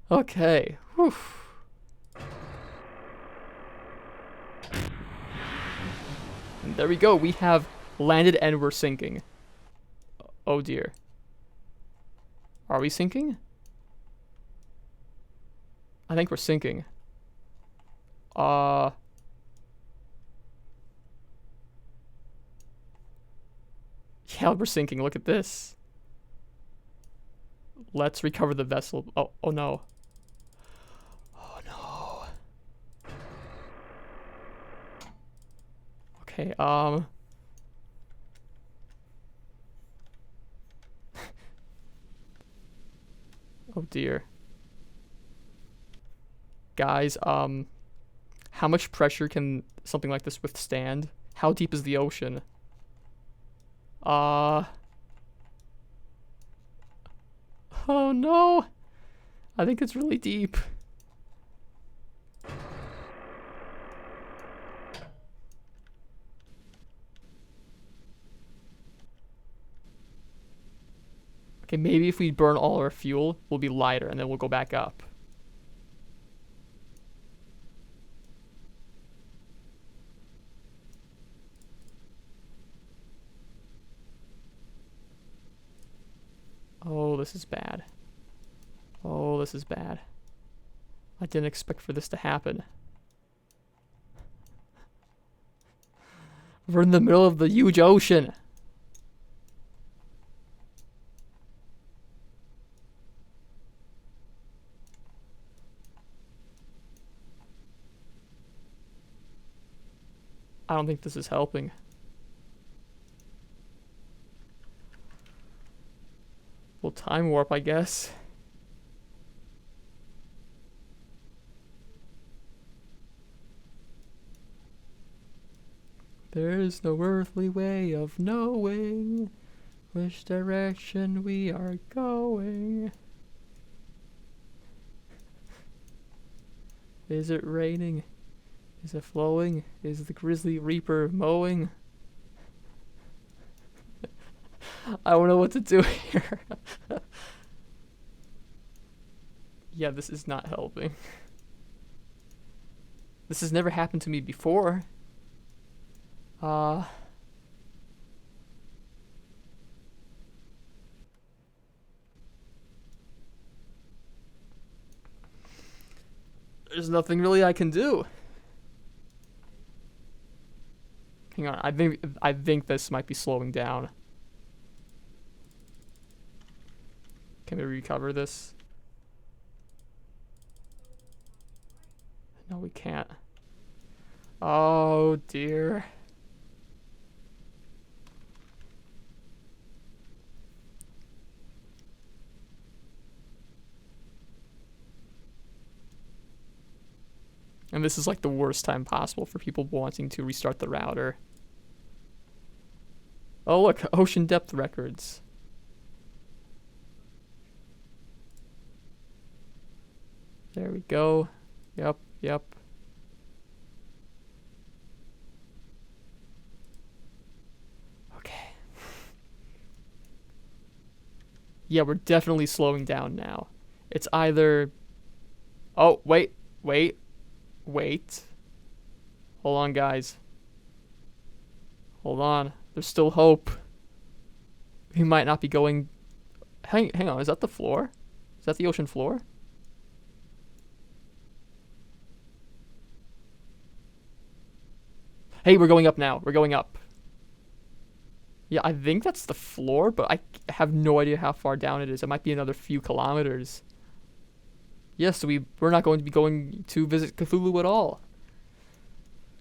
Okay. Whew. And there we go. We have landed and we're sinking. Oh dear. Are we sinking? I think we're sinking. Yeah, we're sinking. Look at this. Let's recover the vessel. Oh no. Oh no. Okay, oh dear. Guys, how much pressure can something like this withstand? How deep is the ocean? Oh no. I think it's really deep. Okay, maybe if we burn all our fuel, we'll be lighter and then we'll go back up. Oh, this is bad. Oh, this is bad. I didn't expect for this to happen. We're in the middle of the huge ocean. I don't think this is helping. Well, time warp, I guess. There's no earthly way of knowing which direction we are going. Is it raining? Is it flowing? Is the grizzly reaper mowing? I don't know what to do here. Yeah, this is not helping. This has never happened to me before. There's nothing really I can do. Hang on, I think this might be slowing down. Can we recover this? No, we can't. Oh dear. And this is like the worst time possible for people wanting to restart the router. Oh look, ocean depth records. There we go. Yep, yep. Okay. Yeah, we're definitely slowing down now. It's either... Oh, wait. Hold on, guys. Hold on. There's still hope. We might not be going... Hang on, is that the floor? Is that the ocean floor? Hey, we're going up now. We're going up. Yeah, I think that's the floor, but I have no idea how far down it is. It might be another few kilometers. Yes, so we're not going to be going to visit Cthulhu at all.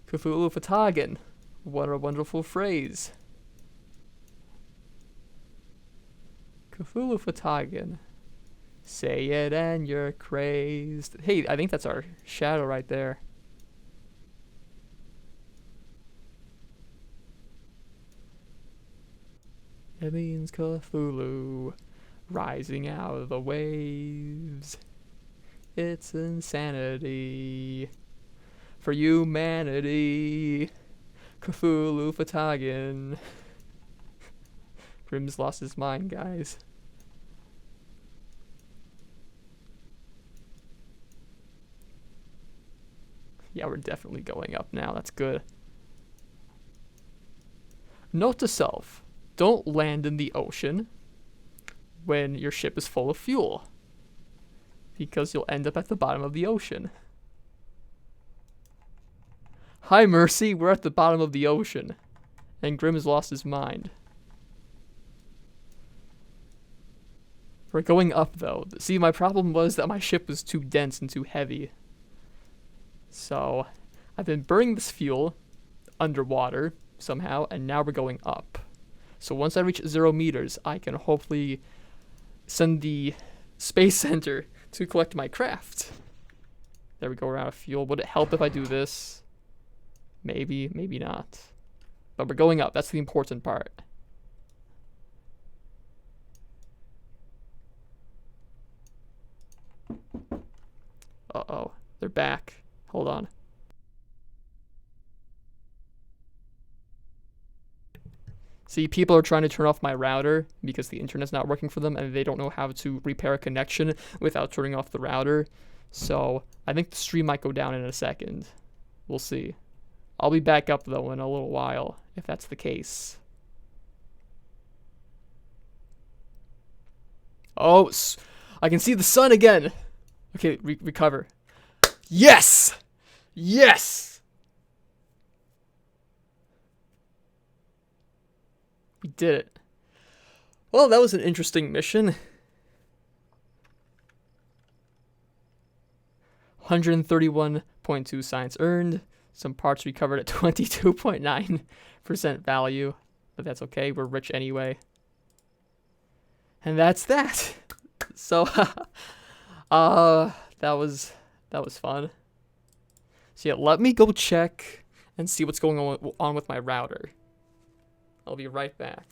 Cthulhu Fatagan. What a wonderful phrase. Cthulhu Fatagan. Say it and you're crazed. Hey, I think that's our shadow right there. It means Cthulhu rising out of the waves. It's insanity. for humanity. Cthulhu Fatagan. Grimm's lost his mind, guys. Yeah, we're definitely going up now. That's good. Note to self. Don't land in the ocean when your ship is full of fuel, because you'll end up at the bottom of the ocean. Hi, Mercy. We're at the bottom of the ocean, and Grimm has lost his mind. We're going up, though. See, my problem was that my ship was too dense and too heavy. So, I've been burning this fuel underwater somehow, and now we're going up. So once I reach 0 meters, I can hopefully send the space center to collect my craft. There we go, we're out of fuel. Would it help if I do this? Maybe, maybe not. But we're going up, that's the important part. Uh-oh, they're back. Hold on. See, people are trying to turn off my router because the internet's not working for them and they don't know how to repair a connection without turning off the router. So, I think the stream might go down in a second. We'll see. I'll be back up, though, in a little while, if that's the case. Oh, I can see the sun again! Okay, recover. Yes! Yes! We did it. Well, that was an interesting mission. 131.2 science earned. Some parts recovered at 22.9% value. But that's okay, we're rich anyway. And that's that. So, that was fun. So yeah, let me go check and see what's going on with my router. I'll be right back.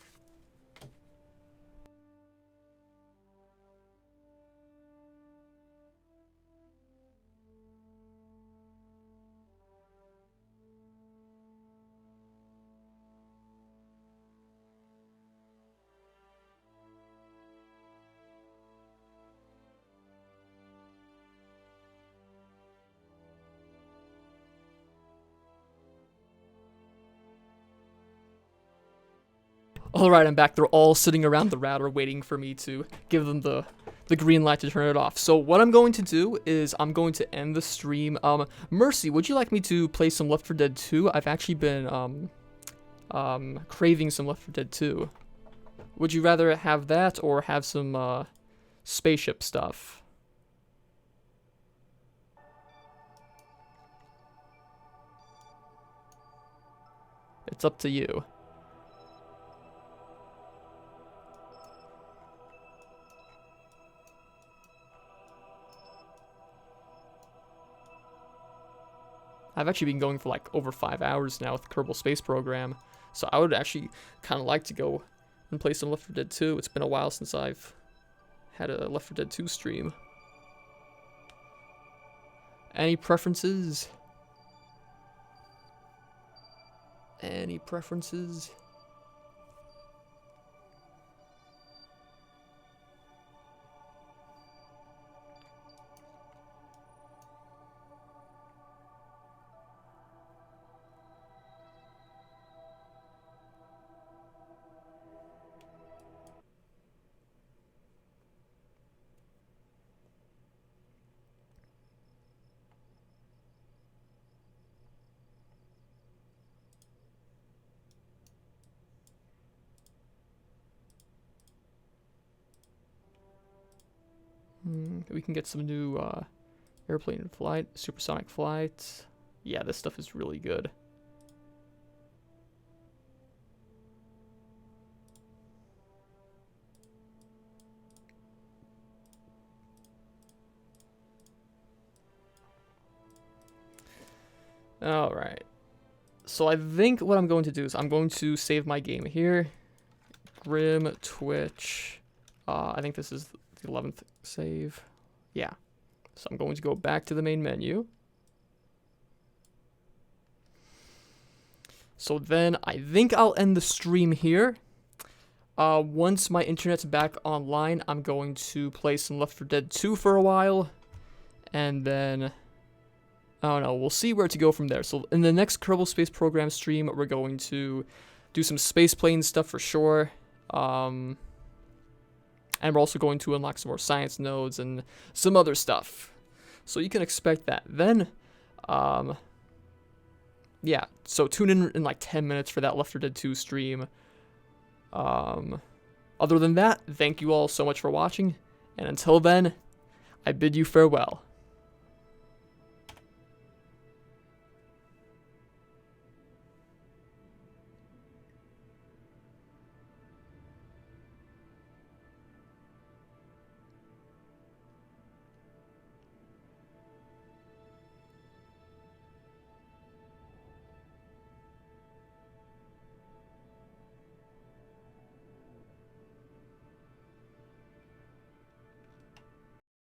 Alright, I'm back. They're all sitting around the router waiting for me to give them the green light to turn it off. So what I'm going to do is I'm going to end the stream. Mercy, would you like me to play some Left 4 Dead 2? I've actually been craving some Left 4 Dead 2. Would you rather have that or have some spaceship stuff? It's up to you. I've actually been going for like over 5 hours now with the Kerbal Space Program, so I would actually kind of like to go and play some Left 4 Dead 2. It's been a while since I've had a Left 4 Dead 2 stream. Any preferences? Any preferences? We can get some new airplane in flight, supersonic flight. Yeah, this stuff is really good. Alright. So I think what I'm going to do is I'm going to save my game here. Grim, Twitch. I think this is the 11th save. Yeah. So I'm going to go back to the main menu. So then I think I'll end the stream here. Once my internet's back online, I'm going to play some Left 4 Dead 2 for a while. And then, I don't know, we'll see where to go from there. So in the next Kerbal Space Program stream, we're going to do some space plane stuff for sure. And we're also going to unlock some more science nodes and some other stuff. So you can expect that. Then, yeah, so tune in like 10 minutes for that Left 4 Dead 2 stream. Other than that, thank you all so much for watching, and until then, I bid you farewell.